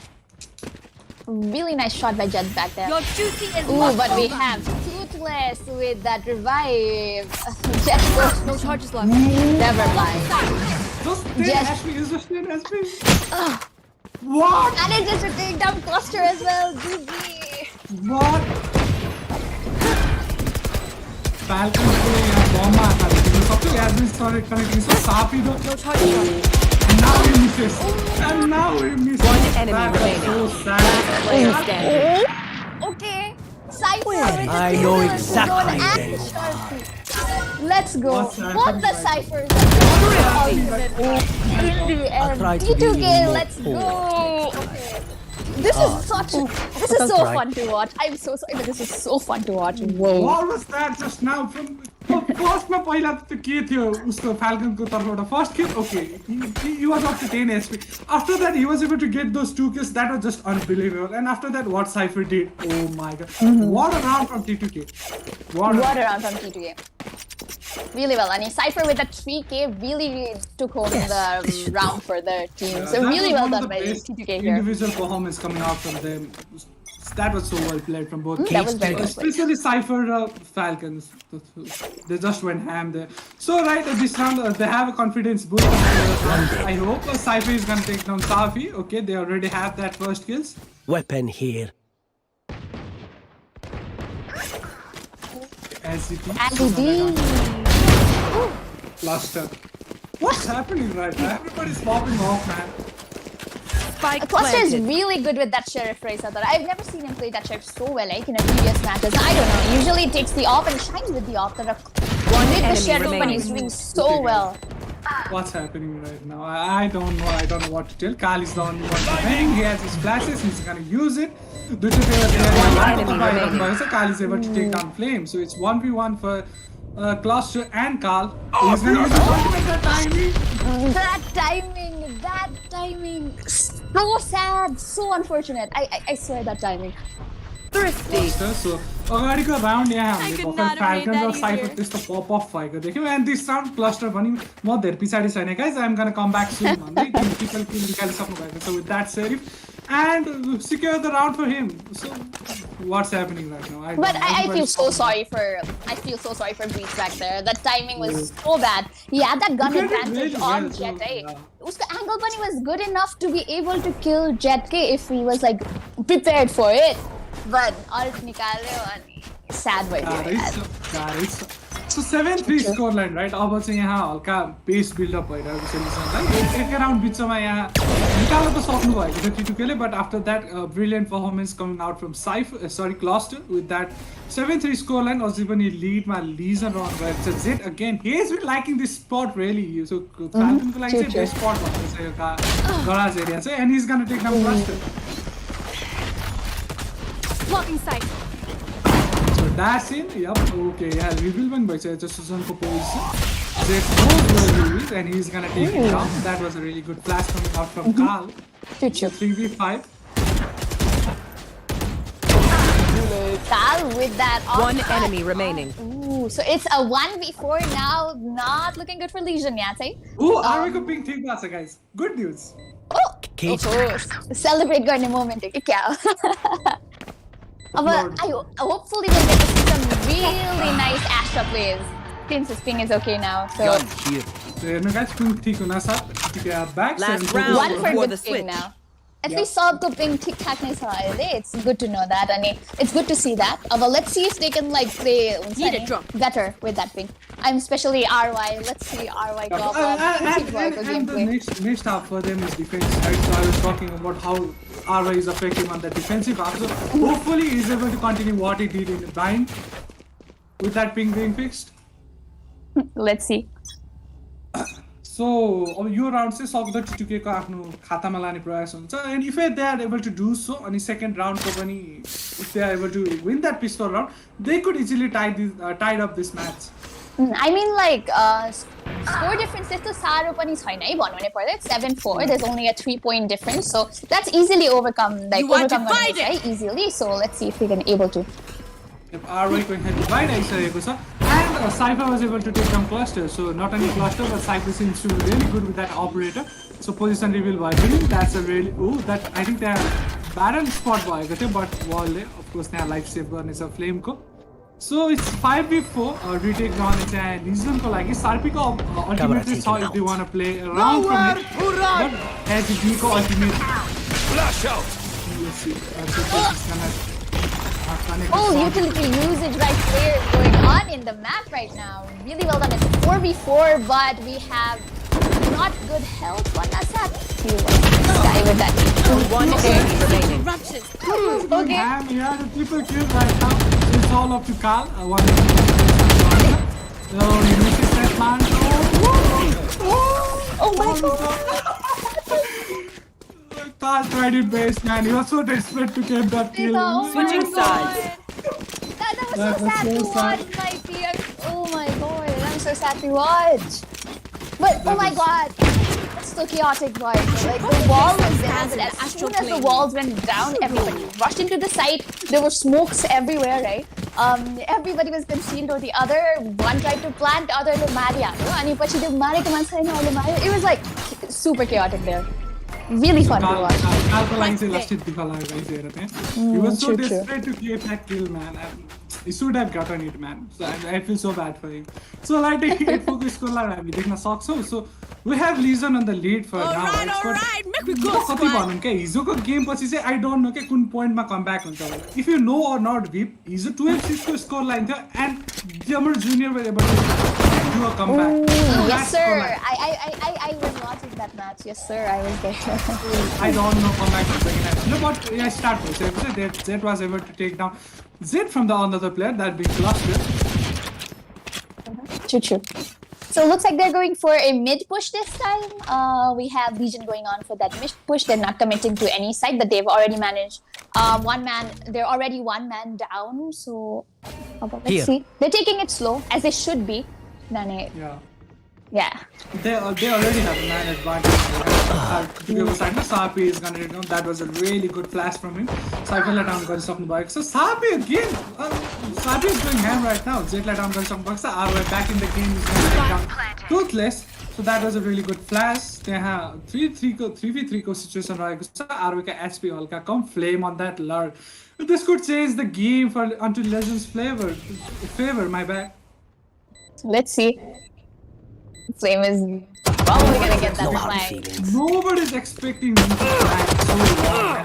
Really nice shot by Jet back there. Your duty is Ooh, not but we over. have Toothless with that revive. Jet. No charges left. Never mind. Yes. What? And it's just a big dumb cluster as well. GG. What? Falcon bomb has been started connecting so Sapi No charges left. and now he misses. And now he misses. One enemy remaining. So sad. Player standing. Okay. Cypher with I the know Toothless exactly. zone and Sharpie. Let's go. What's happening What the right Cyphers in the end. tried to be T2K, more let's go. Okay. This is so fun to watch. I'm so sorry, but this is so fun to watch. Whoa. What was that just now? From first में पहिला त के थियो उसको Falcon को तर्फबाट first kill. Okay, he was up to 10 SP. After that, he was able to get those 2 kills. That was just unbelievable. And after that, what Cypher did? Oh my god! What a round from T2K. What a round from T2K. Really well, and Cypher with the 3K really took home the round for the team. So That really was well one of done the by best T2K here. individual performance coming out from them. That was so well played from both. That was very well played. Especially Cypher Falcons. They just went ham there. So right, this round they have a confidence boost. I hope Cypher is gonna take down Safi. Okay, they already have that first kills. Weapon here. LCD. Cluster. What's happening right now? Everybody's popping off, man. Cluster is really good with that Sheriff race. I've never seen him play that Sheriff so well, like in a previous matches. I don't know. Usually he takes the off and shines with the off. One with the Sheriff, but he's doing so well. What's happening right now? I don't know. I don't know what to tell. Kal is the only one defending. He has his flashes. He's gonna use it. Kal is able to take down Flame. So it's 1v1 for Cluster and Kal. He's gonna use that timing. That timing. So sad. So unfortunate. I swear that timing. Thrifty. So अगाडिको round यहाँ हामीले could भर्खर not have made Falcon raw that Cypher easier. त्यस्तो pop of भएको देख्यौँ and this round cluster पनि म धेरै पछाडि छैन guys I am gonna come back सुन भन्दै टिपिकल किल निकालिसक्नु भएको छ with that serif end secure the round for him so what's happening right now But I feel so sorry for Breach back there. That timing was so bad. He had that gun He did advantage really on well, Jet, so, eh? yeah. Uska angle bunny was good enough to be able to kill Jet K if he was like prepared for it. But ult nikalyo and sad way. गाह्रै छ सो 7-3 score line right अब चाहिँ यहाँ हल्का pace buildup भइरहेको छ लिसनलाई एक round बिचमा यहाँ निकाल्न त सक्नु भएको थियो टिटुकेले but after that brilliant performance coming out from Cluster with that 7-3 score line अझै पनि लिडमा लिजन रहनु भएको छ Jett again he is been liking this spot really so फ्याल्कनको लागि चाहिँ बेस्ट स्पट भन्नु छ यो गराज एरिया चाहिँ and he is gonna take down Cluster Blocking sight. So that's in. Yup. Okay. Yeah. Reveal one by Susan for position. Jet knows where he is, and he's gonna take it down. That was a really good flash coming out from Kal. 3v5. Kal with that. One enemy remaining. Ooh, so it's a 1v4 now. Not looking good for Legion yet, eh? Ooh, are we being think that's guys? Good news. Oh, celebrate garne moment hai kya? But hopefully we'll get to see some really nice Astra plays since his ping is okay now. So Here. So no guys, ping ठीक होना साथ ठीक है back. Last round. one for before good the ping switch. now. At least सबको ping ठीक ठाक नहीं छ अहिले. It's good to know that. And it's good to see that. But let's see if they can like play better with that ping. I'm especially RY. Let's see RY go up. And the next half for them is defense, right? So I was talking about how RY is effective on the defensive half. So hopefully he's able to continue what he did in the bind with that ping being fixed. Let's see. So अब यो round चाहिँ सक्दो टिटुके को आफ्नो खातामा लाने प्रयास हुन्छ and if they are able to do so अनि सेकेन्ड राउन्डको पनि if they are able to win that pistol round they could easily tied up this match. I mean like score difference त्यस्तो साह्रो पनि छैन है भन्नु भने पर्दा 7-4 there's only a 3-point difference so that's easily overcome गर्ने है easily so let's see if we can able to. RY को यहाँ divide आइसकेको छ and Cypher was able to take down cluster so not only cluster but Cypher seems to be really good with that operator so position reveal भयो पनि that's a really that I think त्यहाँ barrel spot भएको थियो but wallले of course त्यहाँ life save गर्नेछ flame को so it's 5v4 retake रहने चाहिँ Legion को लागि Sarpi को ultimate छ if they want to play around from it but SG को ultimate flash out let's see so this is gonna Utility usage right there is going on in the map right now. Really well done. It's 4v4, but we have not good health on that side. Die with that. One enemy remaining. Eruptions. Okay. Yeah, the triple kill right now. It's all up to Kal. I want to so he misses that man. Oh my god. Carl tried it best, man. He was so desperate to get that kill. Oh my Switching God. sides. That was That so was sad so to sad. watch, Mikey. Oh my God, I'm so sad to watch. But oh my God, it's so chaotic, boy. Like the wall was there, but as soon as the walls went down, everybody rushed into the site. There were smokes everywhere, right? Everybody was concealed, or the other one tried to plant, the other to Maria. It was like super chaotic there. Really fun to watch. Carlको लागि चाहिँ लास्टै दुःख लाग्यो guys हेरेर त्यहाँ. He was so true. desperate to get that kill, man. And he should have gotten it, man. So I feel so bad for him. So like the focus को लागि हामी देख्न सक्छौँ. So we have Legion on the lead for now. Alright, make we go, कति भनौँ क्या हिजोको game पछि चाहिँ I don't know के कुन पोइन्टमा कमब्याक हुन्छ होला. If you know or not, Vip, हिजो 12-6 को स्कोर लाइन थियो and Jammer Junior were able to do a comeback. Ooh, yes, sir. I was watching that match. Yes, sir. I was there. I don't know comeback in second half. No, but yeah, start with that Zed was able to take down Zed from the another player, that being Cluster. True. So it looks like they're going for a mid push this time. We have Legion going on for that mid push. They're not committing to any side, but they've already managed they're already one man down. So let's see. They're taking it slow, as they should be. Yeah. They already have a man advantage. To give a side, Sapi is gonna hit down. That was a really good flash from him. Cycle let down going back. So Sapi again. Sapi is going ham right now. Jet let down going back. So RY back in the game is gonna take down Toothless. So that was a really good flash. They have 3v3 को situation रहेको छ. RY का HP हल्का कम. Flame on that lurk. This could change the game for unto Legends favor. My bad. Let's see. Flame is probably gonna get that flag. Nobody's expecting me to flag so long.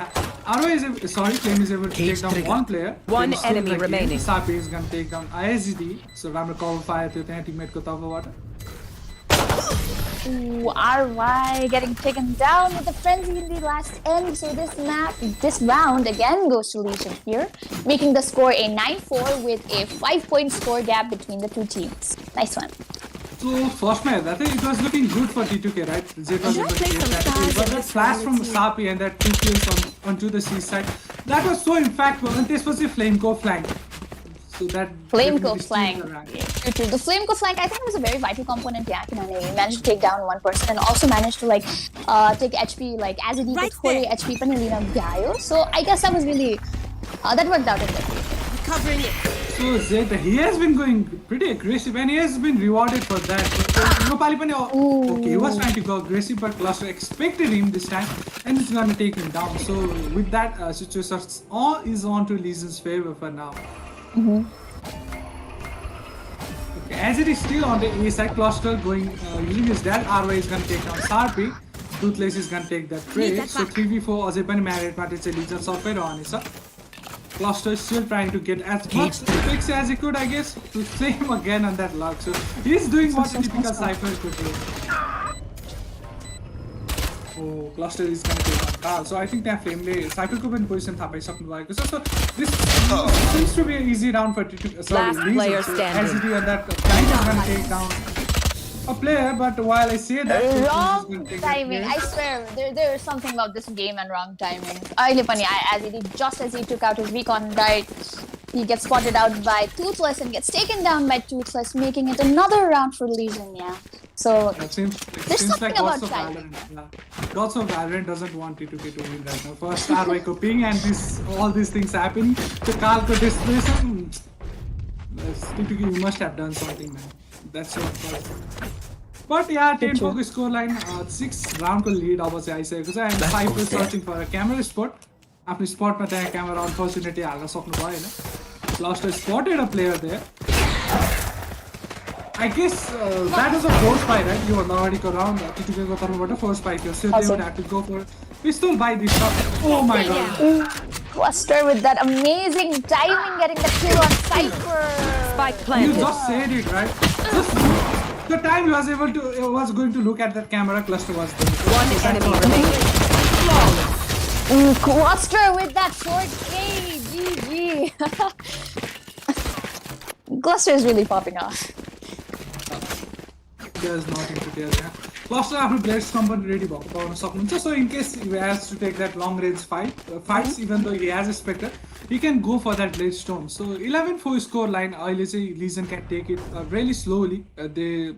Flame is able to take down one player. One Then still enemy the game. remaining. Sapi is gonna take down ISGD. So राम्रो cover fire थियो त्यहाँ teammate को तर्फबाट. Ooh, RY getting taken down with the frenzy in the last end. So this round again goes to Legion here, making the score a 9-4 with a 5-point score gap between the two teams. Nice one. So first match, I think it was looking good for T2K, right? Zed was able to get that kill, but that flash from Sapi and that 2 kills onto the C side, that was so impactful. And this was a Flameco flank. So that Flameco flank. True. The Flameco flank, I think, was a very vital component. Yeah, he managed to take down one person and also managed to take HP as it Right needed HP Panelina Gaio. So I guess that was really that worked out in that way. Covering it. So Zed, he has been going pretty aggressive and he has been rewarded for that. Okay, he was trying to go aggressive, but Cluster expected him this time and he's gonna take him down. So with that situation, all is on to Legion's favor for now. Okay, as it is still on the A side, Cluster going using his dad, RY is gonna take down Sarpi. Toothless is gonna take that trade. So 3v4 अझै पनि match advantage चाहिँ Legion सबै रहनेछ. Cluster is still trying to get as much picks as he could, I guess, to flame again on that lock. So he's doing what a typical Cypher could do. Oh, Cluster is going to take on Carl. So I think that flame Cypher could be in position. So this seems to be an easy round for Last player standing. SGD and that Giant is going to take down a player, but while I say that wrong timing, I swear there is something about this game and wrong timing. Just as he took out his recon dart, he gets spotted out by Toothless and gets taken down by Toothless, making it another round for Legion. Yeah, so it seems something like about Gods of timing. Valorant. Gods of Valorant doesn't want you to get to win right now. First RY को ping and all these things happen. So Carl को display. Typically, you must have done something, man. That's your fault. But yeah, 10-4 scoreline, 6 round lead obviously I say because I am Cypher searching for a camera spot. After spot में त्यहाँ camera unfortunately हाल्न सक्नु भयो हैन. Cluster spotted a player there. I guess that was a force fight, right? You were already around. T2K को तर्फबाट force fight थियो. So they would have to go for pistol by this shot. Oh my god. Cluster with that amazing timing, getting the kill on Cypher. Spike You planted. just said it, right? Just the time he was going to look at that camera, Cluster was there. One enemy remaining. Cluster with that 4K. GG. Cluster is really popping off. There's nothing to tell. Cluster after Blade Storm but ready भएको so in case he has to take that long range fights, even though he has a Spectre, he can go for that Blade Storm. So 11-4 score line, Legion can take it really slowly. They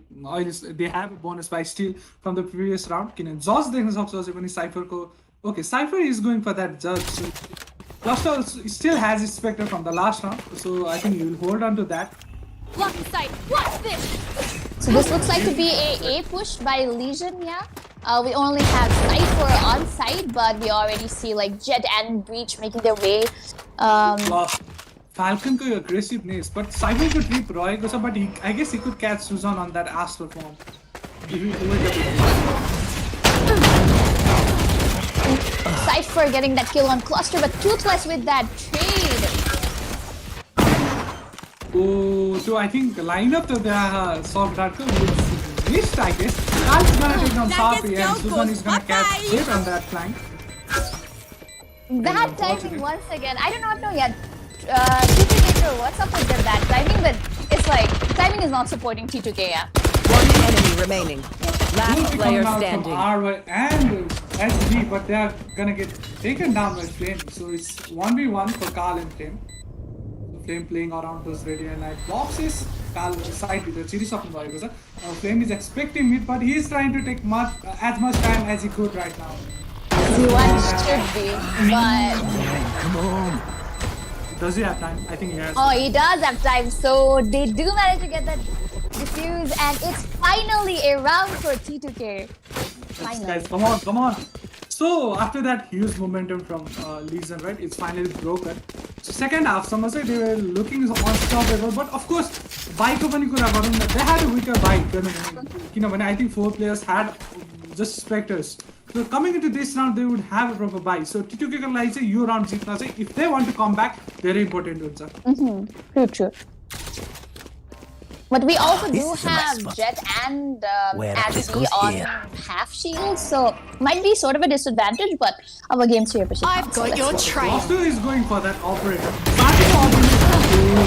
have a bonus by steal from the previous round. Judge Cypher okay, Cypher is going for that Judge. So Cluster still has his Spectre from the last round, so I think he will hold on to that. Blocking sight. Watch this. So this looks like to be a push by Legion, yeah. We only have Cypher on site, but we already see like Jet and Breach making their way. Falcon ko aggressiveness, but Cypher could trip Roy, but I guess he could catch Susan on that Astral form. Cypher getting that kill on Cluster, but Toothless with that trade. Oh, so I think the lineup to the Soft Darker is missed, I guess. Carl's gonna take down Safi and Susan is gonna catch hit on that flank. That timing once again. I do not know yet. T2K, what's up with that timing? But it's like timing is not supporting T2K. Yeah. One enemy remaining. Last player standing. RY and SD, but they are gonna get taken down by Flame. So it's 1v1 for Carl and Flame. Flame playing around those ready and like boxes. Carl side with the series of Flame is expecting it, but he is trying to take as much time as he could right now. One should be, but come on. Does he have time? I think he has. Oh, he does have time. So they do manage to get that defuse, and it's finally a round for T2K. Finally. Guys, come on. So after that huge momentum from Legion, right? It's finally broken. So second half, some say they were looking unstoppable, but of course, bike they had a weaker bike. I think 4 players had just Spectres. So coming into this round, they would have a proper buy. So T2K can like say you round if they want to come back, very important. True. But we also do have Jet and Ashley on half shield, so might be sort of a disadvantage, but our game's here. I've got your train. Cluster is going for that operator.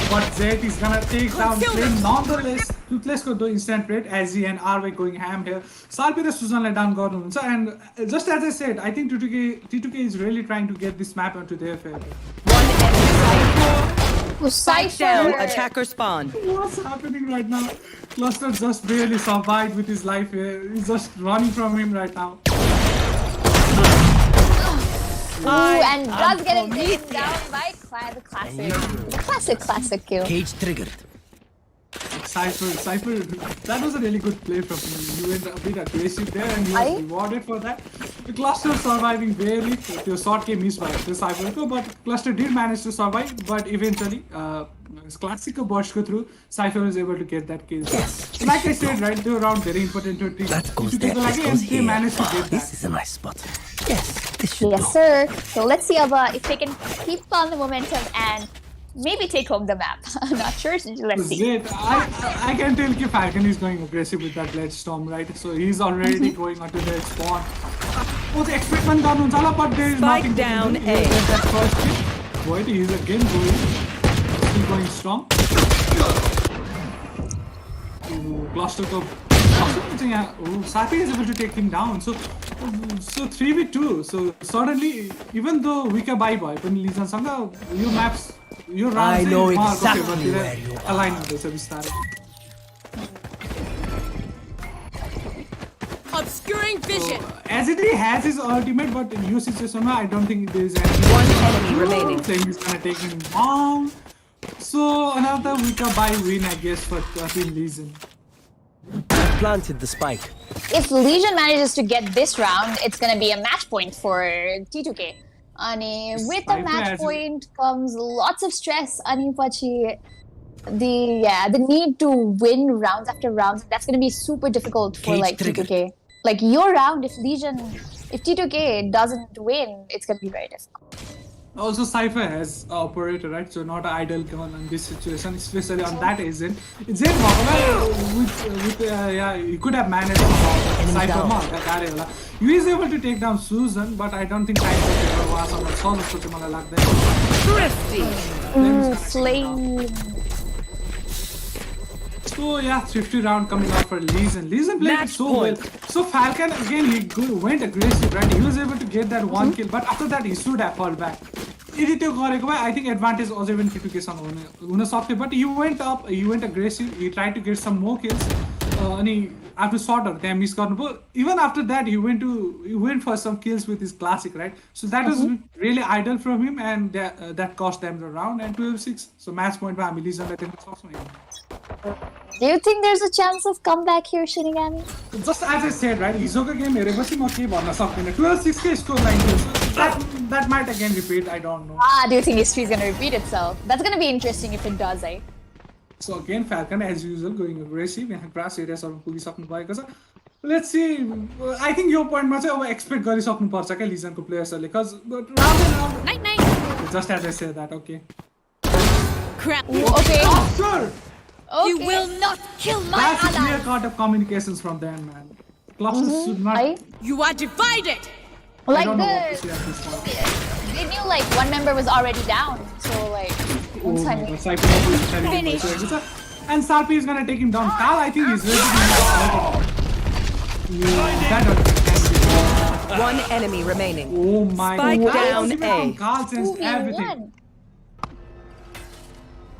But Zed is gonna take down Flame nonetheless. Toothless got the instant rate, Azzy and RY going ham here. Salpi the Susan down Gordon. And just as I said, I think T2K is really trying to get this map onto their favor. One enemy. Spike Down. Attacker spawn. What's happening right now? Cluster just barely survived with his life here. He's just running from him right now. Ooh, and does get taken down by the classic kill. Cage triggered. Cypher, that was a really good play from him. You went a bit aggressive there and you were rewarded for that. The Cluster surviving barely. The shot came missed by the Cypher, but Cluster did manage to survive, but eventually, classic burst go through, Cypher was able to get that kill. Yes. Like I said, right, they were around very important to team. That goes there, this goes here. They managed to get that. This is a nice spot. Yes, this should Yes, sir. So let's see if they can keep on the momentum and maybe take home the map. I'm not sure. Let's see. I can tell if Falcon is going aggressive with that Blade Storm, right? So he's already going onto their spawn. Oh, the experiment done, but there is nothing down to do. That first hit. Wait, he's again going. Still going strong. Cluster top. Safi is able to take him down. So 3v2. So suddenly, even though we can buy boy, when Legion Sanga, your maps. I know exactly where you are. Aligning this started. Obscuring vision. As it has his ultimate, but in your situation, I don't think there is any. One enemy remaining. Playing is gonna take him down. So another weaker buy win, I guess, for Team Legion. I planted the spike. If Legion manages to get this round, it's gonna be a match point for T2K. With the match point comes lots of stress. The need to win rounds after rounds. That's gonna be super difficult for T2K. Like your round, if T2K doesn't win, it's gonna be very difficult. Also, Cypher has operator, right? So not an idle gun in this situation, especially on that agent. It's it, he could have managed Cypher mark that area. He is able to take down Susan, but I don't think Cypher was on the solo structure like that. Thrifty. Flame. So yeah, 50 round coming out for Leeson. Leeson played it Match so well. point. So Falcon again, went aggressive, right? He was able to get that one kill, but after that he should have fallen back. I think advantage was even K2K but he went up, he went aggressive, he tried to get some more kills. And he after shorter, damn miss but even after that he went for some kills with his classic, right? So that was really idle from him, and that cost them the round and 12-6. So match point by Leeson. Do you think there's a chance of comeback here, Shinigami? Just as I said, right, Hizoka game हेरेपछि म के भन्न सक्दिनँ 12-6 के score line so that might again repeat, I don't know. Do you think history is gonna repeat itself? That's gonna be interesting if it does, eh? So again, Falcon as usual going aggressive यहाँ grass areas हरुमा पुगिसक्नु भएको छ. Let's see. I think your point मा चाहिँ अब expect गरिसक्नु पर्छ के Leeson को players हरुले cuz round Night night. just as I said that, okay. Crap. Okay. Oh, sure. You Okay. will not kill my That's a clear ally. cut of communications from them, man. Clusters should not. You are divided. I Like don't know what to say at this point. they knew like one member was already down, so like Oh once my I God, mean, Cypher is very good. And Sarpi is gonna take him down. Carl, I think he's ready to that One enemy remaining. Oh my Spike God. down Even A. Carl sends everything. 2v1.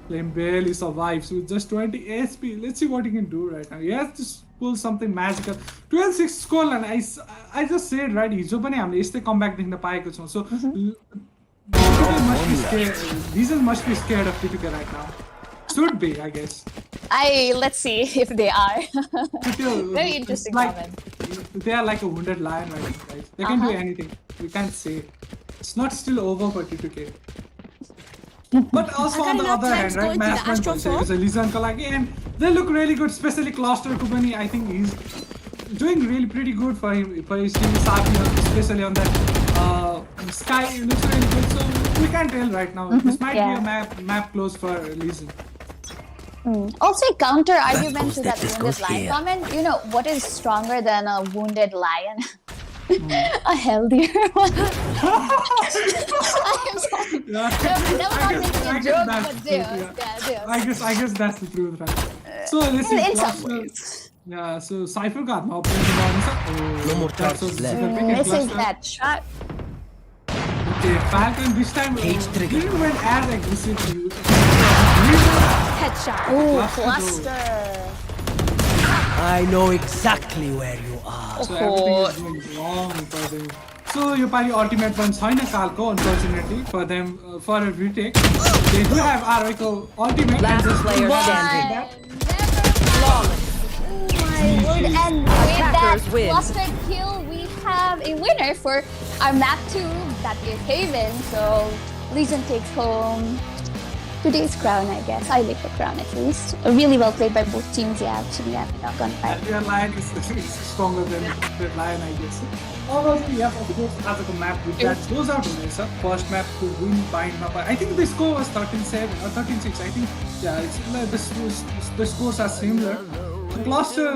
Flame barely survives with just 20 SP. Let's see what he can do right now. He has to pull something magical. 12-6 score and I just said right, हिजो पनि हामीले यस्तै comeback देख्न पाएको छौं. So Leeson must be scared of T2K right now. Should be, I guess. Let's see if they are. Very interesting Like, comment. they are like a wounded lion right now, guys. They can do anything. We can't say. It's not still over for T2K. But also on the other hand, right, match point is a Leeson ko lagi, and they look really good, especially Cluster Kubani. I think he's doing really pretty good for him, for his team, especially on that Sky. It looks really good. So we can't tell right now. This might be a map close for Leeson. Also, a counter argument to that wounded lion comment. You know what is stronger than a wounded lion? A healthier one. I'm sorry. That was not making a joke, but Deus. I guess that's the truth, right? So let's see. In some Cluster- ways. Yeah, so Cypher got no opponent. No more charges left. Missing that shot. Okay, Falcon this time didn't went as aggressive to you. Headshot. Ooh, Cluster cluster. I know exactly where you are. So everything is going wrong for them. So your party ultimate one छैन कालको, unfortunately for them, for a retake. They do have Arroyko ultimate. Last and just player one standing. that. Flawless. My word, and with that Attackers win. cluster kill, we have a winner for our map 2, that is Haven. So Leeson takes home today's crown, I guess. I like the crown at least. Really well played by both teams, yeah. Actually, yeah, not gonna fight. Their lion is stronger than the lion, I guess. Also, yeah, of course, as a map with that goes out to Mesa. First map to win bind map. I think the score was 13-7 or 13-6. I think, yeah, it's the scores are similar. Cluster,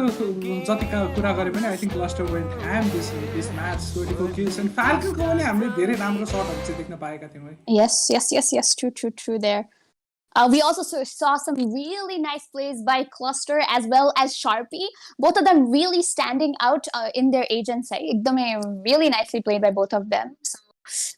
जतिका कुरा गरे पनि I think Cluster went ham this match, 24 kills, and Falcon को पनि हामीले धेरै राम्रो शटहरु चाहिँ देख्न पाएका थियौं है. Yes. True there. We also saw some really nice plays by Cluster as well as Sharpie. Both of them really standing out in their agency. Really nicely played by both of them. So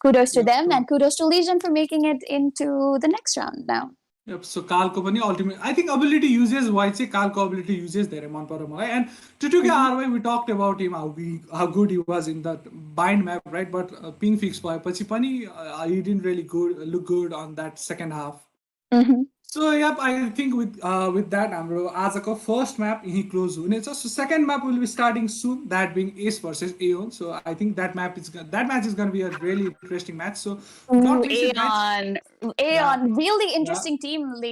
kudos to them and kudos to Legion for making it into the next round now. Yep, so Kalko पनि ultimate. I think ability uses wise चाहिँ Kalko ability uses धेरै मन पर्यो मलाई. And T2K RY, we talked about him how good he was in that bind map, right? But ping fix भएपछि पनि he didn't really look good on that second half. So yep, I think with that हाम्रो आजको first map यही close हुनेछ. So second map will be starting soon, that being Ace versus Aeon. So I think that match is going to be a really interesting match. So not least in that- Aeon, really interesting team.